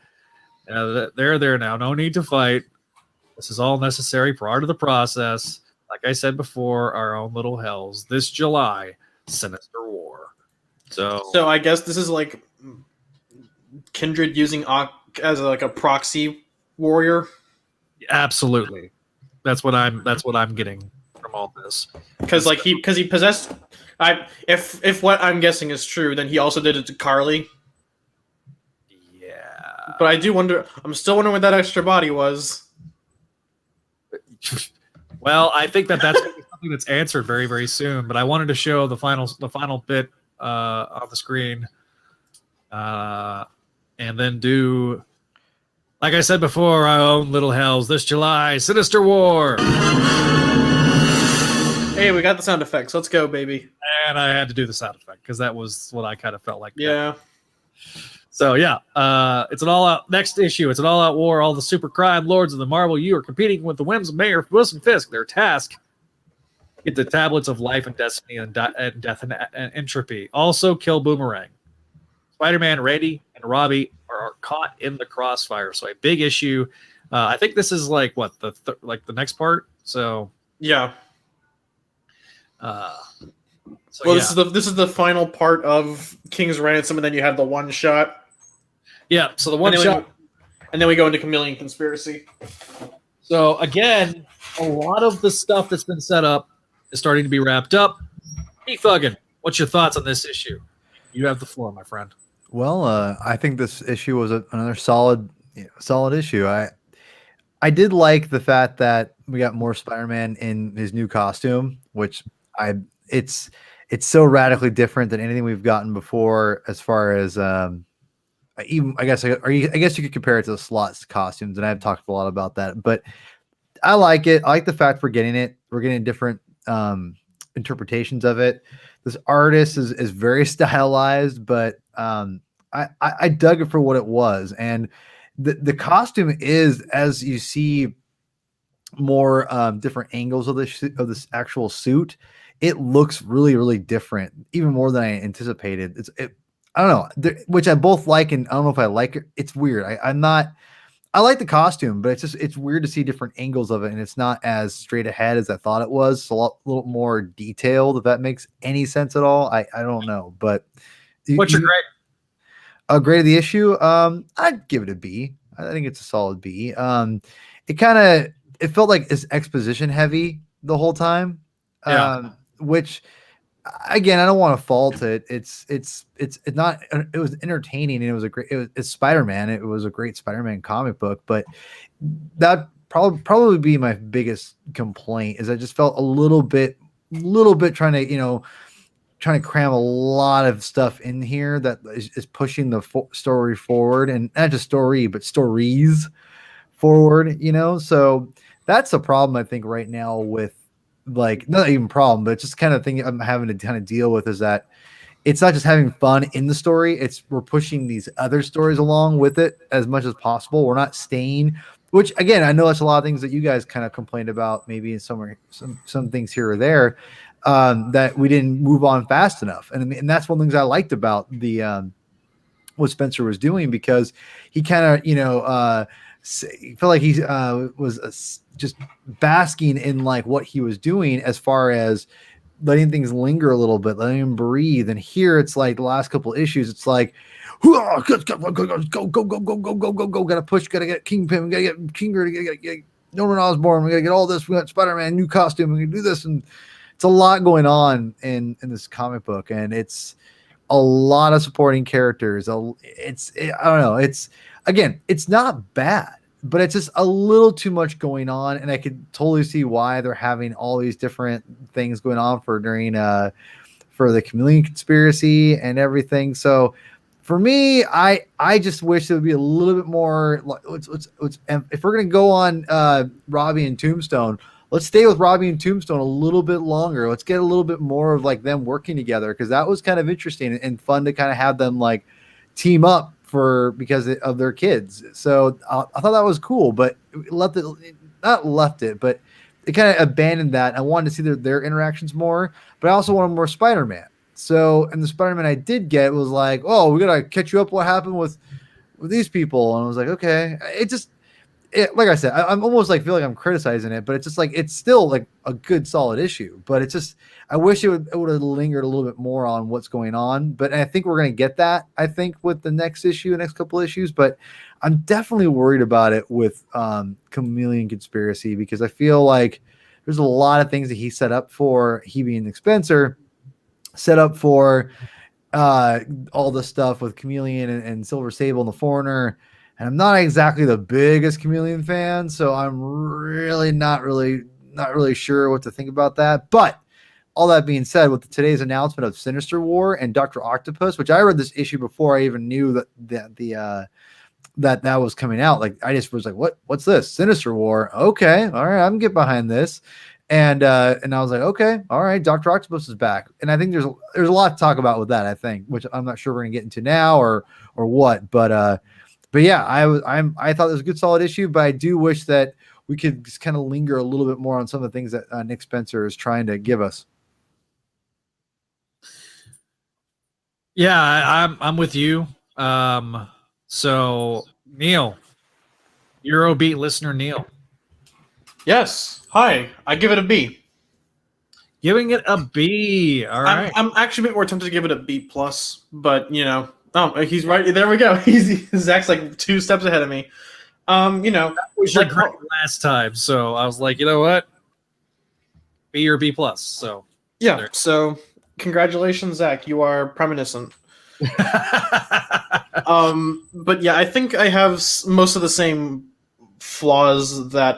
They're there now. No need to fight. This is all necessary, part of the process. Like I said before, our own little hells. This July, Sinister War. So I guess this is like Kindred using as a proxy warrior. Absolutely, that's what I'm getting from all this. Because he possessed. If what I'm guessing is true, then he also did it to Carly. Yeah, but I do wonder. I'm still wondering what that extra body was. Well, I think that's something that's answered very, very soon. But I wanted to show the final bit on the screen, and then do, like I said before, our own little hells this July, Sinister War. Hey, we got the sound effects. Let's go, baby. And I had to do the sound effect because that was what I kind of felt like. Yeah. So yeah, it's an all-out next issue. It's an all-out war. All the super crime lords of the Marvel U are competing with the whims of Mayor Wilson Fisk. Their task: get the tablets of life and destiny and death and entropy. Also, kill Boomerang. Spider-Man, Randy, and Robbie are caught in the crossfire. So a big issue. I think this is like what the next part. So yeah. So well, yeah. this is the final part of King's Ransom, and then you have the one shot. Yeah, so the one shot, and then we go into Chameleon Conspiracy. So again, a lot of the stuff that's been set up is starting to be wrapped up. Thuggen, what's your thoughts on this issue? You have the floor, my friend. Well, I think this issue was another solid issue. I did like the fact that we got more Spider-Man in his new costume, which it's so radically different than anything we've gotten before. As far as even I guess you could compare it to the Slot's costumes, and I've talked a lot about that. But I like it. I like the fact we're getting it. We're getting different interpretations of it. This artist is very stylized, but I dug it for what it was, and the costume is, as you see more different angles of this actual suit, it looks really, really different, even more than I anticipated. I don't know, which I both like, and I don't know if I like it. It's weird. I like the costume, but it's weird to see different angles of it, and it's not as straight ahead as I thought it was. It's a little more detailed, if that makes any sense at all. I don't know, but what's your grade? A grade of the issue? I'd give it a B. I think it's a solid B. It felt like it's exposition heavy the whole time. Which again, I don't want to fault it. It's not. It was entertaining, and it's Spider-Man. It was a great Spider-Man comic book, but that probably be my biggest complaint is I just felt a little bit trying to cram a lot of stuff in here that is pushing the story forward, and not just story, but stories forward. So that's a problem I think right now with. Like, not even problem, but just kind of thing I'm having to kind of deal with is that it's not just having fun in the story, we're pushing these other stories along with it as much as possible. We're not staying, which again, I know that's a lot of things that you guys kind of complained about, maybe in some things here or there, that we didn't move on fast enough. And that's one of the things I liked about the what Spencer was doing, because he kind of felt like he was just basking in like what he was doing as far as letting things linger a little bit, letting him breathe. And here it's like the last couple of issues, it's like, go, gotta push, gotta get Kingpin, gotta get Kinger, gotta get Norman Osborn, we gotta get all this, we got Spider-Man, new costume, we can do this. And it's a lot going on in this comic book, and it's a lot of supporting characters. I don't know. It's not bad, but it's just a little too much going on, and I could totally see why they're having all these different things going on for the Chameleon conspiracy and everything. So for me, I just wish there would be a little bit more. If we're gonna go on Robbie and Tombstone, let's stay with Robbie and Tombstone a little bit longer. Let's get a little bit more of like them working together, because that was kind of interesting and fun to kind of have them like team up because of their kids. So I thought that was cool, but but it kind of abandoned that. I wanted to see their interactions more, but I also wanted more Spider-Man. So, and the Spider-Man I did get was like, oh, we gotta catch you up what happened with these people, and I was like, okay. Like I said, I'm almost like feel like I'm criticizing it, but it's just like it's still like a good solid issue. But it's just I wish it would have lingered a little bit more on what's going on. But I think we're gonna get that. I think with the next couple issues. But I'm definitely worried about it with Chameleon Conspiracy, because I feel like there's a lot of things that he set up for, he being Nick Spencer, set up for all the stuff with Chameleon and Silver Sable and the Foreigner. And I'm not exactly the biggest Chameleon fan, so I'm really not really sure what to think about that. But all that being said, with today's announcement of Sinister War and Dr. Octopus, which I read this issue before I even knew that was coming out. Like I just was like, what's this? Sinister War? Okay, all right, I can get behind this. And I was like, okay, all right, Dr. Octopus is back. And I think there's a lot to talk about with that, I think, which I'm not sure we're gonna get into now or what, but yeah, I thought it was a good solid issue, but I do wish that we could just kind of linger a little bit more on some of the things that Nick Spencer is trying to give us. Yeah, I'm with you. So Neil, Eurobeat listener Neil. Yes. Hi. I give it a B. Giving it a B. All right. I'm actually a bit more tempted to give it a B plus, but oh, he's right. There we go. Zach's like 2 steps ahead of me. That was like great last time, so I was like, you know what, B or B plus. So yeah. So Congratulations, Zach. You are premonition. But yeah, I think I have most of the same flaws that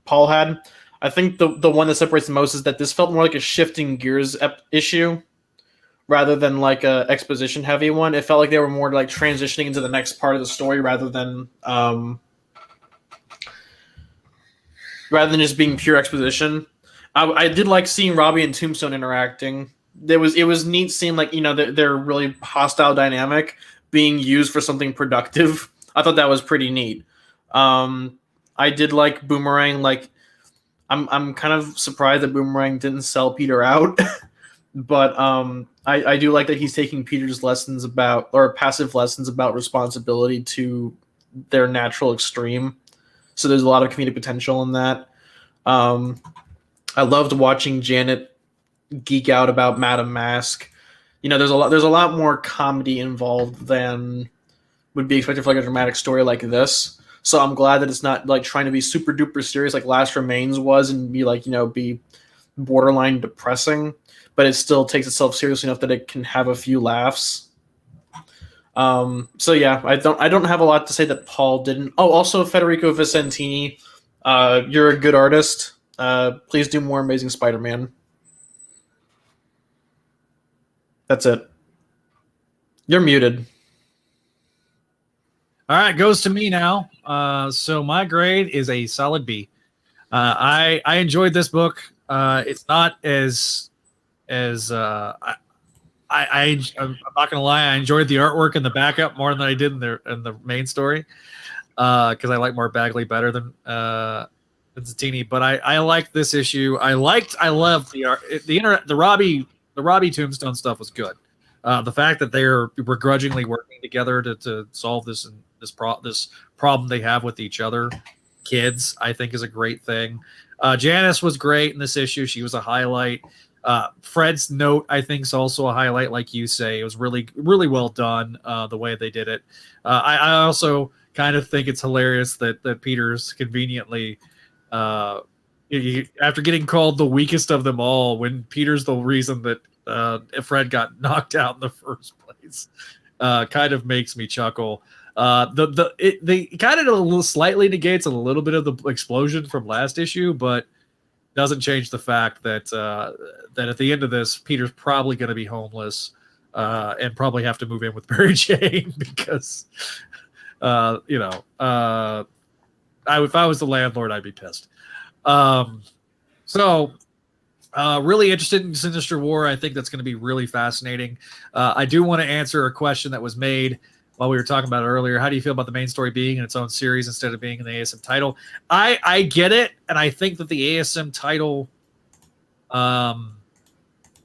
Paul had. I think the one that separates the most is that this felt more like a shifting gears issue rather than like a exposition heavy one. It felt like they were more like transitioning into the next part of the story rather than just being pure exposition. I did like seeing Robbie and Tombstone interacting. It was neat seeing like their really hostile dynamic being used for something productive. I thought that was pretty neat. I did like Boomerang. Like I'm kind of surprised that Boomerang didn't sell Peter out, but I do like that he's taking Peter's lessons about or passive lessons about responsibility to their natural extreme. So there's a lot of comedic potential in that. I loved watching Janet geek out about Madame Mask. There's a lot more comedy involved than would be expected for like a dramatic story like this. So I'm glad that it's not like trying to be super duper serious like Last Remains was and be like, be borderline depressing, but it still takes itself seriously enough that it can have a few laughs. So yeah, I don't have a lot to say that Paul didn't. Oh, also Federico Vicentini, you're a good artist. Please do more Amazing Spider-Man. That's it. You're muted. All right, goes to me now. So my grade is a solid B. I enjoyed this book. It's not as I'm not gonna lie. I enjoyed the artwork and the backup more than I did in the main story because I like more Bagley better than Zattini. But I liked this issue. I loved the art. The Robbie Tombstone stuff was good. The fact that they're begrudgingly working together to solve this problem they have with each other, kids, I think is a great thing. Janice was great in this issue. She was a highlight. Fred's note, I think, is also a highlight, like you say. It was really, really well done the way they did it. I also kind of think it's hilarious that Peter's conveniently, after getting called the weakest of them all, when Peter's the reason that Fred got knocked out in the first place, kind of makes me chuckle. They kind of a little slightly negates a little bit of the explosion from last issue, but doesn't change the fact that that at the end of this, Peter's probably going to be homeless and probably have to move in with Mary Jane because, if I was the landlord, I'd be pissed. Really interested in Sinister War. I think that's going to be really fascinating. I do want to answer a question that was made while we were talking about it earlier. How do you feel about the main story being in its own series instead of being in the ASM title? I get it, and I think that the ASM title,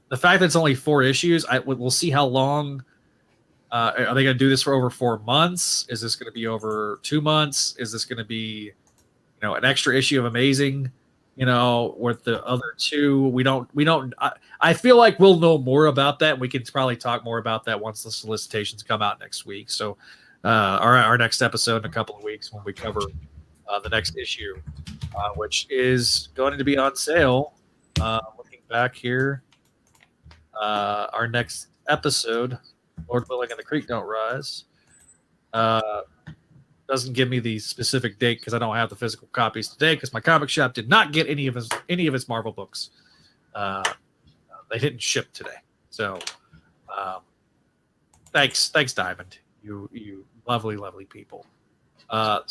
the fact that it's only 4 issues, we'll see how long. Are they going to do this for over 4 months? Is this going to be over 2 months? Is this going to be, an extra issue of Amazing? With the other 2, we don't. I feel like we'll know more about that. We can probably talk more about that once the solicitations come out next week. So, our next episode in a couple of weeks when we cover the next issue, which is going to be on sale. Looking back here, our next episode, Lord willing and the Creek Don't Rise, doesn't give me the specific date because I don't have the physical copies today because my comic shop did not get any of his Marvel books. They didn't ship today. So thanks Diamond. You lovely, lovely people. But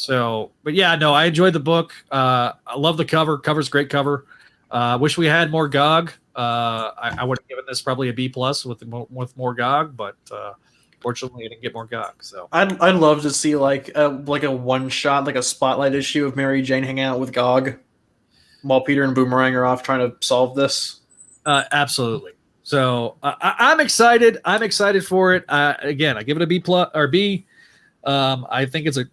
yeah, no, I enjoyed the book. I love the cover. Cover's great cover. Wish we had more GOG. I would have given this probably a B+ with more GOG, but fortunately, I didn't get more GOG. So I'd love to see like a one shot, like a spotlight issue of Mary Jane hanging out with GOG while Peter and Boomerang are off trying to solve this. Absolutely. So I'm excited. I'm excited for it. Again, I give it a B+ or B. I think it's a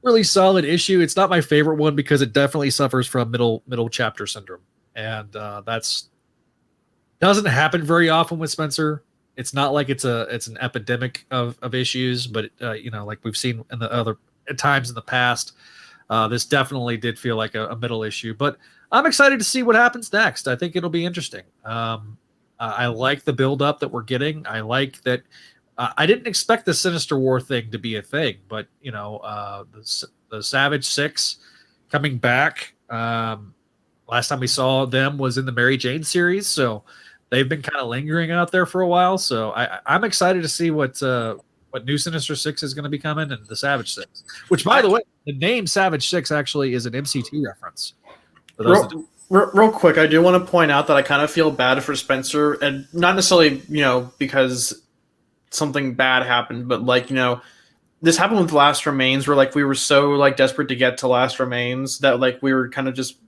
really solid issue. It's not my favorite one because it definitely suffers from middle chapter syndrome, and that's doesn't happen very often with Spencer. It's not like it's an epidemic of issues, but like we've seen in the other times in the past, this definitely did feel like a middle issue. But I'm excited to see what happens next. I think it'll be interesting. I like the build up that we're getting. I like that. I didn't expect the Sinister War thing to be a thing, but the Savage Six coming back. Last time we saw them was in the Mary Jane series, so they've been kind of lingering out there for a while. So I'm excited to see what New Sinister Six is going to be coming, and the Savage Six. Which, by the way, the name Savage Six actually is an MCT reference. For those Real quick, I do want to point out that I kind of feel bad for Spencer, and not necessarily, because something bad happened, but this happened with Last Remains, where we were so desperate to get to Last Remains that we were kind of just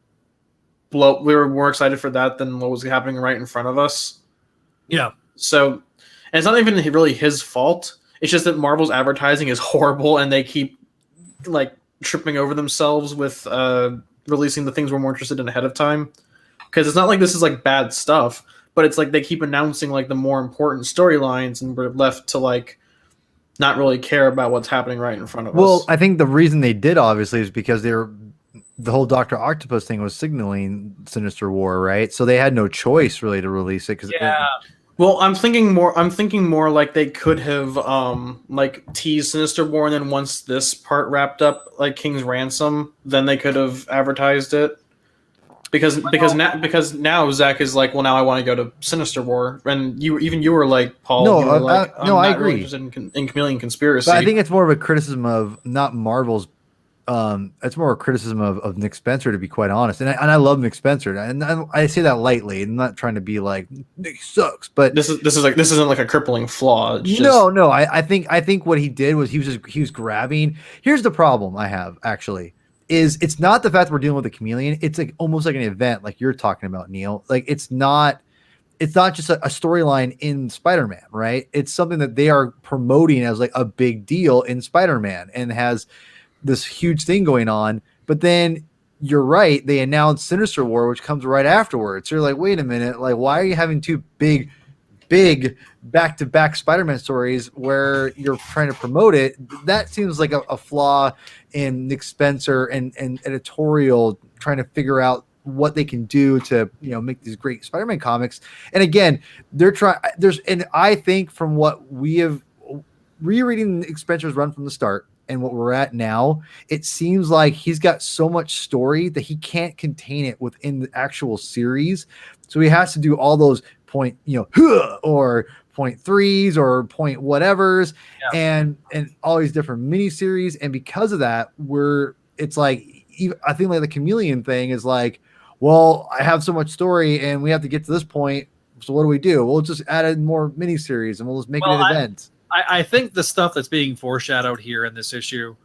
we were more excited for that than what was happening right in front of us. Yeah. So, and it's not even really his fault. It's just that Marvel's advertising is horrible, and they keep tripping over themselves with releasing the things we're more interested in ahead of time. Because it's not like this is bad stuff, but it's they keep announcing the more important storylines, and we're left to not really care about what's happening right in front of us. Well, I think the reason they did obviously is because the whole Dr. Octopus thing was signaling Sinister War, right? So they had no choice really to release it. Well, I'm thinking more like they could have teased Sinister War, and then once this part wrapped up, King's Ransom, then they could have advertised it. Because now Zach is well, now I want to go to Sinister War, and you were Paul. No, I agree. really interested in Chameleon Conspiracy. But I think it's more of a criticism of not Marvel's. It's more a criticism of Nick Spencer, to be quite honest. And I love Nick Spencer, and I say that lightly. I'm not trying to be Nick sucks, but this isn't a crippling flaw. It's just... No. I think what he did was he was grabbing. Here's the problem I have actually. Is it's not the fact that we're dealing with a chameleon. It's almost like an event, like you're talking about, Neil. It's not just a storyline in Spider-Man, right? It's something that they are promoting as a big deal in Spider-Man, and has this huge thing going on. But then you're right, they announced Sinister War, which comes right afterwards. So you're wait a minute, why are you having two big back-to-back Spider-Man stories where you're trying to promote it? That seems like a flaw in Nick Spencer and editorial trying to figure out what they can do to make these great Spider-Man comics. And again, they're trying. And I think from what we have rereading Nick Spencer's run from the start and what we're at now, it seems like he's got so much story that he can't contain it within the actual series. So he has to do all those point, or point threes or point whatevers, and all these different miniseries. And because of that, I think the chameleon thing is well, I have so much story and we have to get to this point. So what do? We'll just add in more miniseries and we'll just make it an event. I think the stuff that's being foreshadowed here in this issue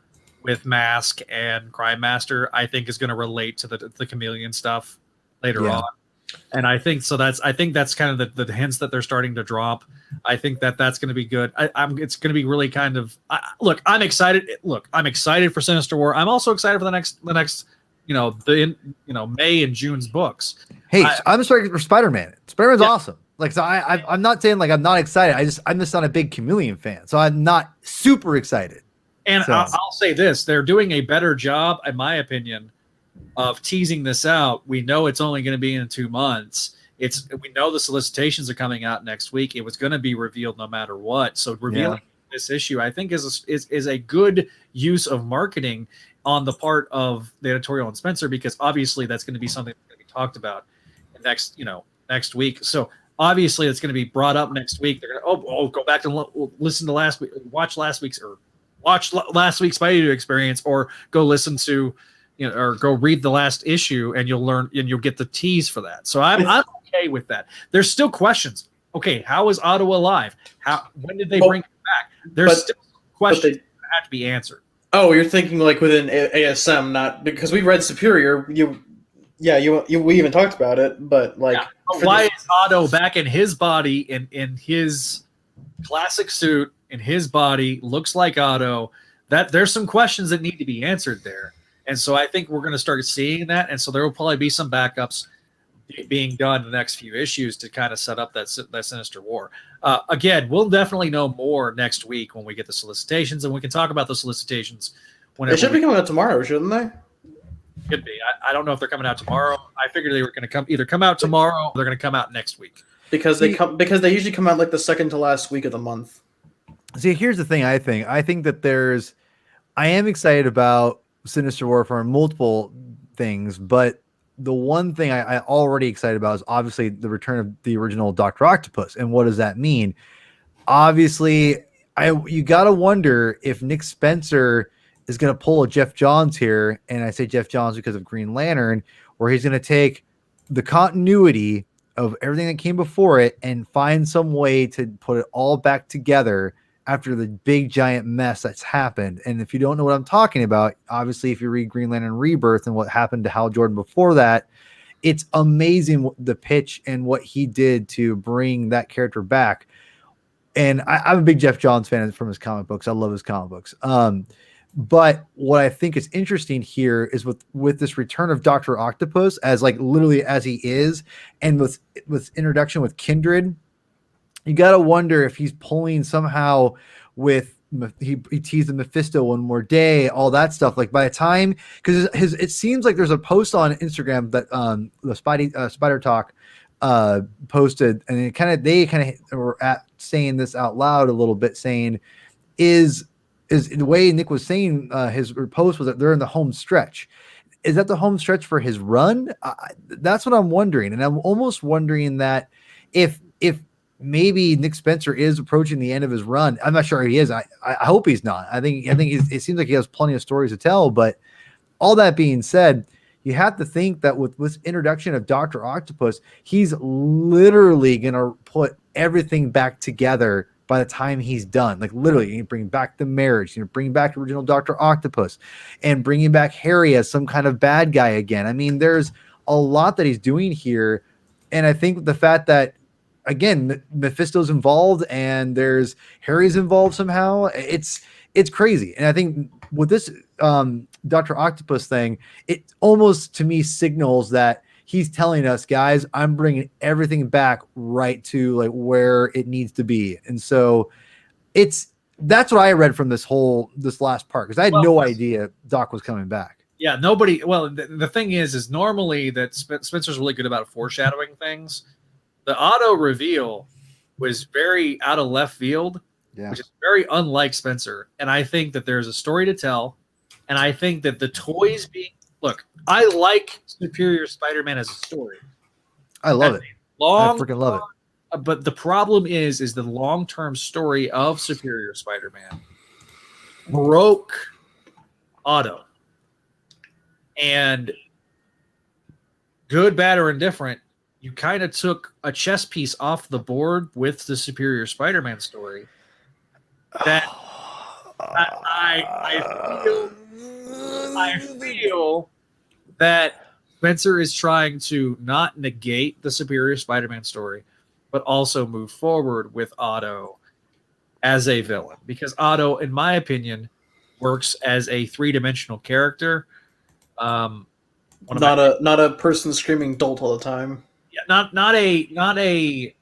with Mask and Crime Master, I think is going to relate to the chameleon stuff later on. And I think that's kind of the hints that they're starting to drop. I think that's going to be good. It's going to be really kind of look. I'm excited. I'm excited for Sinister War. I'm also excited for the next May and June's books. Hey, I'm excited for Spider-Man. Spider-Man's awesome. So I'm not saying I'm not excited. I'm just not a big chameleon fan, so I'm not super excited. And I'll say this: they're doing a better job, in my opinion, of teasing this out. We know it's only going to be in 2 months. We know the solicitations are coming out next week. It was going to be revealed no matter what. So revealing this issue, I think, is a good use of marketing on the part of the editorial and Spencer, because obviously that's going to be something that's going to be talked about next week. So obviously it's going to be brought up next week. They're going to go back and listen to last week, watch last week's Spideydude experience, or go listen to or go read the last issue, and you'll learn and you'll get the tease for that. So I'm okay with that. There's still questions. Okay, how is Otto alive? When did they bring him back? There's still questions that have to be answered. Oh, you're thinking within ASM, not because we read Superior. We even talked about it, but why is Otto back in his body, in his classic suit, in his body, looks like Otto? That there's some questions that need to be answered there. And so I think we're going to start seeing that. And so there will probably be some backups being done in the next few issues to kind of set up that Sinister War. Again, we'll definitely know more next week when we get the solicitations, and we can talk about the solicitations. They should be coming out tomorrow, shouldn't they? Could be. I don't know if they're coming out tomorrow. I figured they were going to either come out tomorrow or they're going to come out next week. Because they usually come out like the second to last week of the month. See, here's the thing. I think that I am excited about Sinister Warfare and multiple things, but the one thing I already excited about is obviously the return of the original Dr. Octopus. And what does that mean? Obviously, you got to wonder if Nick Spencer is going to pull a Jeff Johns here. And I say Jeff Johns because of Green Lantern, where he's going to take the continuity of everything that came before it and find some way to put it all back together after the big giant mess that's happened. And if you don't know what I'm talking about, obviously, if you read Green Lantern Rebirth and what happened to Hal Jordan before that, it's amazing the pitch and what he did to bring that character back. And I'm a big Jeff Johns fan from his comic books. I love his comic books. But what I think is interesting here is with this return of Dr. Octopus as like literally as he is, and with introduction with Kindred, you got to wonder if he's pulling somehow with he teased the Mephisto one more day, all that stuff. Like by the time, because it seems like there's a post on Instagram that the Spider Talk posted, and they kind of were saying this out loud a little bit, saying is the way Nick was saying his post was that they're in the home stretch. Is that the home stretch for his run? That's what I'm wondering, and I'm almost wondering that if maybe Nick Spencer is approaching the end of his run. I'm not sure he is. I hope he's not. I think it seems like he has plenty of stories to tell. But all that being said, you have to think that with this introduction of Dr. Octopus, he's literally going to put everything back together by the time he's done. Like literally, you bring back the marriage, you bring back the original Dr. Octopus, and bringing back Harry as some kind of bad guy again. I mean, there's a lot that he's doing here. And I think the fact that, again, Mephisto's involved and there's Harry's involved somehow. It's crazy. And I think with this Dr. Octopus thing, it almost to me signals that he's telling us, guys, I'm bringing everything back right to like where it needs to be. And so that's what I read from this last part, because I had no idea Doc was coming back. Yeah, nobody. Well, the thing is normally that Spencer's really good about foreshadowing things. The auto reveal was very out of left field, which is very unlike Spencer. And I think that there's a story to tell. And I think that the toys look, I like Superior Spider-Man as a story. I love it. I freaking love it. But the problem is the long-term story of Superior Spider-Man broke Otto. And good, bad, or indifferent, you kind of took a chess piece off the board with the Superior Spider-Man story. That I feel that Spencer is trying to not negate the Superior Spider-Man story, but also move forward with Otto as a villain. Because Otto, in my opinion, works as a three-dimensional character. Not a person screaming dolt all the time. Yeah, not a.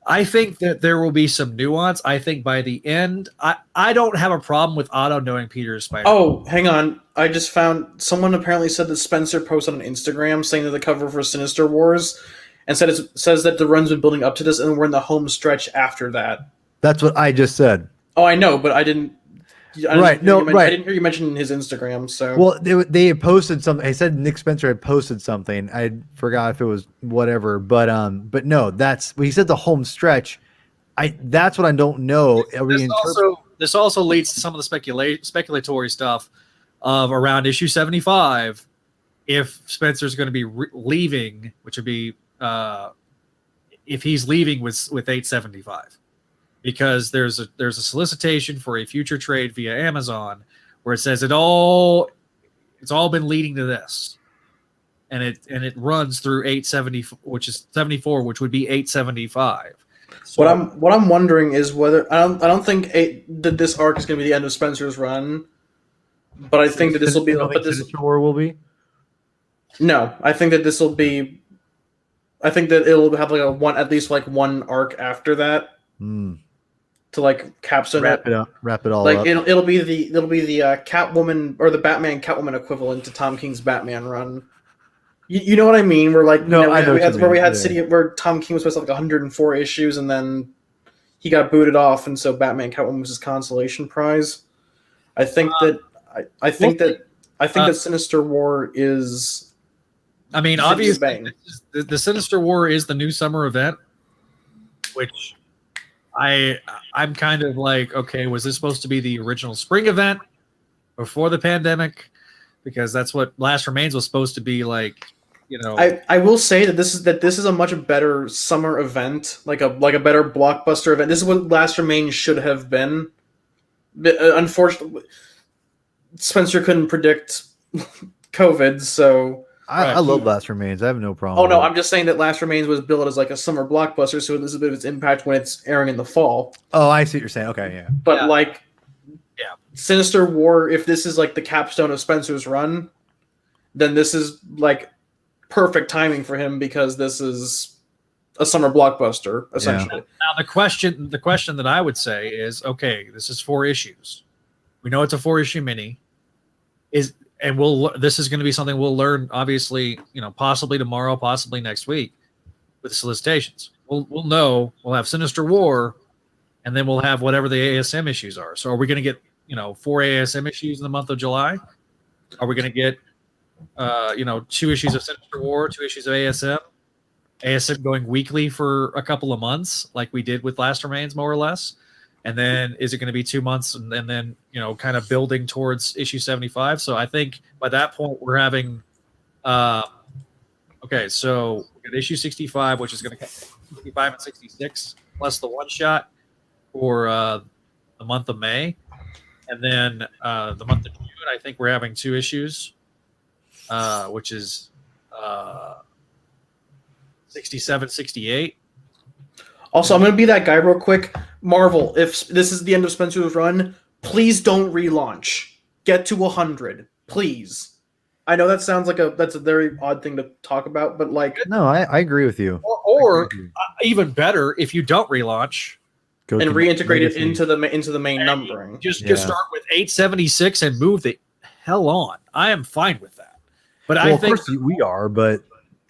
I think that there will be some nuance. I think by the end, I don't have a problem with Otto knowing Peter is Spider-Man. Oh, hang on. I just found someone apparently said that Spencer posted on Instagram saying that the cover for Sinister Wars and says that the run's been building up to this and we're in the home stretch after that. That's what I just said. Oh, I know, but I didn't. Right. I didn't hear you mention his Instagram. So well, they had posted something. I said Nick Spencer had posted something. I forgot if it was whatever, but no, that's he said the home stretch. That's what I don't know. This also leads to some of the speculatory stuff of around issue 75. If Spencer's going to be leaving, which would be if he's leaving with 875. Because there's a solicitation for a future trade via Amazon where it says it's all been leading to this, and it runs through 870, which is 74, which would be 875. So what I'm wondering is whether I don't think that this arc is going to be the end of Spencer's run, but I think that this will be. But this War will be. No, I think that this will be. I think that it'll have at least one arc after that. to like capstone wrap it all like up. it'll be the Catwoman or the Batman Catwoman equivalent to Tom King's Batman run. You know what I mean? Where like No, I know we what had you mean, yeah. City where Tom King was supposed to have like 104 issues and then he got booted off, and so Batman Catwoman was his consolation prize. I think that Sinister War is. I mean, obviously, the Sinister War is the new summer event, which I'm kind of like, okay, was this supposed to be the original spring event before the pandemic? Because that's what Last Remains was supposed to be like. You know, I will say that this is a much better summer event, like a better blockbuster event. This is what Last Remains should have been. Unfortunately, Spencer couldn't predict COVID, so I love Last Remains. I have no problem. Oh no, I'm just saying that Last Remains was billed as like a summer blockbuster, so this is a bit of its impact when it's airing in the fall. Oh, I see what you're saying. Okay, yeah. But Sinister War, if this is like the capstone of Spencer's run, then this is like perfect timing for him because this is a summer blockbuster essentially. Now the question that I would say is, okay, this is 4 issues. We know it's a 4-issue mini. This is going to be something we'll learn, obviously, possibly tomorrow, possibly next week, with the solicitations. We'll know. We'll have Sinister War, and then we'll have whatever the ASM issues are. So, are we going to get 4 ASM issues in the month of July? Are we going to get 2 issues of Sinister War, 2 issues of ASM? ASM going weekly for a couple of months, like we did with Last Remains, more or less. And then is it going to be 2 months and then, kind of building towards issue 75? So I think by that point we're having, okay, so we got issue 65, which is going to come 65 and 66 plus the one shot for the month of May. And then the month of June, I think we're having 2 issues, which is 67, 68. Also, I'm going to be that guy real quick. Marvel, if this is the end of Spencer's run, please don't relaunch. Get to 100, please. I know that sounds like that's a very odd thing to talk about, but like, no, I agree with you. Or even better, if you don't relaunch, and reintegrate it into the main numbering. Just start with 876 and move the hell on. I am fine with that. But I think of course we are, but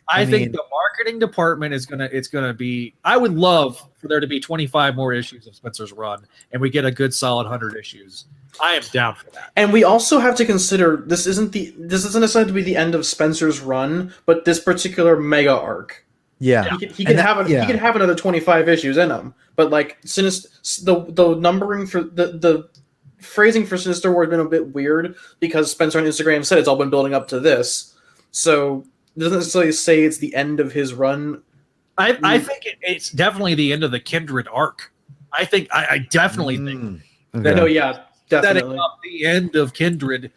I think the marketing department is gonna be. I would love for there to be 25 more issues of Spencer's run, and we get a good solid 100 issues. I am down for that. And we also have to consider this isn't necessarily to be the end of Spencer's run, but this particular mega arc. Yeah, he can have another 25 issues in him, but like the numbering for the phrasing for Sinister War has been a bit weird because Spencer on Instagram said it's all been building up to this, so. It doesn't necessarily say it's the end of his run. I think it's definitely the end of the Kindred arc. I think I definitely think that. Oh yeah, definitely setting up the end of Kindred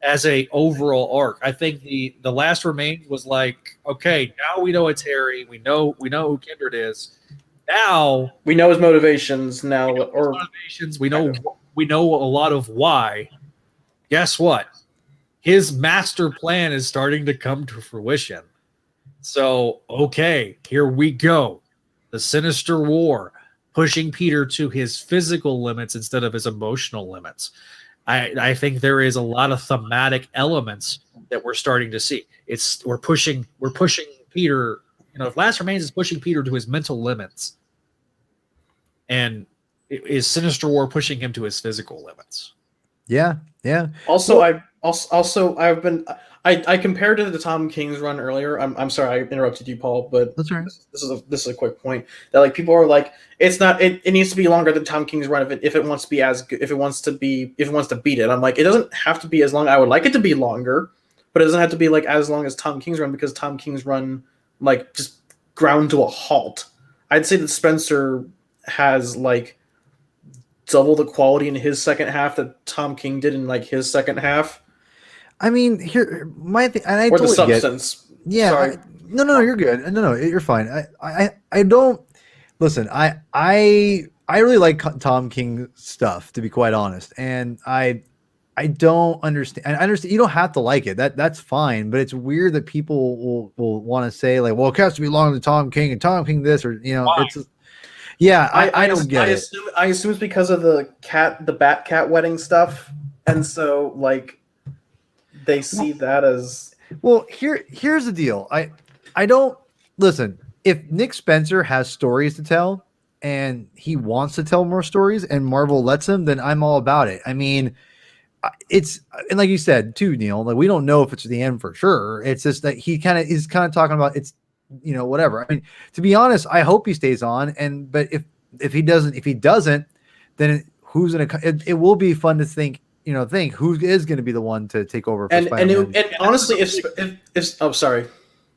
as a overall arc. I think the Last Remains was like, okay, now we know it's Harry. We know who Kindred is. Now we know his motivations. We know a lot of why. Guess what? His master plan is starting to come to fruition. So, okay, here we go. The Sinister War, pushing Peter to his physical limits instead of his emotional limits. I think there is a lot of thematic elements that we're starting to see. We're pushing Peter. If Last Remains is pushing Peter to his mental limits, and is Sinister War pushing him to his physical limits? Yeah. Also, I compared it to the Tom King's run earlier. I'm sorry I interrupted you, Paul, but that's right. This is a quick point that like people are like, it's not. It needs to be longer than Tom King's run if it wants to be as good, if it wants to beat it. I'm like, it doesn't have to be as long. I would like it to be longer, but it doesn't have to be like as long as Tom King's run because Tom King's run like just ground to a halt. I'd say that Spencer has like double the quality in his second half that Tom King did in like his second half. I mean, here my thing, and I or totally the substance. Yeah, sorry. No, you're good. No, you're fine. I don't listen. I really like Tom King stuff, to be quite honest, and I don't understand. I understand you don't have to like it. That's fine, but it's weird that people will want to say like, well, it has to be longer than Tom King and Tom King this or Yeah, I don't get it. I assume it's because of the bat cat wedding stuff, and so like they see that as Well, here's the deal. I don't listen. If Nick Spencer has stories to tell and he wants to tell more stories and Marvel lets him, then I'm all about it. I mean, it's and like you said too, Neil, like we don't know if it's the end for sure. It's just that he kind of talking about it's whatever. I mean, to be honest, I hope he stays on but if he doesn't, then who's gonna it will be fun to think who is going to be the one to take over for Spider-Man. And honestly, if oh sorry,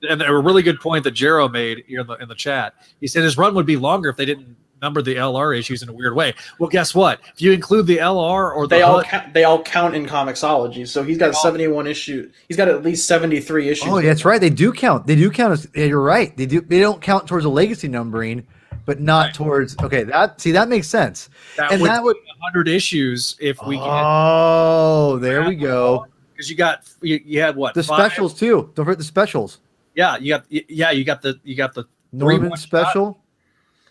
and a really good point that Jero made here in the chat. He said his run would be longer if they didn't number the LR issues in a weird way. Well, guess what? If you include the LR or they all count in Comixology. So he's got 71 issues. He's got at least 73 issues. Oh, that's right. They do count. You're right. They don't count towards the legacy numbering, but not towards. Okay, that makes sense. That would 100 issues if we. There we go. Because you had what the 5? Specials too. Don't forget the specials. Yeah, you got the Norman special.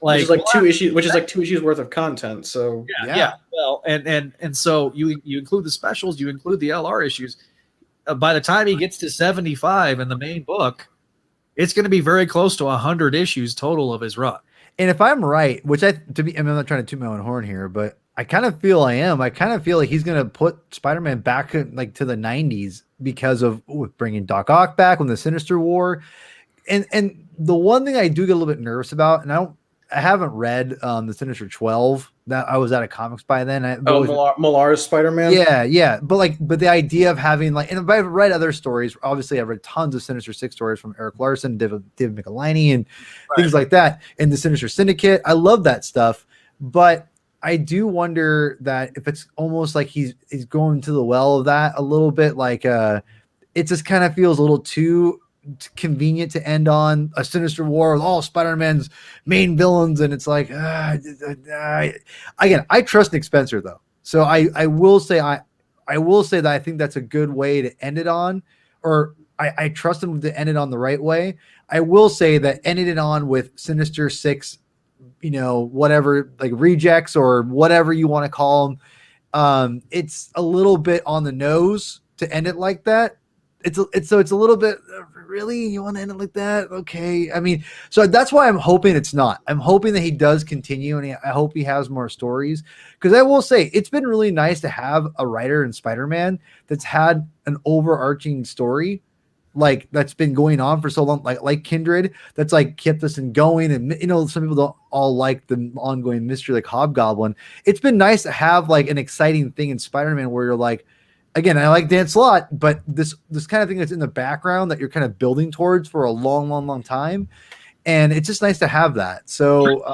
Which is like 2 issues, which is like 2 issues worth of content. So yeah. Well, and so you include the specials, you include the LR issues. By the time he gets to 75 in the main book, it's going to be very close to 100 issues total of his run. And if I'm right, I'm not trying to toot my own horn here, but I kind of feel I am. I kind of feel like he's going to put Spider-Man back like to the 90s because of bringing Doc Ock back when the Sinister War. And the one thing I do get a little bit nervous about, and I haven't read the Sinister 12. That I was out of comics by then. Millar's Spider-Man. Yeah. But the idea of having and I've read other stories. Obviously, I've read tons of Sinister Six stories from Eric Larson, David Michelinie, and things like that. And the Sinister Syndicate. I love that stuff. But I do wonder that if it's almost like he's going to the well of that a little bit. Like it just kind of feels a little too convenient to end on a Sinister War with all Spider-Man's main villains, and it's like again, I trust Nick Spencer though, so I will say that I think that's a good way to end it on, or I trust him to end it on the right way. I will say that ending it on with Sinister Six, whatever, like rejects or whatever you want to call them, it's a little bit on the nose to end it like that. It's a little bit really, you want to end it like that? Okay. I mean, so that's why I'm hoping it's not. I'm hoping that he does continue, and I hope he has more stories, because I will say it's been really nice to have a writer in Spider-Man that's had an overarching story like that's been going on for so long, like Kindred, that's like kept us going. And some people don't all like the ongoing mystery like Hobgoblin. It's been nice to have like an exciting thing in Spider-Man where you're like, again, I like Dan Slott, but this kind of thing that's in the background that you're kind of building towards for a long time, and it's just nice to have that. So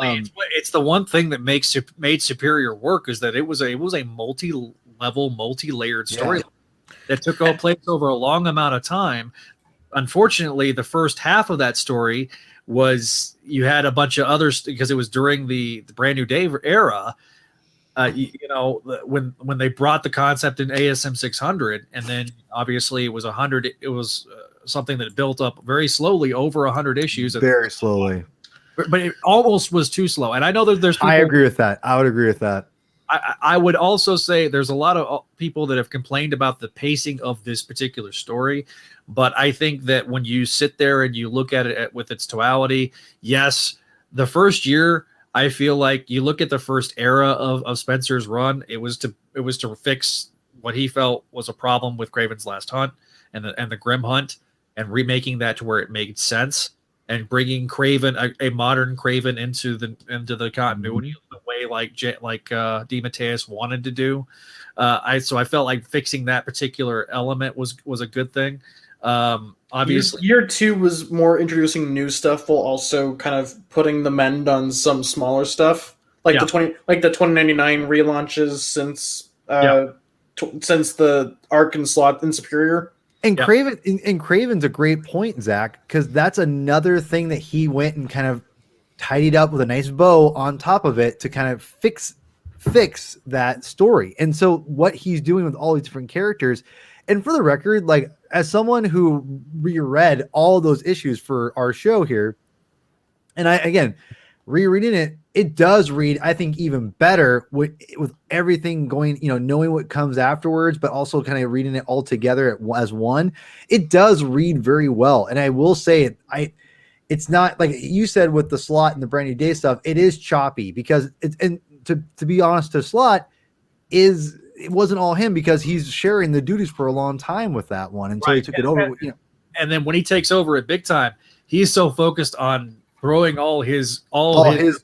it's the one thing that made Superior work, is that it was a multi-level, multi-layered story that took place over a long amount of time. Unfortunately, the first half of that story was you had a bunch of others because it was during the Brand New Day era. When they brought the concept in ASM 600, and then obviously it was 100. It was something that built up very slowly over 100 issues. Very slowly, but it almost was too slow. And I know that there's people, I agree with that. I would agree with that. I would also say there's a lot of people that have complained about the pacing of this particular story, but I think that when you sit there and you look at it with its totality, yes, the first year, I feel like you look at the first era of Spencer's run, it was to fix what he felt was a problem with Kraven's Last Hunt and the Grim Hunt, and remaking that to where it made sense, and bringing Kraven, a modern Kraven, into the continuity the way like DeMatteis wanted to do. I felt like fixing that particular element was a good thing. Obviously, year 2 was more introducing new stuff while also kind of putting the mend on some smaller stuff, like the 2099 relaunches since the Arc and Slot and Superior. And Kraven's a great point, Zach, because that's another thing that he went and kind of tidied up with a nice bow on top of it to kind of fix that story. And so what he's doing with all these different characters, and for the record, like as someone who reread all those issues for our show here, and rereading it, it does read, I think, even better with everything going, knowing what comes afterwards, but also kind of reading it all together as one. It does read very well. And I will say it's not like you said with the Slott and the Brand New Day stuff. It is choppy because and to be honest, to Slott it wasn't all him because he's sharing the duties for a long time with that one until he took it over. And then when he takes over at Big Time, he's so focused on throwing all of his all of his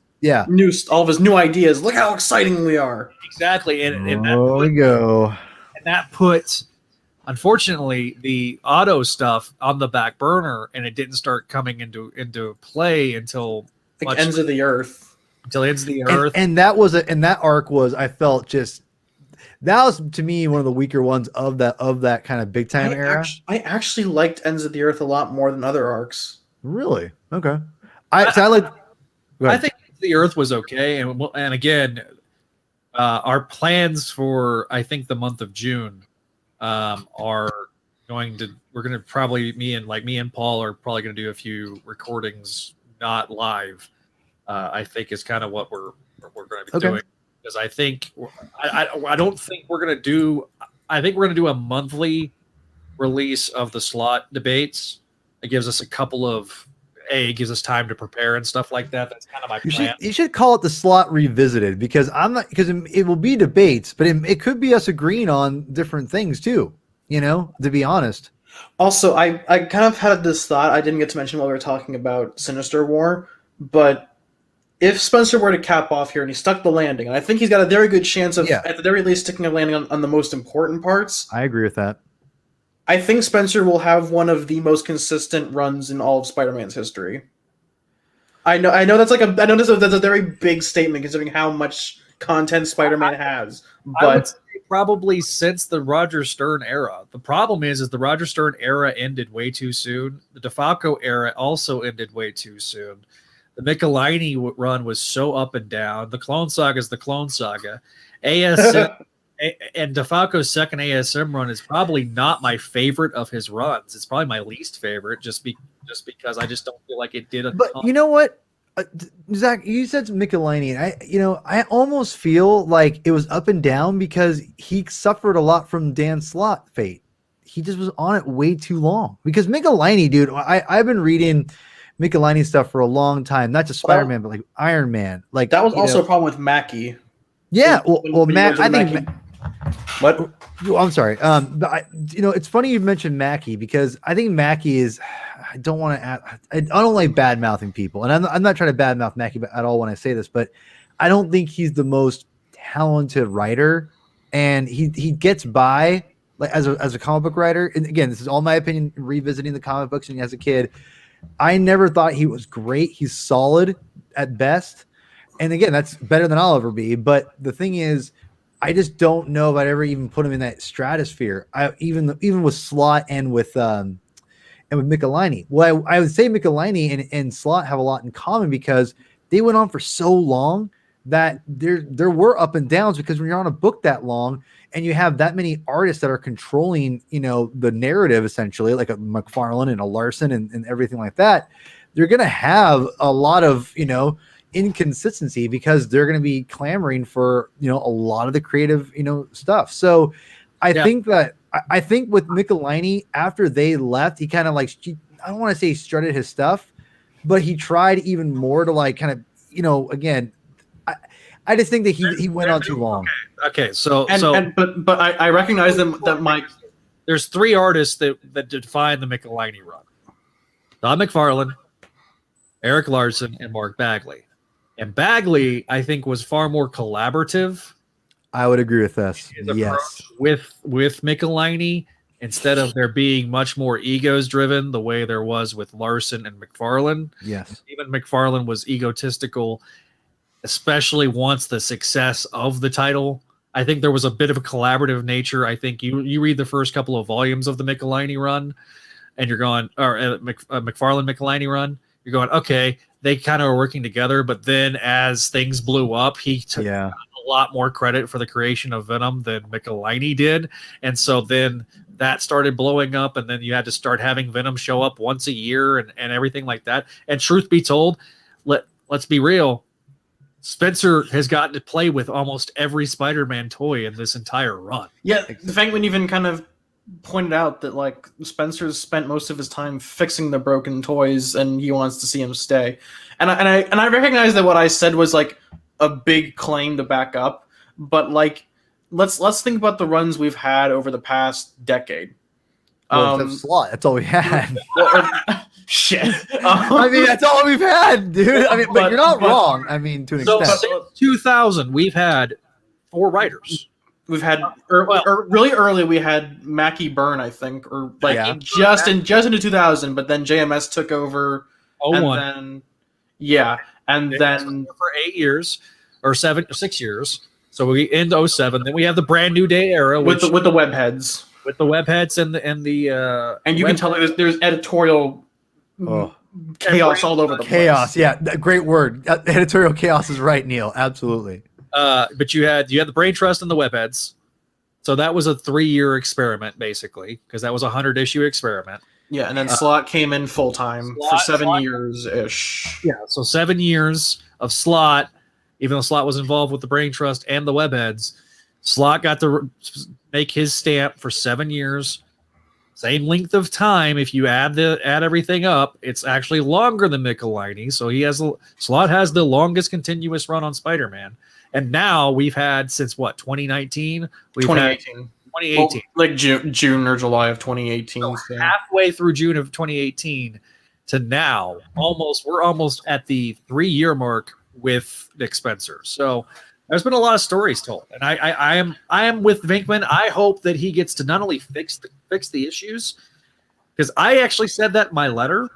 new ideas. Look how exciting we are. Exactly. And that puts, unfortunately, the auto stuff on the back burner, and it didn't start coming into play until Ends of the Earth. Until Ends of the Earth. And that arc was, I felt, just that was to me one of the weaker ones of that kind of Big Time era. I actually liked Ends of the Earth a lot more than other arcs. Really? Okay. I think the Earth was okay, and again, our plans for I think the month of June are we're going to probably me and Paul are probably going to do a few recordings, not live. I think is kind of what we're going to be doing, because I think I don't think we're going to do. I think we're going to do a monthly release of the Slott debates. It gives us it gives us time to prepare and stuff like that. That's kind of my plan. You should call it the Slott Revisited because it will be debates, but it could be us agreeing on different things too. To be honest. Also, I kind of had this thought I didn't get to mention while we were talking about Sinister War, but if Spencer were to cap off here and he stuck the landing, and I think he's got a very good chance of at the very least sticking a landing on the most important parts. I agree with that. I think Spencer will have one of the most consistent runs in all of Spider-Man's history. I know that's that's a very big statement considering how much content Spider-Man has, but I would say probably since the Roger Stern era. The problem is the Roger Stern era ended way too soon. The DeFalco era also ended way too soon. The Michelinie run was so up and down. The Clone Saga is the Clone Saga. ASM and DeFalco's second ASM run is probably not my favorite of his runs. It's probably my least favorite, just because I just don't feel like it did. But you know what, Zach, you said Michelinie, and I almost feel like it was up and down because he suffered a lot from Dan Slott fate. He just was on it way too long. Because Michelinie, dude, I've been reading Michelinie stuff for a long time, not just Spider-Man, but like Iron Man. Like that was also a problem with Mackie. Yeah, well, Matt, I think. What? I'm sorry. But it's funny you mentioned Mackie because I think Mackie is. I don't like bad mouthing people, and I'm not trying to bad mouth Mackie at all when I say this, but I don't think he's the most talented writer, and he gets by like as a comic book writer. And again, this is all my opinion. Revisiting the comic books and as a kid, I never thought he was great. He's solid at best, and again, that's better than I'll ever be. But the thing is, I just don't know if I'd ever even put him in that stratosphere. Even with Slott and with Michelinie. Well, I would say Michelinie and Slott have a lot in common because they went on for so long that there were up and downs, because when you're on a book that long and you have that many artists that are controlling, the narrative essentially, like a McFarlane and a Larson and everything like that, you're going to have a lot of, inconsistency because they're going to be clamoring for, a lot of the creative, stuff. So I think with Michelinie, after they left, he kind of I don't want to say he strutted his stuff, but he tried even more to again, I just think that he went on too long. Okay. But I recognize that Mike. There's three artists that define the Michelinie run: Todd McFarlane, Eric Larson, and Mark Bagley. And Bagley, I think, was far more collaborative. I would agree with this. Yes. With Michelinie, instead of there being much more egos driven the way there was with Larson and McFarlane. Yes. Even McFarlane was egotistical, especially once the success of the title. I think there was a bit of a collaborative nature. I think you read the first couple of volumes of the Michelinie run, and you're going, or McFarlane Michelinie run, you're going, okay, they kind of are working together. But then as things blew up, he took a lot more credit for the creation of Venom than Michelinie did. And so then that started blowing up, and then you had to start having Venom show up once a year and everything like that. And truth be told, let's be real. Spencer has gotten to play with almost every Spider-Man toy in this entire run. Yeah, the Fangman even kind of pointed out that like Spencer's spent most of his time fixing the broken toys, and he wants to see him stay. And I recognize that what I said was like a big claim to back up, but like let's think about the runs we've had over the past decade. Slot. That's all we had. Shit. I mean, that's all we've had, dude. I mean, but you're not wrong. I mean, to an extent. Since 2000, we've had 4 writers. We've had really early. We had Mackie Byrne, I think, or like just into 2000. But then JMS took over. 01. And then for 8 years or 6 years. So we end 07. Then we have the Brand New Day era with the web heads. With the web heads and you can tell there's editorial chaos all over the place. Yeah, great word. Editorial chaos is right, Neil. Absolutely. But you had the Brain Trust and the web heads, so that was a 3-year experiment basically, because that was a 100-issue experiment. Yeah, and then Slott came in full time for 7 years ish. Yeah, so 7 years of Slott, even though Slott was involved with the Brain Trust and the web heads. Slott got to make his stamp for 7 years. Same length of time. If you add everything up, it's actually longer than Michelinie. So Slott has the longest continuous run on Spider-Man. And now we've had since 2019? 2018. 2018. Well, like June or July of 2018. So halfway through June of 2018 to now, we're almost at the 3-year mark with Nick Spencer. So there's been a lot of stories told, and I am with Venkman. I hope that he gets to not only fix the issues, because I actually said that in my letter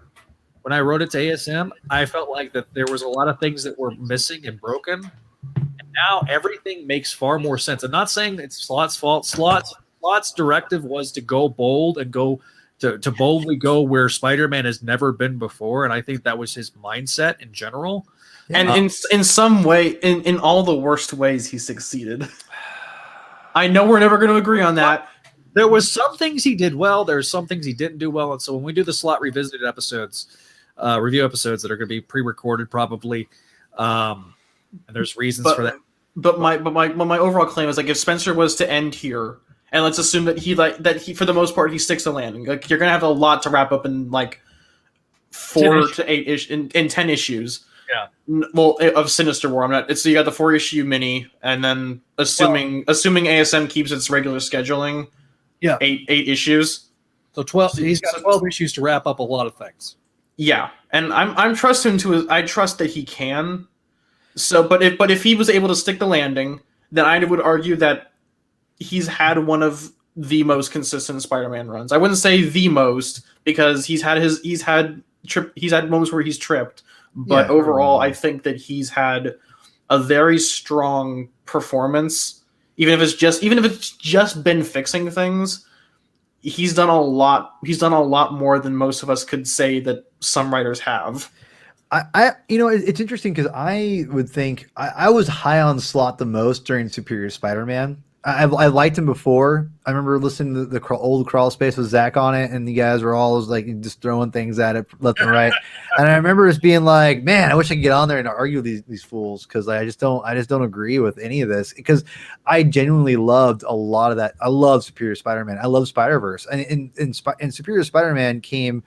when I wrote it to ASM. I felt like that there was a lot of things that were missing and broken, and now everything makes far more sense. I'm not saying it's Slott's fault. Slott's directive was to go bold and go to boldly go where Spider-Man has never been before, and I think that was his mindset in general. And in some way, in all the worst ways, he succeeded. I know we're never going to agree on that. There was some things he did well. There's some things he didn't do well. And so when we do the Slott Revisited episodes, review episodes that are going to be pre-recorded probably, and there's reasons for that. But my overall claim is like if Spencer was to end here, and let's assume that he for the most part he sticks to landing. Like you're going to have a lot to wrap up in like 4 to 8 in 10 issues. Yeah. Well, of Sinister War, so you got the 4-issue mini, and then assuming ASM keeps its regular scheduling, 8 issues. So 12. He's got 12 issues to wrap up a lot of things. Yeah, and I'm trusting I trust that he can. So, but if he was able to stick the landing, then I would argue that he's had one of the most consistent Spider-Man runs. I wouldn't say the most, because he's had moments where he's tripped. But overall, I think that he's had a very strong performance. Even if it's just been fixing things, he's done a lot. He's done a lot more than most of us could say that some writers have. It's interesting because I would think I was high on Slott the most during Superior Spider-Man. I liked him before. I remember listening to the old Crawl Space with Zach on it, and the guys were all like just throwing things at it left and right. And I remember just being like, "Man, I wish I could get on there and argue with these fools," because I just don't agree with any of this. Because I genuinely loved a lot of that. I love Superior Spider-Man. I love Spider-Verse, and Superior Spider-Man came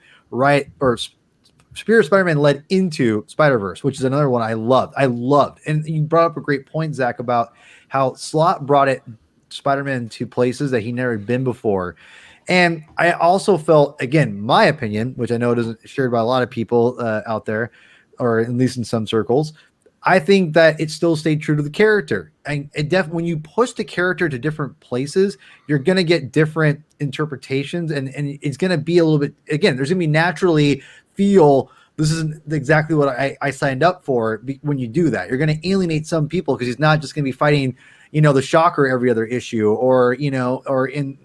Superior Spider-Man led into Spider-Verse, which is another one I loved. And you brought up a great point, Zach, about how Slott brought Spider-Man to places that he never had been before. And I also felt, again, my opinion, which I know isn't shared by a lot of people out there, or at least in some circles, I think that it still stayed true to the character. And when you push the character to different places, you're going to get different interpretations, and it's going to be a little bit, again, there's going to be naturally feel this isn't exactly what I signed up for. When you do that, you're going to alienate some people because he's not just going to be fighting, the Shocker every other issue, or if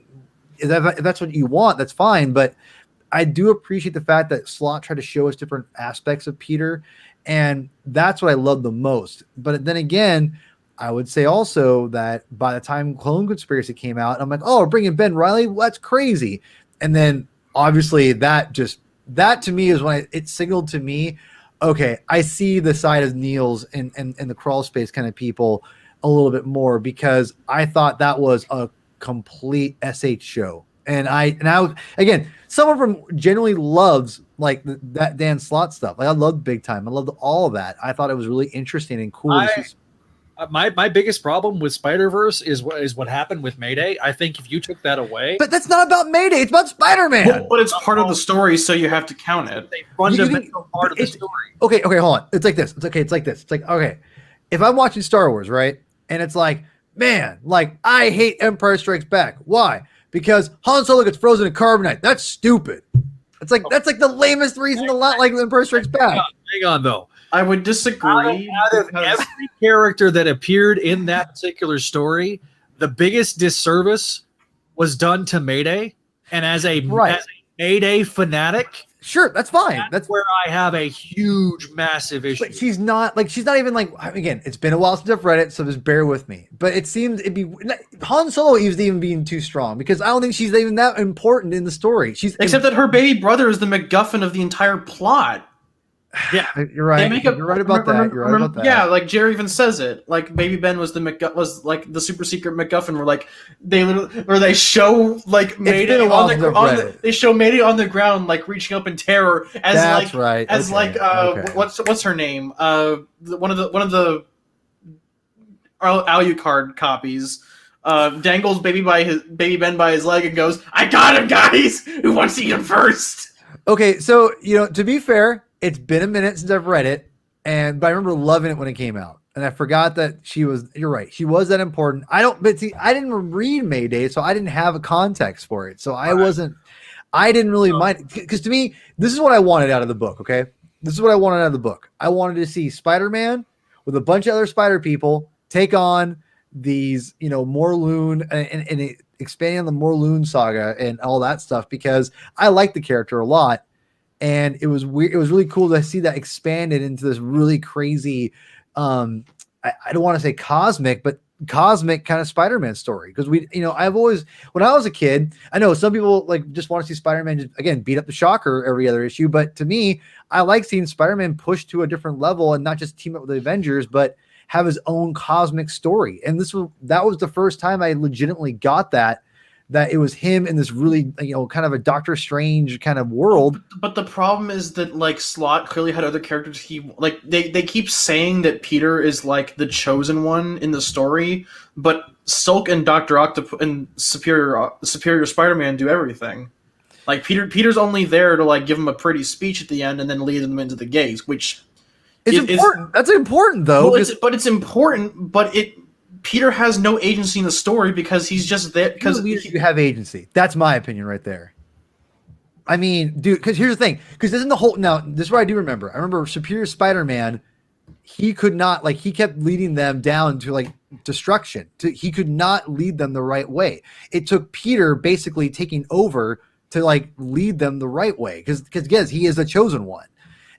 that's what you want, that's fine. But I do appreciate the fact that Slott tried to show us different aspects of Peter, and that's what I love the most. But then again, I would say also that by the time Clone Conspiracy came out, I'm like, oh, we're bringing Ben Reilly? Well, that's crazy. And then obviously that to me is when it signaled to me, okay, I see the side of Neil's and the crawl space kind of people a little bit more, because I thought that was a complete SH show. And again, someone from generally loves like that Dan Slott stuff. Like I loved Big Time. I loved all of that. I thought it was really interesting and cool. My biggest problem with Spider-Verse is what happened with Mayday. I think if you took that away, but that's not about Mayday. It's about Spider-Man. But it's part of the story, so you have to count it. Fundamental part of the story. Okay, hold on. It's like this. It's like this. It's like, okay, if I'm watching Star Wars, right, and it's like, man, like I hate Empire Strikes Back. Why? Because Han Solo gets frozen in carbonite. That's stupid. It's like that's like the lamest reason to not like Empire Strikes Back. Hang on though. I would disagree. Out of every character that appeared in that particular story, the biggest disservice was done to Mayday. And as a Mayday fanatic, sure, that's fine. That's where I have a huge, massive issue. But she's not even like, again, it's been a while since I've read it, so just bear with me. But it seemed it'd be Han Solo is even being too strong, because I don't think she's even that important in the story. Except that her baby brother is the MacGuffin of the entire plot. Yeah, you're right. You're right about that. Yeah, like Jerry even says it. Like Baby Ben was like the super secret MacGuffin, where like they show like Mayday they show Mayday on the ground, like reaching up in terror as what's her name? One of the Alucard copies dangles Baby Ben by his leg and goes, "I got him, guys. Who wants to eat him first?" Okay, so to be fair, it's been a minute since I've read it, but I remember loving it when it came out. And I forgot that you're right, she was that important. I didn't read Mayday, so I didn't have a context for it. So I didn't really mind, because to me, this is what I wanted out of the book, okay? This is what I wanted out of the book. I wanted to see Spider-Man with a bunch of other spider people take on these, Morloon and expanding on the Morloon saga and all that stuff, because I like the character a lot. And it was weird. It was really cool to see that expanded into this really crazy, I don't want to say cosmic, but cosmic kind of Spider-Man story. Because I've always, when I was a kid, I know some people like just want to see Spider-Man just, again, beat up the Shocker every other issue. But to me, I like seeing Spider-Man push to a different level and not just team up with the Avengers, but have his own cosmic story. And that was the first time I legitimately got that it was him in this really, kind of a Doctor Strange kind of world. But the problem is that like Slott clearly had other characters. They keep saying that Peter is like the chosen one in the story, but Silk and Dr. Octopus and Superior Spider-Man do everything. Like Peter's only there to like give him a pretty speech at the end and then lead them into the gates, which is important. That's important though. Well, it's important, but Peter has no agency in the story because he's just there. Because you have agency. That's my opinion right there. I mean, dude, because here's the thing. Because this is what I do remember. I remember Superior Spider-Man. He could not, he kept leading them down to destruction. He could not lead them the right way. It took Peter basically taking over to lead them the right way. Because yes, he is the chosen one.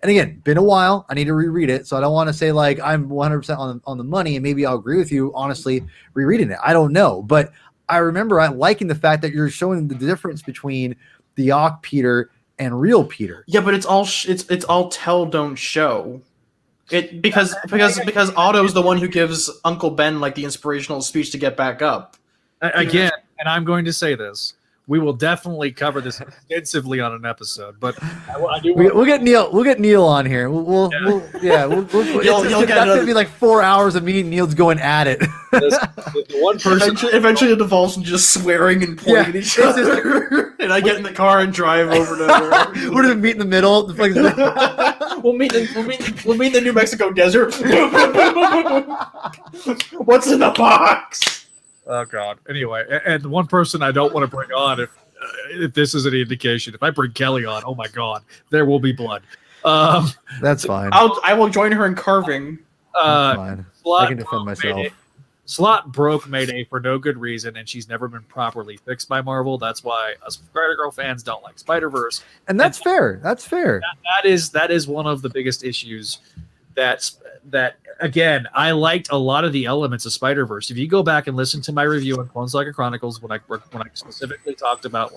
And again, been a while. I need to reread it, so I don't want to say I'm 100% on the money, and maybe I'll agree with you. Honestly, rereading it, I don't know, but I remember liking the fact that you're showing the difference between the Ock Peter and real Peter. Yeah, but it's all tell, don't show. It because Otto's the one who gives Uncle Ben the inspirational speech to get back up. Again, and I'm going to say this. We will definitely cover this extensively on an episode, but we'll get Neil. We'll get Neil on here. We'll that's gonna be 4 hours of me and Neil's going at it. The one person eventually it evolves into just swearing and pointing at each other. And I get in the car and drive over to. We're gonna meet in the middle. We'll meet in the New Mexico desert. What's in the box? Oh God. Anyway, and the one person I don't want to bring on, if this is any indication, if I bring Kelly on, oh my God, there will be blood. That's fine. I will join her in carving. That's fine. I can defend myself. Slott broke Mayday for no good reason, and she's never been properly fixed by Marvel. That's why us Spider-Girl fans don't like Spider-Verse. And that's fair. That's fair. That is one of the biggest issues. That again, I liked a lot of the elements of Spider-Verse. If you go back and listen to my review on Clone Saga Chronicles, when I specifically talked about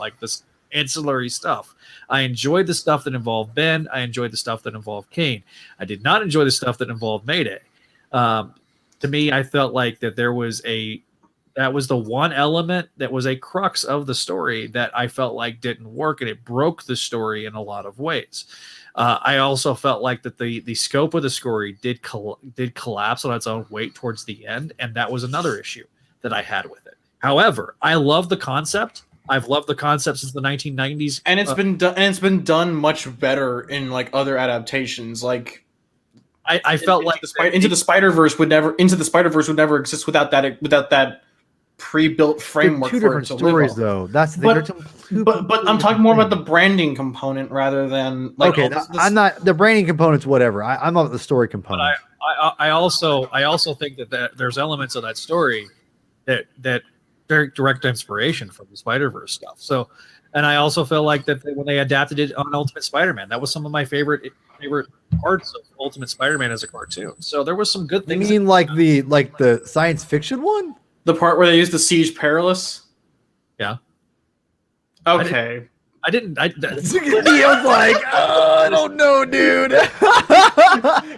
ancillary stuff. I enjoyed the stuff that involved Ben. I enjoyed the stuff that involved Kane. I did not enjoy the stuff that involved Mayday. To me, I felt like that that was the one element that was a crux of the story that I felt like didn't work, and it broke the story in a lot of ways. I also felt like that the scope of the story did collapse on its own weight towards the end, and that was another issue that I had with it. However, I love the concept. I've loved the concept since the 1990s, and it's been done much better in like other adaptations. Like I felt like Into the Spider-Verse would never exist without that pre-built framework. Two different stories, though. That's the but I'm talking more about the branding component rather than like. Okay, I'm not the branding component's whatever. I'm not the story component. But I also think that there's elements of that story that very direct inspiration from the Spider-Verse stuff. So, and I also feel like that when they adapted it on Ultimate Spider-Man, that was some of my favorite parts of Ultimate Spider-Man as a cartoon. So there was some good things. You mean like the science fiction one? The part where they used the Siege Perilous? Yeah. Okay. I didn't. I was like, I don't know, dude.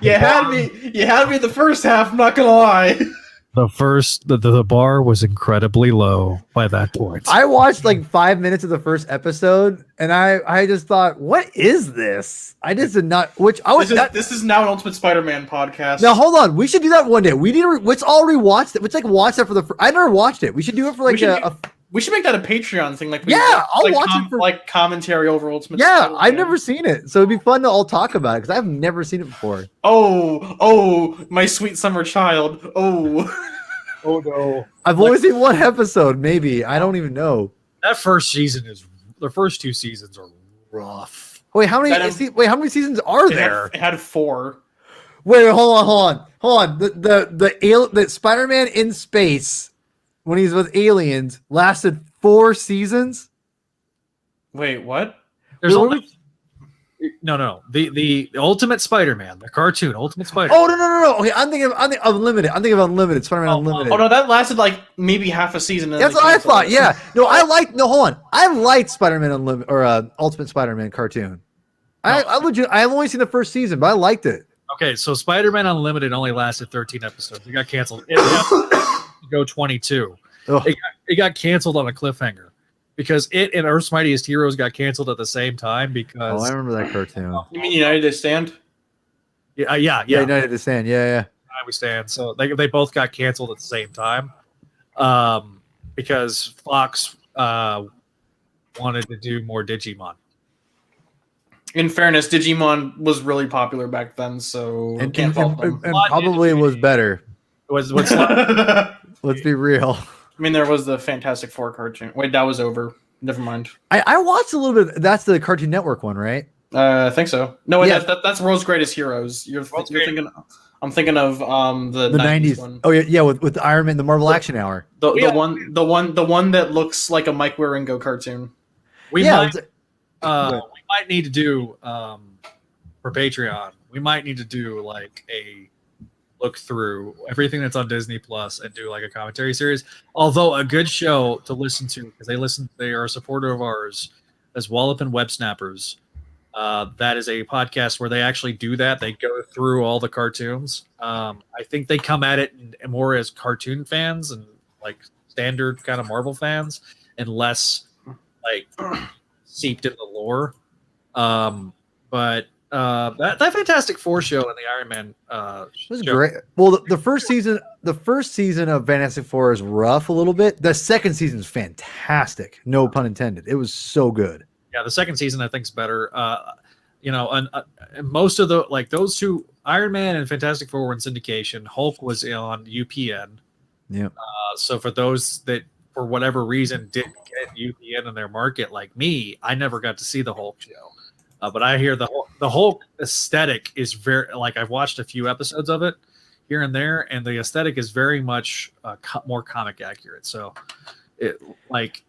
You had me the first half, I'm not gonna lie. The bar was incredibly low by that point. I watched like 5 minutes of the first episode, and I just thought, what is this? I just did not. This is now an Ultimate Spider-Man podcast. Now hold on, we should do that one day. We need to. Let's all rewatch it. Let's like watch that for the. I never watched it. We should do it for like we should make that a Patreon thing. Like I'll watch it for like commentary over Ultimate. Yeah, Spider-Man. I've never seen it, so it'd be fun to all talk about it because I've never seen it before. Oh, my sweet summer child. Oh no! I've only seen one episode. Maybe I don't even know. That first season the first 2 seasons are rough. Wait, how many seasons are there? It had 4. Wait, hold on. The Spider-Man in space when he's with aliens lasted 4 seasons. Wait, what? There's no. The Ultimate Spider-Man, the cartoon, Ultimate Spider. Oh no. Okay, I'm thinking of Unlimited. I'm thinking of Unlimited. Spider-Man Unlimited. Oh no, that lasted like maybe half a season. That's what I thought. Yeah. No, hold on. I liked Spider-Man Unlimited or Ultimate Spider-Man cartoon. I've only seen the first season, but I liked it. Okay, so Spider-Man Unlimited only lasted 13 episodes. It got canceled. It had to go 22. It got canceled on a cliffhanger. Because it and Earth's Mightiest Heroes got canceled at the same time because... Oh, I remember that cartoon. You mean United to Stand? Yeah. United to Stand, yeah. I stand. So they both got canceled at the same time because Fox wanted to do more Digimon. In fairness, Digimon was really popular back then, so and can't fault them. And probably was better. Let's be real. I mean, there was the Fantastic Four cartoon. Wait, that was over. Never mind. I watched a little bit. That's the Cartoon Network one, right? I think so. No, wait, that's World's Greatest Heroes. You're thinking. I'm thinking of the 90s one. Oh yeah, with the Iron Man, the Marvel Action Hour. The one that looks like a Mike Wieringo cartoon. We might need to do for Patreon. We might need to do like a look through everything that's on Disney Plus and do like a commentary series. Although a good show to listen to because they are a supporter of ours as Wallop and Web Snappers. That is a podcast where they actually do that. They go through all the cartoons. I think they come at it more as cartoon fans and like standard kind of Marvel fans and less like seeped in the lore. But that Fantastic Four show and the Iron Man was great. Well, the first season of Fantastic Four is rough a little bit. The second season is fantastic. No pun intended. It was so good. Yeah, the second season I think is better. And most of the like those two, Iron Man and Fantastic Four were in syndication. Hulk was on UPN. Yeah. So for those that for whatever reason didn't get UPN in their market, like me, I never got to see the Hulk show. But I hear the Hulk aesthetic is very like I've watched a few episodes of it here and there, and the aesthetic is very much more comic accurate. So it like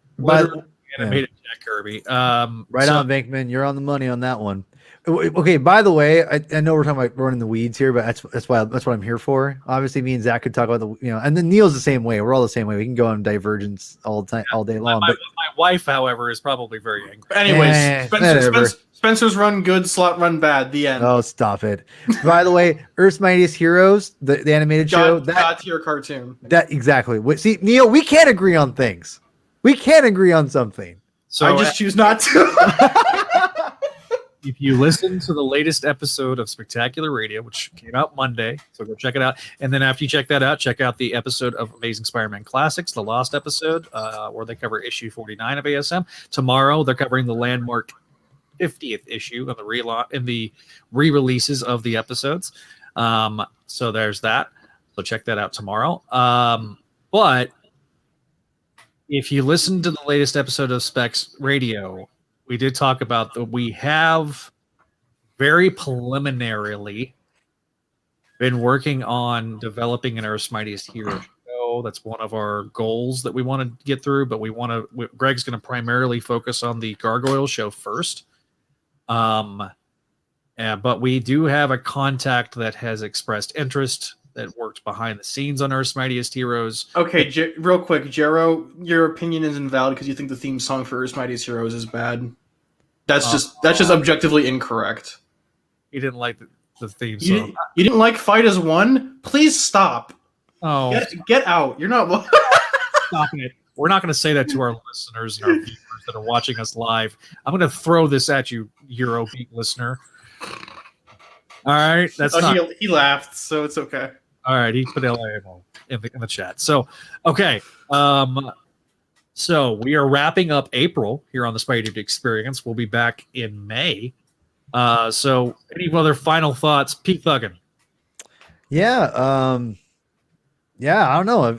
animated Jack Kirby. Right on, Venkman. You're on the money on that one. Okay, by the way, I know we're talking about running the weeds here, but that's what I'm here for. Obviously, me and Zach could talk about and then Neil's the same way. We're all the same way. We can go on divergence all the time, all day long. My wife, however, is probably very angry. Anyways, Spencer's run good, Slot run bad. The end. Oh, stop it! By the way, Earth's Mightiest Heroes, the animated show, God tier cartoon. That exactly. See, Neil, we can't agree on things. We can't agree on something. So I just choose not to. If you listen to the latest episode of Spectacular Radio, which came out Monday, so go check it out. And then after you check that out, check out the episode of Amazing Spider-Man Classics, the Lost episode, where they cover issue 49 of ASM. Tomorrow, they're covering the landmark 50th issue of the re-releases of the episodes. So there's that. So check that out tomorrow. But if you listen to the latest episode of Specs Radio, we did talk about that we have very preliminarily been working on developing an Earth's Mightiest Hero show. That's one of our goals that we want to get through, but Greg's going to primarily focus on the Gargoyle show first. But we do have a contact that has expressed interest that worked behind the scenes on Earth's Mightiest Heroes. Okay, real quick, Jero, your opinion is invalid because you think the theme song for Earth's Mightiest Heroes is bad. That's just objectively incorrect. He didn't like the theme song. You didn't like Fight as One? Please stop. Oh, get out! You're not stopping it. We're not going to say that to our listeners and our viewers that are watching us live. I'm going to throw this at you, Eurobeat listener. All right, he laughed, so it's okay. All right, he put LAMO in the chat. So, okay. So we are wrapping up April here on the Spideydude Experience. We'll be back in May. So any other final thoughts? Pete Thuggin. Yeah, I don't know.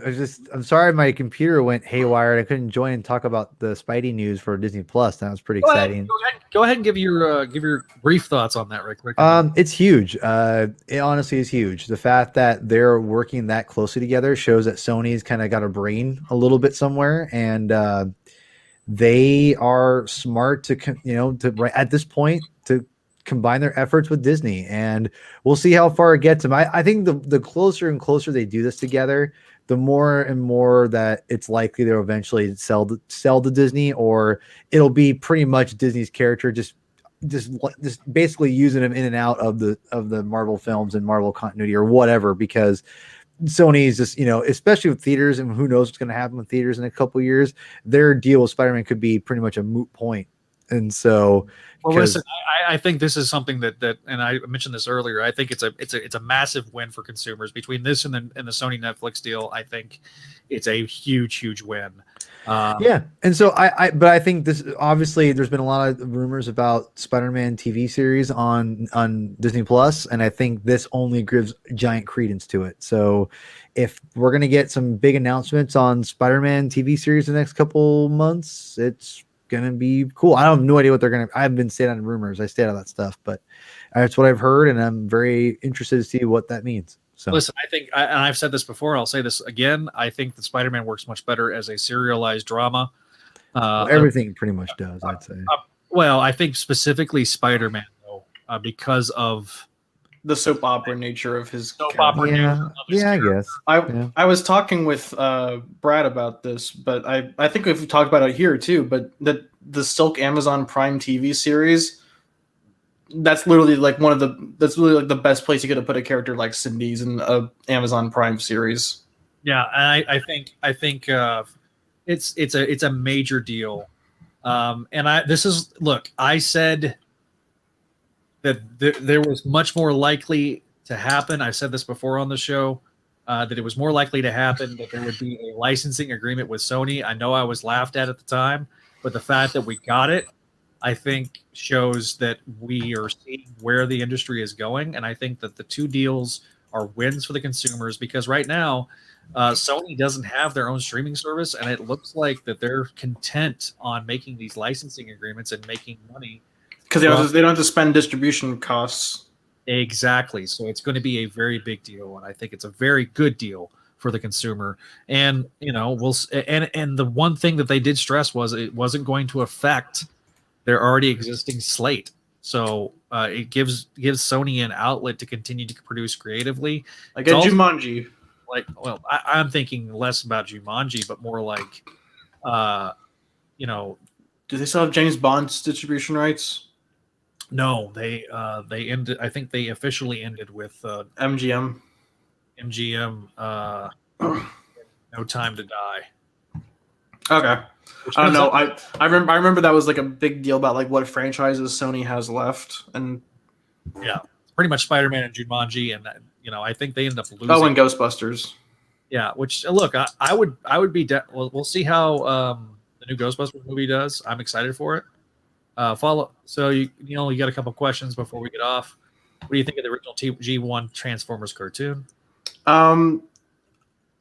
I'm sorry my computer went haywire. I couldn't join and talk about the Spidey news for Disney Plus. That was pretty exciting. Go ahead and give your brief thoughts on that right quick. It's huge. It honestly is huge. The fact that they're working that closely together shows that Sony's kind of got a brain a little bit somewhere, and they are smart to at this point to combine their efforts with Disney, and we'll see how far it gets them. I think the closer and closer they do this together, the more and more that it's likely they'll eventually sell to Disney, or it'll be pretty much Disney's character just basically using them in and out of the Marvel films and Marvel continuity or whatever, because Sony's just, especially with theaters, and who knows what's going to happen with theaters in a couple of years, their deal with Spider-Man could be pretty much a moot point. And so, well, listen, I think this is something that, and I mentioned this earlier. I think it's a massive win for consumers between this and the Sony Netflix deal. I think it's a huge win. Yeah, and so but I think this, obviously there's been a lot of rumors about Spider-Man TV series on Disney Plus, and I think this only gives giant credence to it. So if we're gonna get some big announcements on Spider-Man TV series in the next couple months, it's gonna be cool. I have no idea what they're gonna. I haven't been staying on rumors. I stayed on that stuff, but that's what I've heard, and I'm very interested to see what that means. So listen, I think, and I've said this before, I'll say this again. I think that Spider-Man works much better as a serialized drama. Everything pretty much does, I'd say. Well, I think specifically Spider-Man, though, because of the soap opera nature of his soap opera. Yeah, I guess. I was talking with Brad about this, but I think we've talked about it here too. But the Silk Amazon Prime TV series, that's literally like the best place you could put a character like Cindy's in a Amazon Prime series. Yeah, and I think it's a major deal. And I said that there was much more likely to happen. I said this before on the show, that it was more likely to happen that there would be a licensing agreement with Sony. I know I was laughed at the time, but the fact that we got it, I think, shows that we are seeing where the industry is going. And I think that the two deals are wins for the consumers, because right now Sony doesn't have their own streaming service, and it looks like that they're content on making these licensing agreements and making money. Because they don't have to spend distribution costs. Exactly. So it's going to be a very big deal, and I think it's a very good deal for the consumer. And and the one thing that they did stress was it wasn't going to affect their already existing slate. So it gives Sony an outlet to continue to produce creatively. Like It's a also- Jumanji. Like, well, I'm thinking less about Jumanji, but more like, you know, Do they still have James Bond's distribution rights? no, they ended. I think they officially ended with MGM. MGM. No Time to Die. Okay. Which I don't comes know. out- I remember that was like a big deal about like what franchises Sony has left, and Yeah, pretty much Spider-Man and Jumanji, and I think they end up losing. and Ghostbusters. Yeah, which look, I would be. We'll see how the new Ghostbusters movie does. I'm excited for it. So you got a couple questions before we get off. What do you think of the original G1 Transformers cartoon?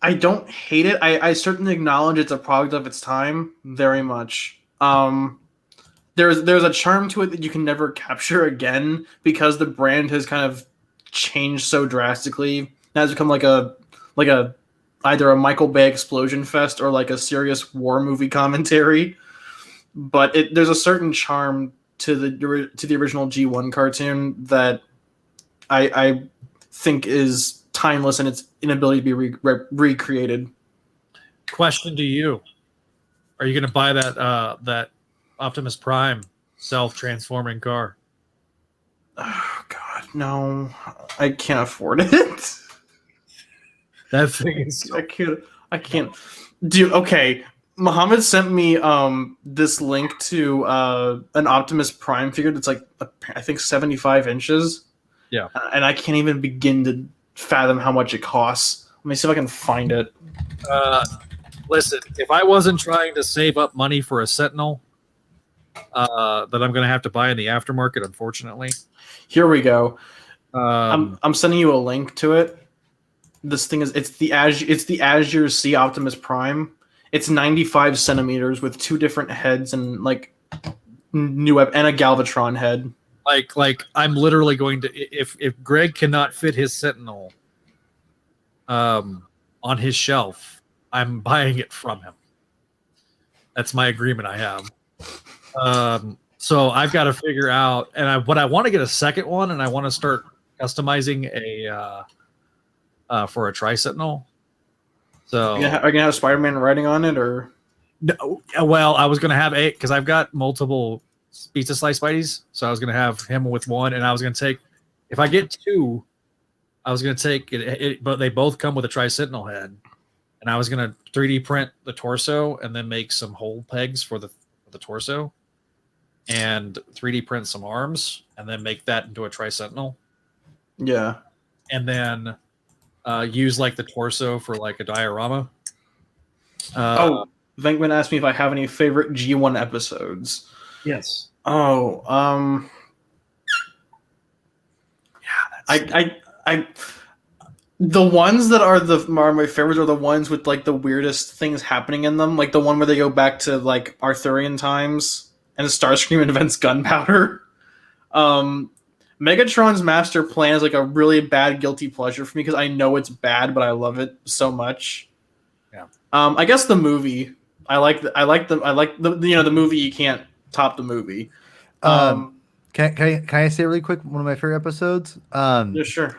I don't hate it. I certainly acknowledge it's a product of its time, very much. There's a charm to it that you can never capture again because the brand has kind of changed so drastically. It has become like a either a Michael Bay explosion fest or like a serious war movie commentary. But there's a certain charm to the original G1 cartoon that I think is timeless in its inability to be recreated. Question to you: are you going to buy that Optimus Prime self-transforming car? Oh God, no! I can't afford it. That thing is. I can't. Dude, okay. Muhammad sent me this link to an Optimus Prime figure that's like I think 75 inches. Yeah, and I can't even begin to fathom how much it costs. Let me see if I can find it. Listen, if I wasn't trying to save up money for a Sentinel that I'm going to have to buy in the aftermarket, unfortunately. Here we go. I'm sending you a link to it. This thing is it's the Azure Sea Optimus Prime. It's 95 centimeters with two different heads and like and a Galvatron head. Like I'm literally going to if Greg cannot fit his Sentinel on his shelf, I'm buying it from him. That's my agreement I have. So I've got to figure out, and I want to get a second one, and I want to start customizing for a Tri-Sentinel. So are you gonna have Spider-Man writing on it, or no? Well, I was gonna have because I've got multiple pizza slice Spideys, so I was gonna have him with one, and I was gonna take if I get two, I was gonna take it, but they both come with a Tri-Sentinel head, and I was gonna 3D print the torso and then make some hole pegs for the torso, and 3D print some arms, and then make that into a Tri-Sentinel. Yeah, and then use like the torso for like a diorama. Venkman asked me if I have any favorite G1 episodes. Yes. Oh, yeah. I the ones that are my favorites are the ones with like the weirdest things happening in them, like the one where they go back to like Arthurian times and Starscream invents gunpowder. Megatron's master plan is like a really bad guilty pleasure for me because I know it's bad, but I love it so much. Yeah. I guess the movie. I like the the movie. You can't top the movie. Can I say really quick one of my favorite episodes? Yeah, sure.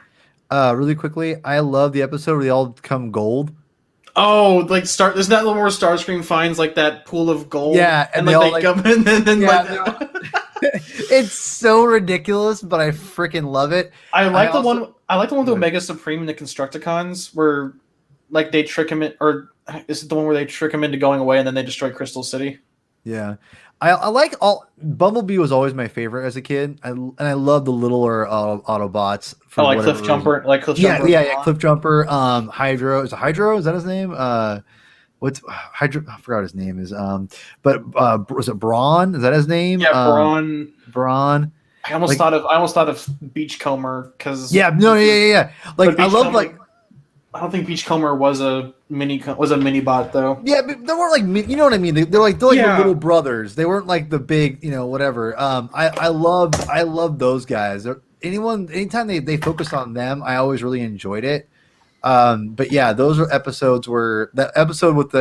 Really quickly, I love the episode where they all become gold. Oh, like there's that little more Starscream finds like that pool of gold. Yeah, and they come in and then it's so ridiculous, but I freaking love it. I like the one with Omega Supreme and the Constructicons where like they trick him in, or is it the one where they trick him into going away and then they destroy Crystal City? Yeah. I like Bumblebee was always my favorite as a kid. And I love the littler Autobots. Like Cliff Jumper, Yeah, Cliff Jumper. Hydro. Is it Hydro? Is that his name? What's Hydro? I forgot his name is. But was it Brawn? Is that his name? Yeah, Brawn. Brawn. I almost thought of Beachcomber because yeah. Like I love like. I don't think Beachcomber was a mini bot though. Yeah, but they weren't like you know what I mean. They're like the little brothers. They weren't like the big whatever. I love those guys. Anytime they focused on them, I always really enjoyed it. But yeah, those are episodes where that episode with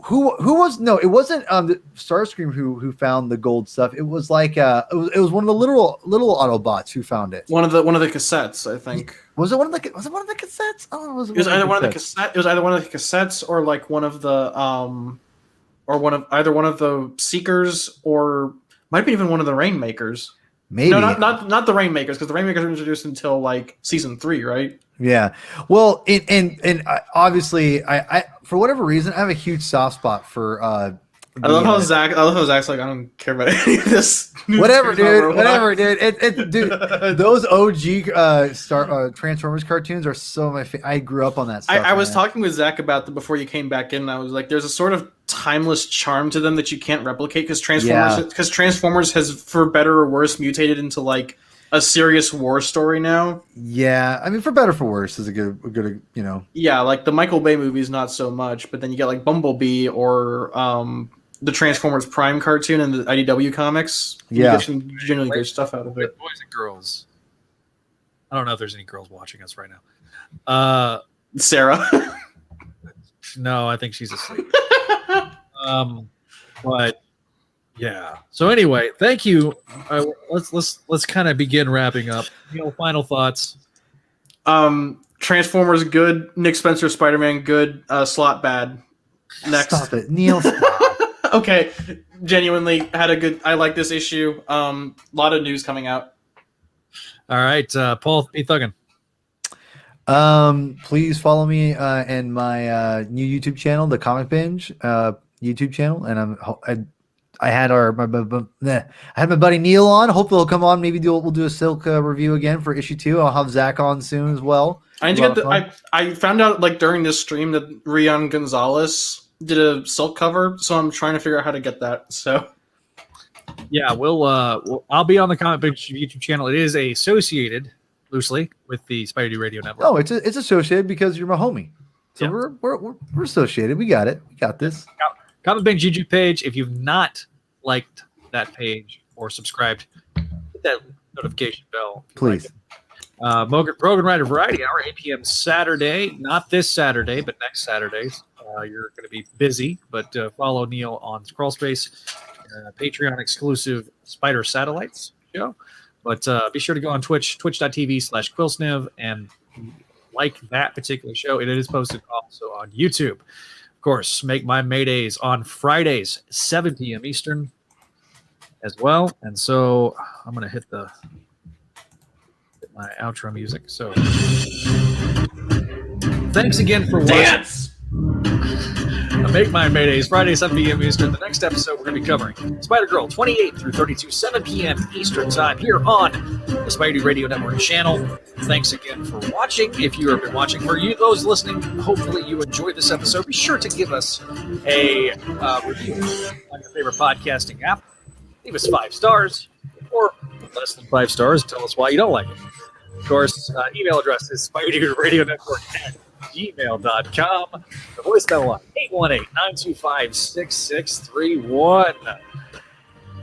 Who was no? It wasn't the Starscream who found the gold stuff. It was like it was one of the little Autobots who found it. One of the cassettes, I think. Was it one of the cassettes? Oh, it was either one of the cassettes. It was either one of the cassettes or like one of the either one of the Seekers or might have been even one of the Rainmakers. Maybe no, not the Rainmakers, because the Rainmakers were introduced until like season 3, right? Yeah. Well, and obviously, I for whatever reason, I have a huge soft spot for. I love how Zach's like, I don't care about any of this. Whatever, dude. Dude, those OG Transformers cartoons are so my favorite. I grew up on that stuff. I was talking with Zach about them before you came back in, and I was like, there's a sort of timeless charm to them that you can't replicate because Transformers has, for better or worse, mutated into like a serious war story now. Yeah, I mean, for better or for worse is a good Yeah, like the Michael Bay movies, not so much, but then you get like Bumblebee or the Transformers Prime cartoon and the IDW comics. Yeah, you get some genuinely good stuff out of it. Boys and girls. I don't know if there's any girls watching us right now. Sarah. No, I think she's asleep. But yeah. So anyway, thank you. Let's kind of begin wrapping up. Final thoughts. Transformers good. Nick Spencer Spider-Man good. Slot bad. Next. Stop it, Neil. Stop. Okay, genuinely had a good. I like this issue. Lot of news coming out. All right, Paul, be thugging. Please follow me in my new YouTube channel, the Comic Binge YouTube channel, and I had my buddy Neil on. Hopefully he'll come on. Maybe we'll do a Silk review again for issue 2. I'll have Zach on soon as well. I need to get I found out like during this stream that Rian Gonzalez did a Silk cover, so I'm trying to figure out how to get that. So yeah, I'll be on the Comic Binge YouTube channel. It is associated loosely with the Spideydude Radio Network. Oh, it's associated because you're my homie. So yeah. we're associated. We got it. We got this. Comic Binge YouTube page. If you've not liked that page or subscribed, hit that notification bell, please. Brogan Rider Variety Hour, 8 p.m. Saturday. Not this Saturday, but next Saturdays. You're going to be busy, but follow Neil on Scrollspace, Patreon exclusive Spider Satellites show. But be sure to go on Twitch, twitch.tv/Quillsniv, and like that particular show. It is posted also on YouTube. Of course, make my Maydays on Fridays, 7 p.m. Eastern as well. And so I'm going to hit my outro music. So thanks again for watching. Make My Maydays, Friday, 7 p.m. Eastern. The next episode, we're going to be covering Spider-Girl 28 through 32, 7 p.m. Eastern Time here on the Spidey Radio Network channel. Thanks again for watching. If you have been watching, for you, those listening, hopefully you enjoyed this episode. Be sure to give us a review on your favorite podcasting app. Leave us 5 stars or less than 5 stars. Tell us why you don't like it. Of course, email address is SpideyRadioNetwork@gmail.com. The voicemail line, 818-925-6631.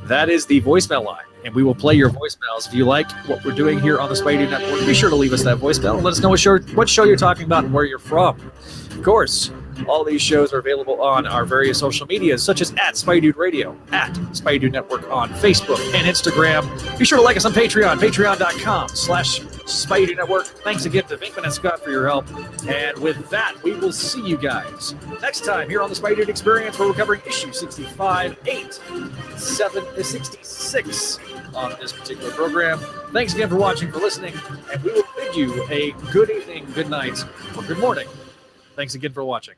That is the voicemail line, and we will play your voicemails. If you like what we're doing here on the Spidey Network, be sure to leave us that voicemail and let us know what show you're talking about and where you're from. Of course, all these shows are available on our various social medias, such as @Spideydude Radio, @Spideydude Network on Facebook and Instagram. Be sure to like us on Patreon, patreon.com/Spidey Network. Thanks again to Vinkman and Scott for your help. And with that, we will see you guys next time here on the Spideydude Experience, where we're covering issue 65, 8, 7, 66 on this particular program. Thanks again for watching, for listening, and we will bid you a good evening, good night, or good morning. Thanks again for watching.